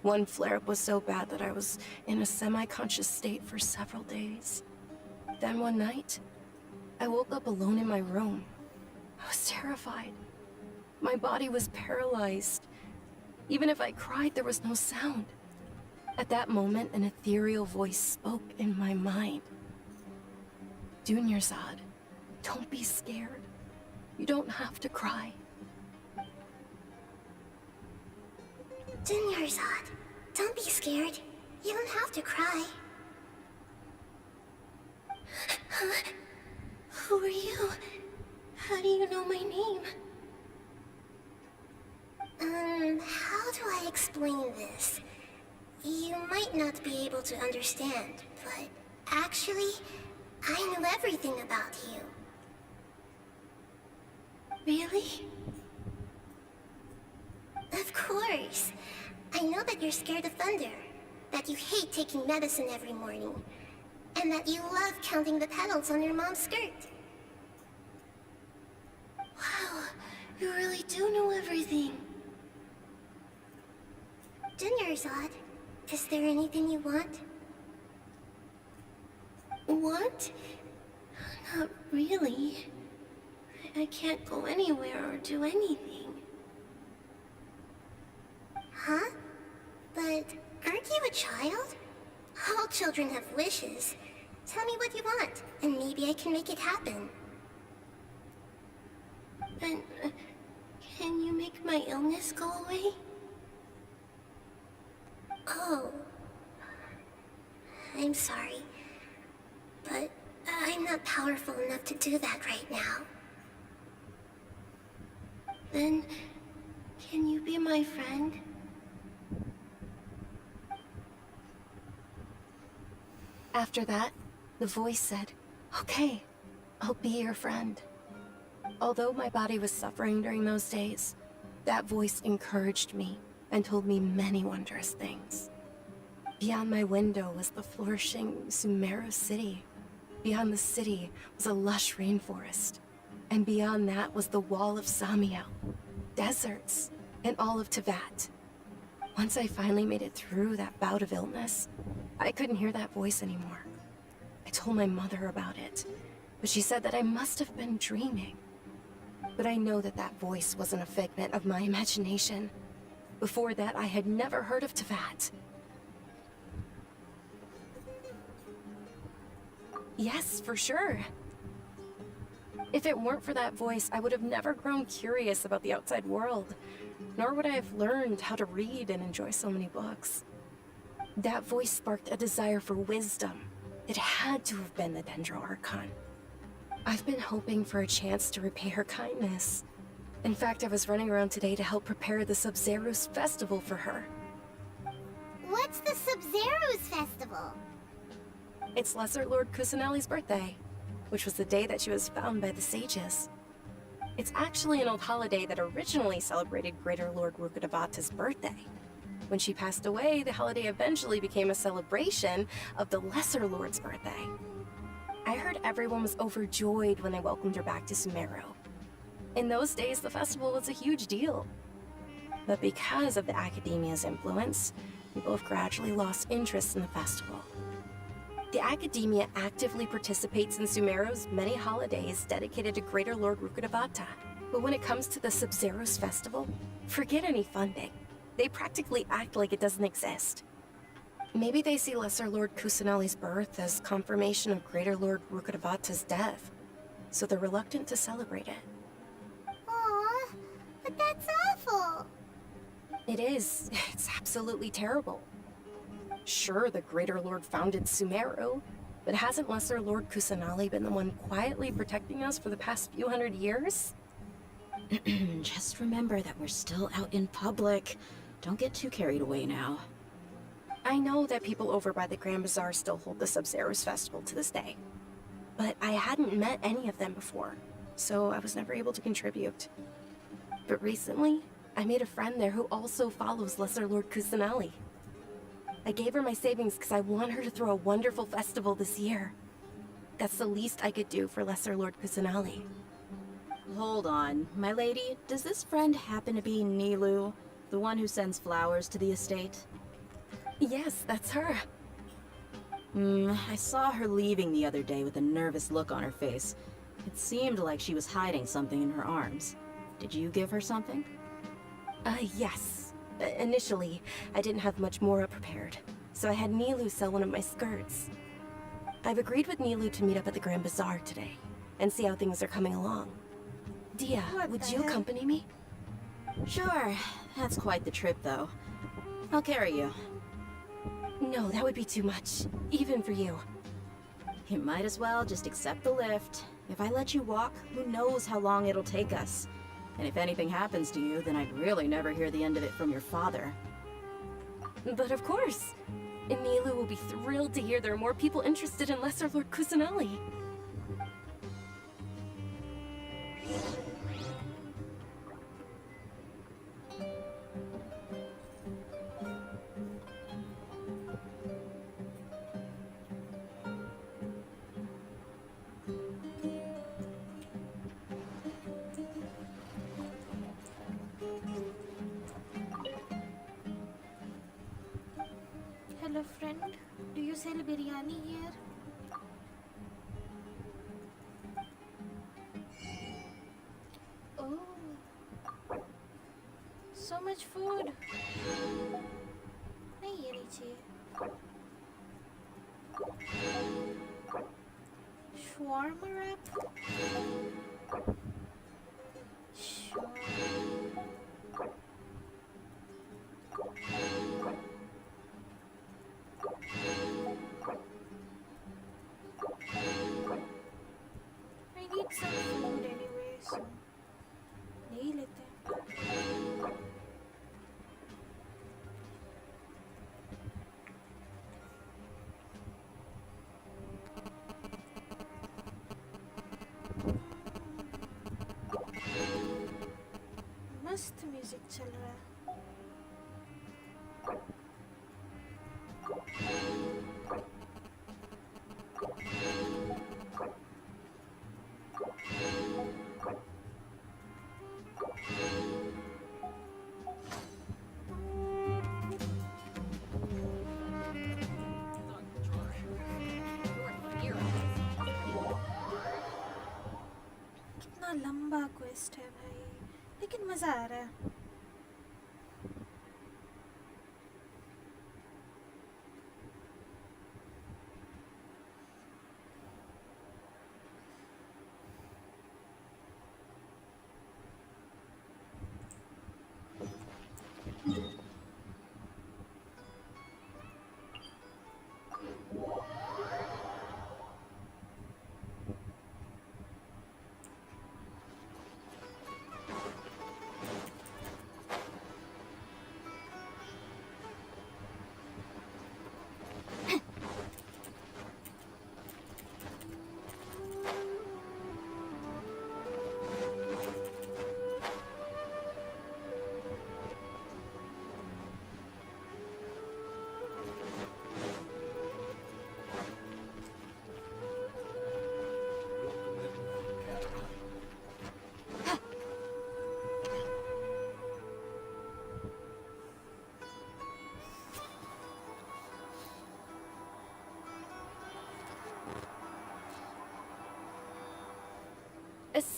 [SPEAKER 17] One flare-up was so bad that I was in a semi-conscious state for several days. Then one night, I woke up alone in my room. I was terrified. My body was paralyzed. Even if I cried, there was no sound. At that moment, an ethereal voice spoke in my mind. Dunyarzad, don't be scared. You don't have to cry.
[SPEAKER 1] Dunyarzad, don't be scared. You don't have to cry. Who are you? How do you know my name? How do I explain this? You might not be able to understand, but actually, I know everything about you. Really? Of course. I know that you're scared of thunder, that you hate taking medicine every morning, and that you love counting the petals on your mom's skirt. Wow, you really do know everything. Dunyarzad, is there anything you want? Want? Not really. I can't go anywhere or do anything. Huh? But aren't you a child? All children have wishes. Tell me what you want, and maybe I can make it happen. And can you make my illness go away? Oh. I'm sorry. But I'm not powerful enough to do that right now. Then, can you be my friend?
[SPEAKER 17] After that, the voice said, "Okay, I'll be your friend." Although my body was suffering during those days, that voice encouraged me and told me many wondrous things. Beyond my window was the flourishing Sumeru city. Beyond the city was a lush rainforest. And beyond that was the wall of Samiel, deserts, and all of Tevat. Once I finally made it through that bout of illness, I couldn't hear that voice anymore. I told my mother about it, but she said that I must have been dreaming. But I know that that voice wasn't a figment of my imagination. Before that, I had never heard of Tevat. Yes, for sure. If it weren't for that voice, I would have never grown curious about the outside world, nor would I have learned how to read and enjoy so many books. That voice sparked a desire for wisdom. It had to have been the Dendro Archon. I've been hoping for a chance to repay her kindness. In fact, I was running around today to help prepare the Sub-Zero's festival for her.
[SPEAKER 3] What's the Sub-Zero's festival?
[SPEAKER 17] It's Lesser Lord Kusanali's birthday, which was the day that she was found by the sages. It's actually an old holiday that originally celebrated Greater Lord Rukkhadevata's birthday. When she passed away, the holiday eventually became a celebration of the Lesser Lord's birthday. I heard everyone was overjoyed when they welcomed her back to Sumeru. In those days, the festival was a huge deal. But because of the Academia's influence, people have gradually lost interest in the festival. The Academia actively participates in Sumeru's many holidays dedicated to Greater Lord Rukkhadevata. But when it comes to the Sub-Zero's festival, forget any funding. They practically act like it doesn't exist. Maybe they see Lesser Lord Kusanali's birth as confirmation of Greater Lord Rukkhadevata's death, so they're reluctant to celebrate it.
[SPEAKER 3] Aw, but that's awful.
[SPEAKER 17] It is. It's absolutely terrible. Sure, the Greater Lord founded Sumeru, but hasn't Lesser Lord Kusanali been the one quietly protecting us for the past few hundred years?
[SPEAKER 19] Just remember that we're still out in public. Don't get too carried away now.
[SPEAKER 17] I know that people over by the Grand Bazaar still hold the Sub-Zero's festival to this day, but I hadn't met any of them before, so I was never able to contribute. But recently, I made a friend there who also follows Lesser Lord Kusanali. I gave her my savings because I want her to throw a wonderful festival this year. That's the least I could do for Lesser Lord Kusanali.
[SPEAKER 19] Hold on, my lady. Does this friend happen to be Nilu, the one who sends flowers to the estate?
[SPEAKER 17] Yes, that's her.
[SPEAKER 19] I saw her leaving the other day with a nervous look on her face. It seemed like she was hiding something in her arms. Did you give her something?
[SPEAKER 17] Yes. Initially, I didn't have much Mora prepared, so I had Nilu sell one of my skirts. I've agreed with Nilu to meet up at the Grand Bazaar today, and see how things are coming along. Dia, would you accompany me?
[SPEAKER 19] Sure. That's quite the trip, though. I'll carry you.
[SPEAKER 17] No, that would be too much, even for you.
[SPEAKER 19] You might as well just accept the lift. If I let you walk, who knows how long it'll take us. And if anything happens to you, then I'd really never hear the end of it from your father.
[SPEAKER 17] But of course! Nilu will be thrilled to hear there are more people interested in Lesser Lord Kusanali.
[SPEAKER 2] Hello friend, do you sell biryani here? Oh, so much food. नहीं ये नहीं चाहिए. Shawarma wrap. Sure. I need some food anyway, so ले ही लेते हैं. मस्त music चल रहा है. कितना लंबा क्वेस्ट है भाई, लेकिन मजा आ रहा है.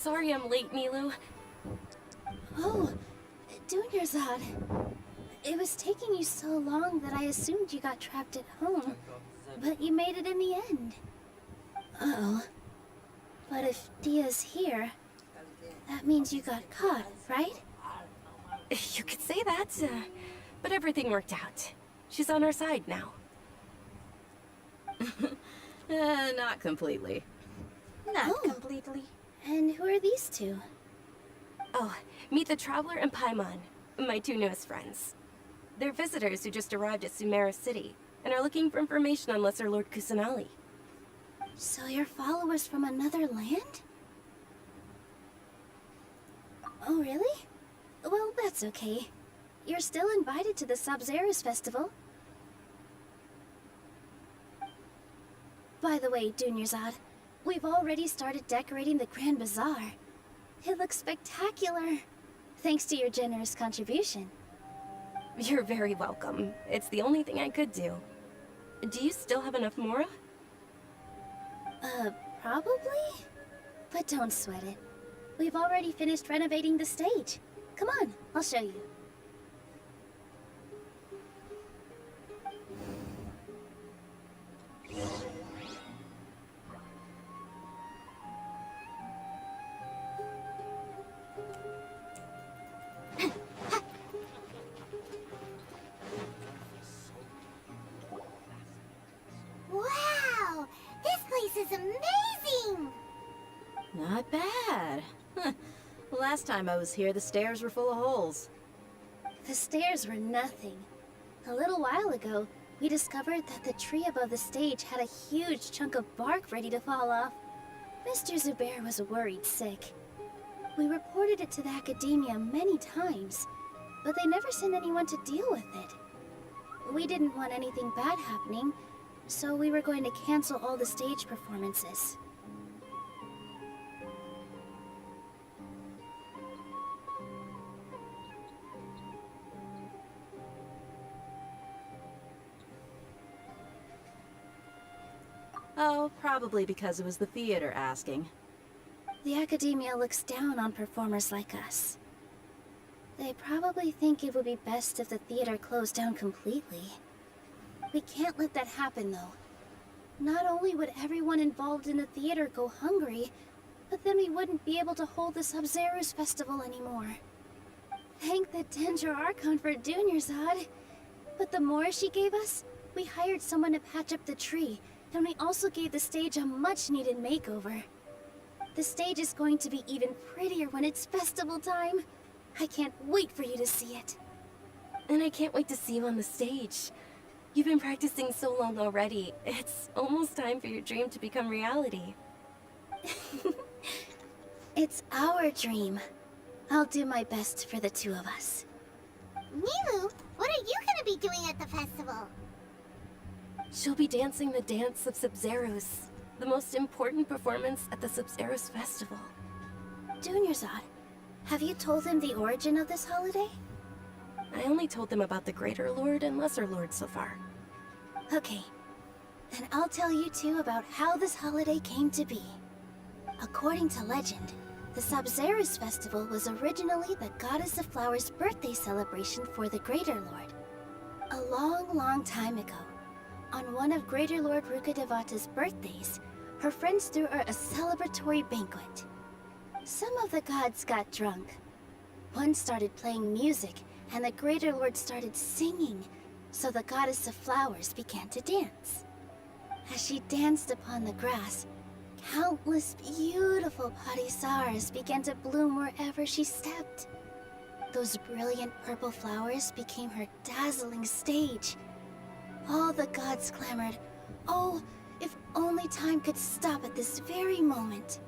[SPEAKER 17] Sorry I'm late, Nilu.
[SPEAKER 7] Oh, Dunyarzad. It was taking you so long that I assumed you got trapped at home. But you made it in the end. Uh-oh. But if Dia's here, that means you got caught, right?
[SPEAKER 17] You could say that, but everything worked out. She's on our side now.
[SPEAKER 19] Not completely.
[SPEAKER 17] Not completely.
[SPEAKER 7] And who are these two?
[SPEAKER 17] Oh, meet the Traveler and Paimon, my two newest friends. They're visitors who just arrived at Sumeru City and are looking for information on Lesser Lord Kusanali.
[SPEAKER 7] So you're followers from another land? Oh, really? Well, that's okay. You're still invited to the Sabzeruz Festival. By the way, Dunyarzad, we've already started decorating the Grand Bazaar. It looks spectacular, thanks to your generous contribution.
[SPEAKER 17] You're very welcome. It's the only thing I could do. Do you still have enough Mora?
[SPEAKER 7] Probably? But don't sweat it. We've already finished renovating the stage. Come on, I'll show you.
[SPEAKER 3] Wow! This place is amazing!
[SPEAKER 19] Not bad. Last time I was here, the stairs were full of holes.
[SPEAKER 7] The stairs were nothing. A little while ago, we discovered that the tree above the stage had a huge chunk of bark ready to fall off. Mr. Zubair was worried sick. We reported it to the academia many times, but they never sent anyone to deal with it. We didn't want anything bad happening, so we were going to cancel all the stage performances.
[SPEAKER 19] Oh, probably because it was the theater asking.
[SPEAKER 7] The academia looks down on performers like us. They probably think it would be best if the theater closed down completely. We can't let that happen, though. Not only would everyone involved in the theater go hungry, but then we wouldn't be able to hold the Sabzeruz Festival anymore. Thank the Danger Archon for Dunyarzad. But the more she gave us, we hired someone to patch up the tree, and we also gave the stage a much-needed makeover. The stage is going to be even prettier when it's festival time. I can't wait for you to see it.
[SPEAKER 17] And I can't wait to see you on the stage. You've been practicing so long already. It's almost time for your dream to become reality.
[SPEAKER 7] It's our dream. I'll do my best for the two of us.
[SPEAKER 3] Nilu, what are you gonna be doing at the festival?
[SPEAKER 17] She'll be dancing the dance of Sabzeruz, the most important performance at the Sabzeruz Festival.
[SPEAKER 7] Dunyarzad, have you told them the origin of this holiday?
[SPEAKER 17] I only told them about the Greater Lord and Lesser Lord so far.
[SPEAKER 7] Okay, then I'll tell you two about how this holiday came to be. According to legend, the Sabzeruz Festival was originally the Goddess of Flowers' birthday celebration for the Greater Lord. A long, long time ago, on one of Greater Lord Rukkhadevata's birthdays, her friends threw her a celebratory banquet. Some of the gods got drunk. One started playing music, and the Greater Lord started singing, so the Goddess of Flowers began to dance. As she danced upon the grass, countless beautiful parisaras began to bloom wherever she stepped. Those brilliant purple flowers became her dazzling stage. All the gods clamored, "Oh, if only time could stop at this very moment."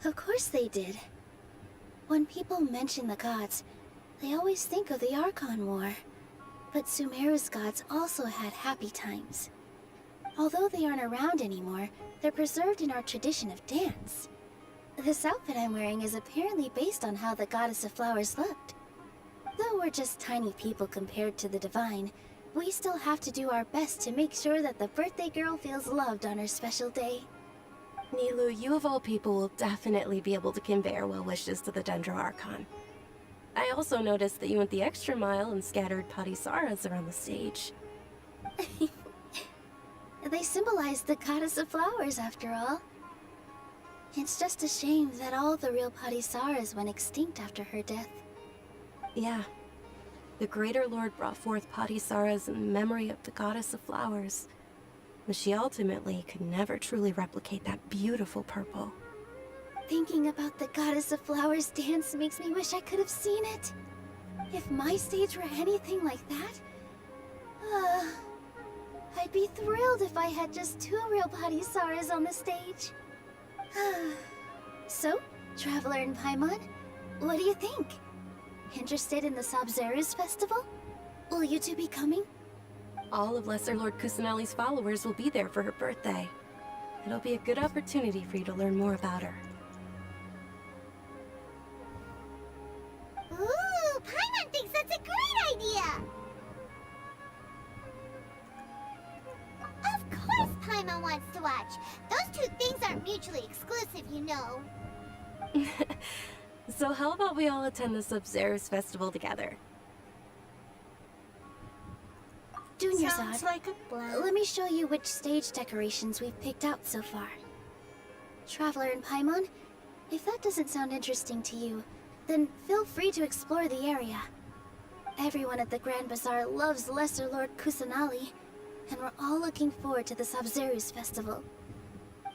[SPEAKER 7] Of course they did. When people mention the gods, they always think of the Archon War. But Sumeru's gods also had happy times. Although they aren't around anymore, they're preserved in our tradition of dance. This outfit I'm wearing is apparently based on how the Goddess of Flowers looked.
[SPEAKER 1] Though we're just tiny people compared to the Divine, we still have to do our best to make sure that the birthday girl feels loved on her special day.
[SPEAKER 17] Nilu, you of all people will definitely be able to convey our well wishes to the Dendro Archon. I also noticed that you went the extra mile and scattered Patisaras around the stage.
[SPEAKER 1] They symbolize the goddess of flowers, after all. It's just a shame that all the real Patisaras went extinct after her death.
[SPEAKER 17] Yeah. The Greater Lord brought forth Patisaras in memory of the goddess of flowers, but she ultimately could never truly replicate that beautiful purple.
[SPEAKER 1] Thinking about the goddess of flowers dance makes me wish I could have seen it. If my stage were anything like that, I'd be thrilled if I had just 2 real Patisaras on the stage. So, Traveler and Paimon, what do you think? Interested in the Sabzeruz festival? Will you two be coming?
[SPEAKER 17] All of Lesser Lord Kusanali's followers will be there for her birthday. It'll be a good opportunity for you to learn more about her.
[SPEAKER 3] Ooh, Paimon thinks that's a great idea! Of course Paimon wants to watch. Those two things aren't mutually exclusive, you know.
[SPEAKER 17] So how about we all attend the Sabzeruz festival together?
[SPEAKER 1] Junior
[SPEAKER 2] Sounds
[SPEAKER 1] Zod,
[SPEAKER 2] like a plan.
[SPEAKER 1] let me show you which stage decorations we've picked out so far. Traveler and Paimon, if that doesn't sound interesting to you, then feel free to explore the area. Everyone at the Grand Bazaar loves Lesser Lord Kusanali, and we're all looking forward to the Sabzeruz festival.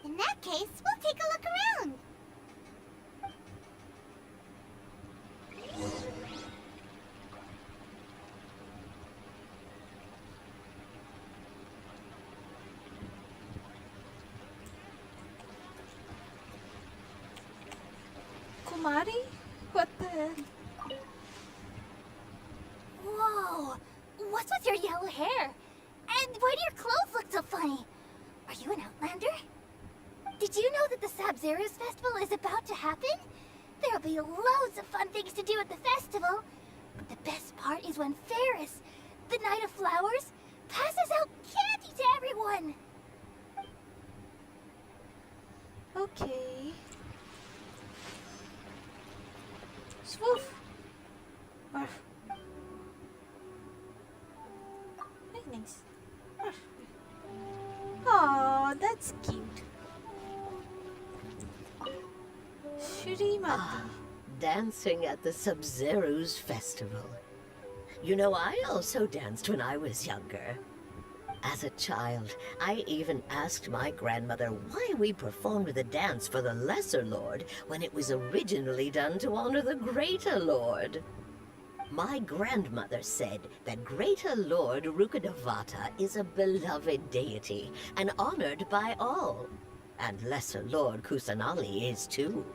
[SPEAKER 3] In that case, we'll take a look around.
[SPEAKER 2] Kumari? What the hell?
[SPEAKER 1] Whoa! What's with your yellow hair? And why do your clothes look so funny? Are you an Outlander? Did you know that the Sabzeruz festival is about to happen? There'll be loads of fun things to do at the festival. But the best part is when Ferris, the Knight of Flowers, passes out candy to everyone!
[SPEAKER 2] Okay. Swoof. Arf. Very nice. Arf. Aw, that's cute. Shrimati.
[SPEAKER 21] Dancing at the Sabzeruz festival. You know, I also danced when I was younger. As a child, I even asked my grandmother why we performed the dance for the Lesser Lord when it was originally done to honor the Greater Lord. My grandmother said that Greater Lord Rukkhadevata is a beloved deity and honored by all. And Lesser Lord Kusanali is too.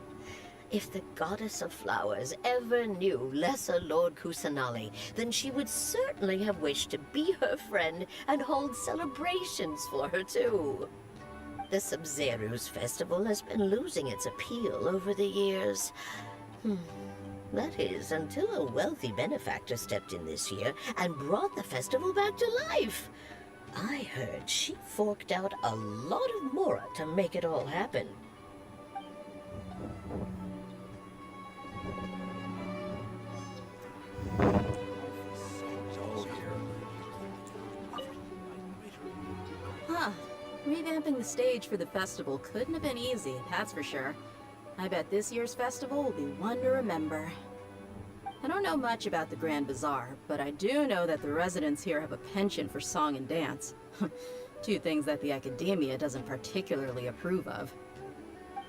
[SPEAKER 21] If the Goddess of Flowers ever knew Lesser Lord Kusanali, then she would certainly have wished to be her friend and hold celebrations for her too. The Sabzeruz festival has been losing its appeal over the years. That is, until a wealthy benefactor stepped in this year and brought the festival back to life. I heard she forked out a lot of mora to make it all happen.
[SPEAKER 19] Huh. Revamping the stage for the festival couldn't have been easy, that's for sure. I bet this year's festival will be one to remember. I don't know much about the Grand Bazaar, but I do know that the residents here have a penchant for song and dance. 2 things that the academia doesn't particularly approve of.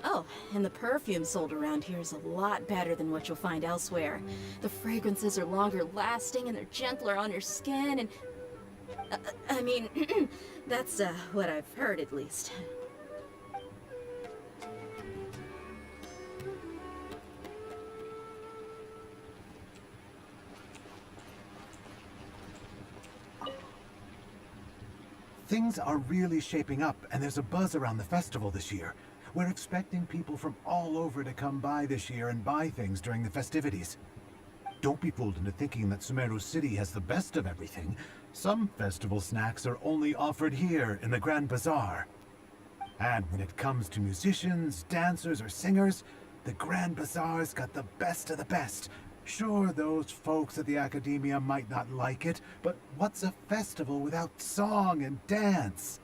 [SPEAKER 19] Oh, and the perfume sold around here is a lot better than what you'll find elsewhere. The fragrances are longer lasting and they're gentler on your skin and... I mean, that's what I've heard at least.
[SPEAKER 9] Things are really shaping up, and there's a buzz around the festival this year. We're expecting people from all over to come by this year and buy things during the festivities. don't be fooled into thinking that Sumeru City has the best of everything. Some festival snacks are only offered here in the Grand Bazaar. And when it comes to musicians, dancers, or singers, the Grand Bazaar's got the best of the best. Sure, those folks at the Academia might not like it, but what's a festival without song and dance?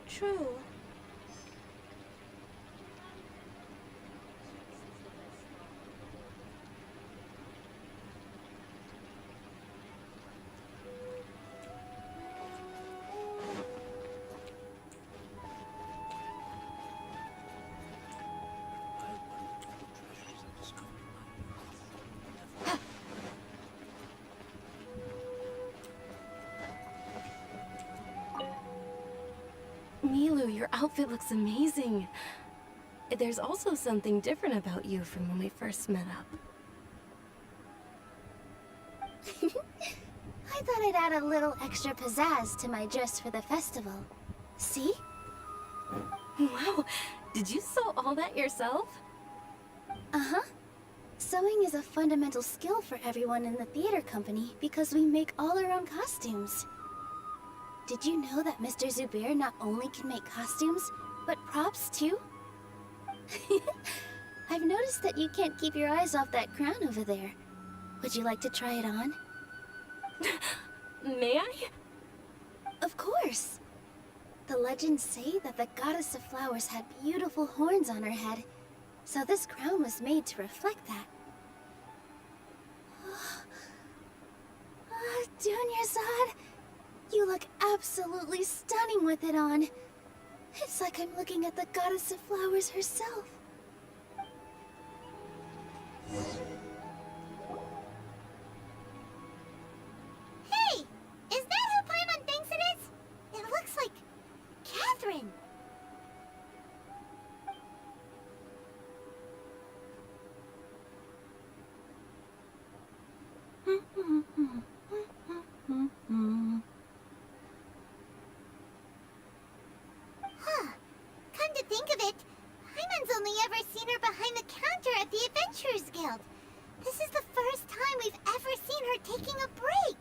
[SPEAKER 2] True.
[SPEAKER 17] Milu, your outfit looks amazing. There's also something different about you from when we first met up.
[SPEAKER 1] I thought I'd add a little extra pizzazz to my dress for the festival. See?
[SPEAKER 17] Wow, did you sew all that yourself?
[SPEAKER 1] Uh-huh. Sewing is a fundamental skill for everyone in the theater company because we make all our own costumes. Did you know that Mr. Zubair not only can make costumes, but props too? I've noticed that you can't keep your eyes off that crown over there. Would you like to try it on?
[SPEAKER 17] May I?
[SPEAKER 1] Of course. The legends say that the goddess of flowers had beautiful horns on her head, so this crown was made to reflect that. Dunyarzad, you look absolutely stunning with it on. It's like I'm looking at the goddess of flowers herself.
[SPEAKER 3] Hey! Is that who Paimon thinks it is? It looks like Catherine. Huh. Come to think of it, Paimon's only ever seen her behind the counter at the Adventurers Guild. This is the first time we've ever seen her taking a break.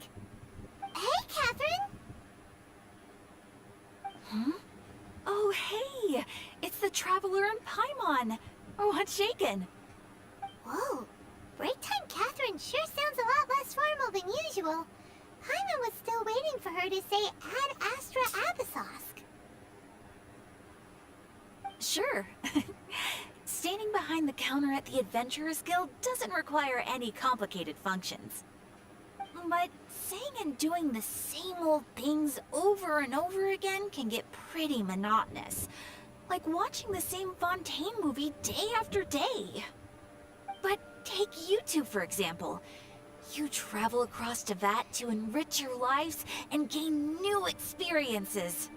[SPEAKER 3] Hey, Catherine!
[SPEAKER 15] Huh? Oh, hey! It's the Traveler and Paimon! Oh, what's shaken?
[SPEAKER 3] Whoa! Break time Catherine sure sounds a lot less formal than usual. Paimon was still waiting for her to say Ad Astra Abyssosk.
[SPEAKER 15] Sure. Standing behind the counter at the Adventurers Guild doesn't require any complicated functions. But saying and doing the same old things over and over again can get pretty monotonous. Like watching the same Fontaine movie day after day. But take you two, for example. You travel across Tevat to enrich your lives and gain new experiences.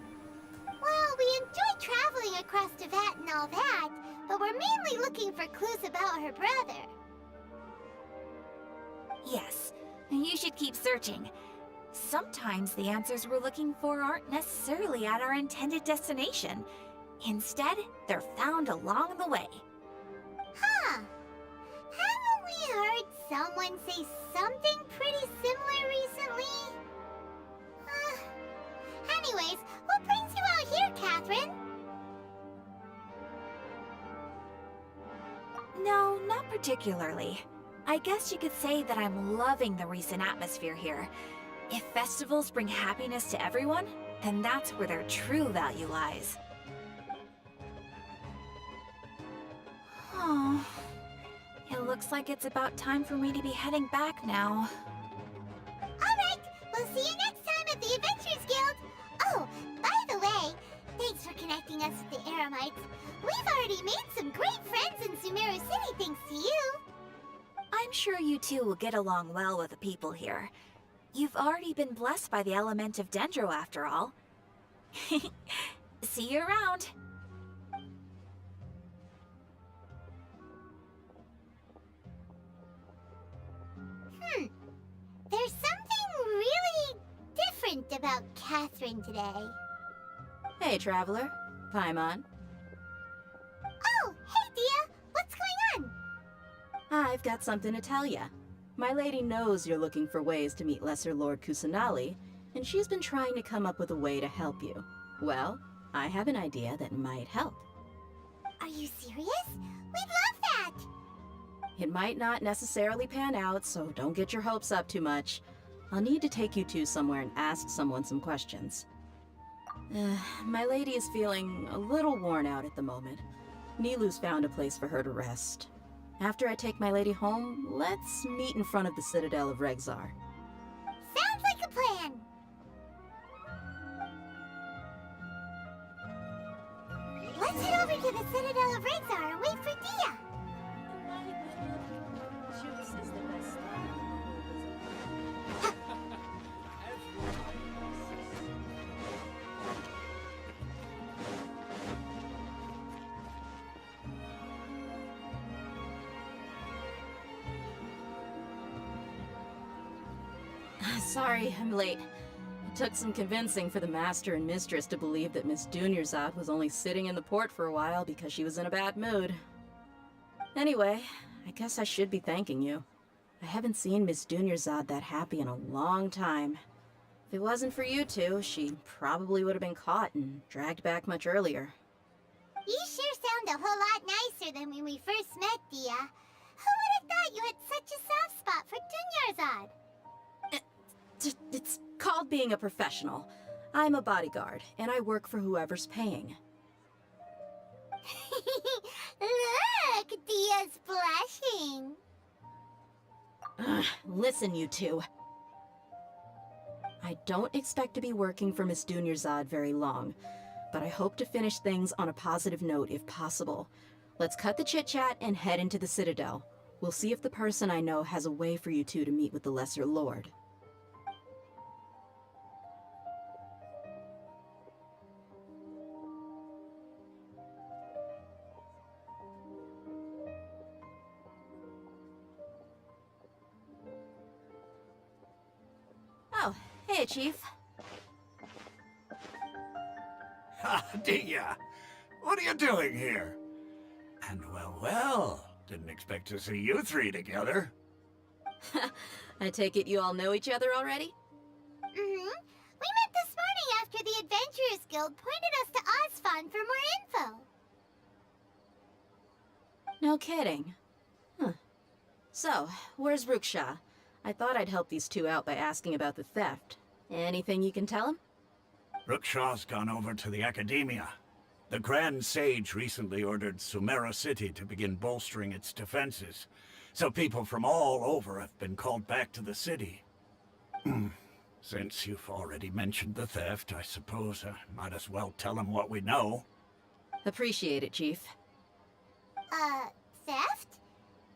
[SPEAKER 3] Well, we enjoy traveling across Tevat and all that, but we're mainly looking for clues about her brother.
[SPEAKER 15] Yes, you should keep searching. Sometimes the answers we're looking for aren't necessarily at our intended destination. Instead, they're found along the way.
[SPEAKER 3] Huh. Haven't we heard someone say something pretty similar recently? Anyways, what brings you out here, Catherine?
[SPEAKER 15] No, not particularly. I guess you could say that I'm loving the recent atmosphere here. If festivals bring happiness to everyone, then that's where their true value lies. Oh, it looks like it's about time for me to be heading back now.
[SPEAKER 3] Alright, we'll see you next time at the Adventurers Guild. Oh, by the way, thanks for connecting us with the Eremites. We've already made some great friends in Sumeru City thanks to you.
[SPEAKER 15] I'm sure you two will get along well with the people here. You've already been blessed by the element of Dendro after all. See you around.
[SPEAKER 3] There's something really different about Catherine today.
[SPEAKER 19] Hey, Traveler. Paimon.
[SPEAKER 3] Oh, hey, Dia. What's going on?
[SPEAKER 19] I've got something to tell ya. My lady knows you're looking for ways to meet Lesser Lord Kusanali, and she's been trying to come up with a way to help you. Well, I have an idea that might help.
[SPEAKER 3] Are you serious? We'd love that!
[SPEAKER 19] It might not necessarily pan out, so don't get your hopes up too much. I'll need to take you two somewhere and ask someone some questions. My lady is feeling a little worn out at the moment. Nilu's found a place for her to rest. After I take my lady home, let's meet in front of the Citadel of Regzar.
[SPEAKER 3] Sounds like a plan! Let's head over to the Citadel of Regzar and wait for Dia!
[SPEAKER 19] Sorry, I'm late. It took some convincing for the Master and Mistress to believe that Miss Dunyarzad was only sitting in the port for a while because she was in a bad mood. Anyway, I guess I should be thanking you. I haven't seen Miss Dunyarzad that happy in a long time. If it wasn't for you two, she probably would have been caught and dragged back much earlier.
[SPEAKER 3] You sure sound a whole lot nicer than when we first met, Dia. Who would have thought you had such a soft spot for Dunyarzad?
[SPEAKER 19] It's called being a professional. I'm a bodyguard, and I work for whoever's paying.
[SPEAKER 3] Look, Dia's blushing.
[SPEAKER 19] Listen, you two. I don't expect to be working for Miss Dunyarzad very long, but I hope to finish things on a positive note if possible. Let's cut the chit-chat and head into the Citadel. We'll see if the person I know has a way for you two to meet with the Lesser Lord. Oh, hey, Chief.
[SPEAKER 16] Ah, Dia! What are you doing here? And well, didn't expect to see you three together.
[SPEAKER 19] I take it you all know each other already?
[SPEAKER 3] Mm-hmm. We met this morning after the Adventurers Guild pointed us to Osfon for more info.
[SPEAKER 19] No kidding. Huh. So, where's Ruksha? I thought I'd help these two out by asking about the theft. Anything you can tell him?
[SPEAKER 16] Rukshaw's gone over to the Academia. The Grand Sage recently ordered Sumeru City to begin bolstering its defenses, so people from all over have been called back to the city. Since you've already mentioned the theft, I suppose I might as well tell them what we know.
[SPEAKER 19] Appreciate it, Chief.
[SPEAKER 3] Theft?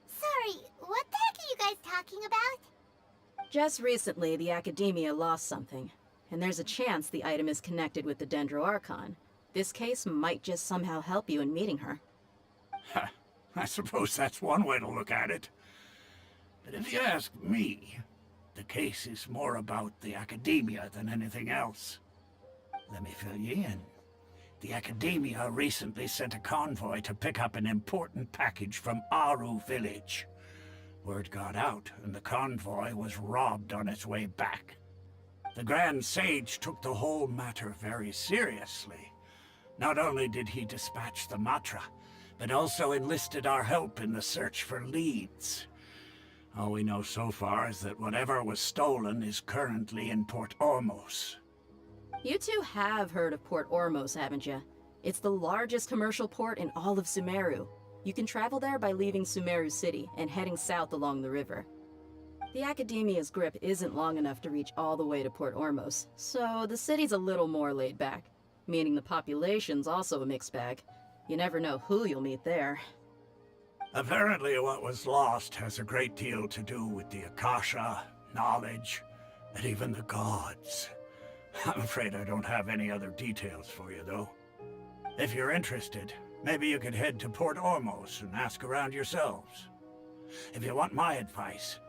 [SPEAKER 3] Sorry, what the heck are you guys talking about?
[SPEAKER 19] Just recently, the Academia lost something, and there's a chance the item is connected with the Dendro Archon. This case might just somehow help you in meeting her.
[SPEAKER 16] I suppose that's one way to look at it. But if you ask me, the case is more about the Academia than anything else. Let me fill you in. The Academia recently sent a convoy to pick up an important package from Aru village. Word got out, and the convoy was robbed on its way back. The Grand Sage took the whole matter very seriously. Not only did he dispatch the Matra, but also enlisted our help in the search for leads. All we know so far is that whatever was stolen is currently in Port Ormos.
[SPEAKER 19] You two have heard of Port Ormos, haven't you? It's the largest commercial port in all of Sumeru. You can travel there by leaving Sumeru City and heading south along the river. The Academia's grip isn't long enough to reach all the way to Port Ormos, so the city's a little more laid back, meaning the population's also a mixed bag. You never know who you'll meet there.
[SPEAKER 16] Apparently what was lost has a great deal to do with the Akasha, knowledge, and even the gods. I'm afraid I don't have any other details for you, though. If you're interested, maybe you could head to Port Ormos and ask around yourselves. If you want my advice,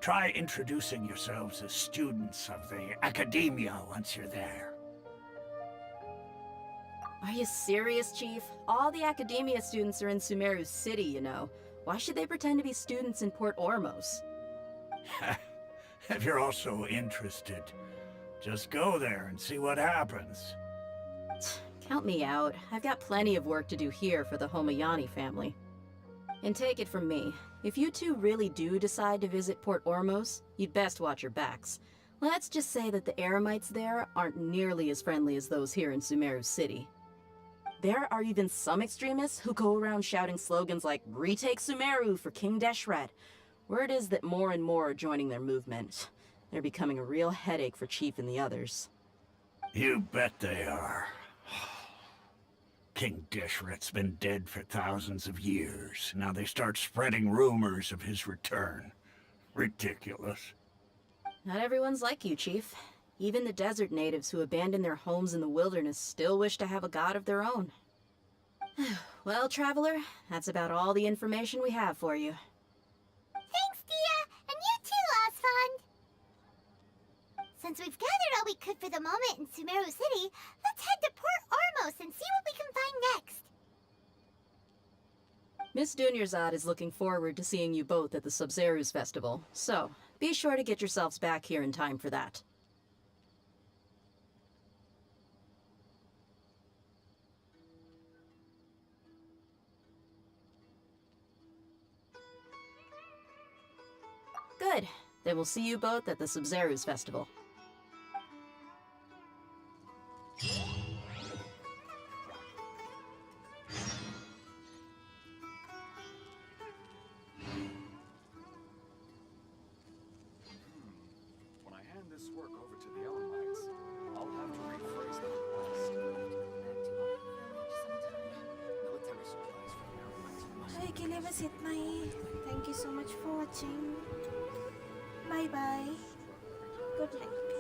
[SPEAKER 16] try introducing yourselves as students of the Academia once you're there.
[SPEAKER 19] Are you serious, Chief? All the Academia students are in Sumeru City, you know. Why should they pretend to be students in Port Ormos?
[SPEAKER 16] If you're also interested, just go there and see what happens.
[SPEAKER 19] Count me out. I've got plenty of work to do here for the Homayani family. And take it from me, if you two really do decide to visit Port Ormos, you'd best watch your backs. Let's just say that the Eremites there aren't nearly as friendly as those here in Sumeru City. There are even some extremists who go around shouting slogans like, "Retake Sumeru for King Deshret." Word is that more and more are joining their movement. They're becoming a real headache for Chief and the others.
[SPEAKER 16] You bet they are. King Deshret's been dead for thousands of years. Now they start spreading rumors of his return. Ridiculous.
[SPEAKER 19] Not everyone's like you, Chief. Even the desert natives who abandoned their homes in the wilderness still wish to have a god of their own. Well, Traveler, that's about all the information we have for you.
[SPEAKER 3] Thanks, Dia, and you too, Osfond. Since we've gathered all we could for the moment in Sumeru City, let's head to Port Ormos and see what we can find next.
[SPEAKER 19] Miss Dunyarzad is looking forward to seeing you both at the Sub-Zerus Festival, so be sure to get yourselves back here in time for that. Good. Then we'll see you both at the Sub-Zerus Festival.
[SPEAKER 18] When I hand this work over to the Elamites, I'll have to rephrase the request. Military supplies for the Elamites.
[SPEAKER 2] Okay, के लिए बस इतना ही. Thank you so much for watching. Bye bye. Good night.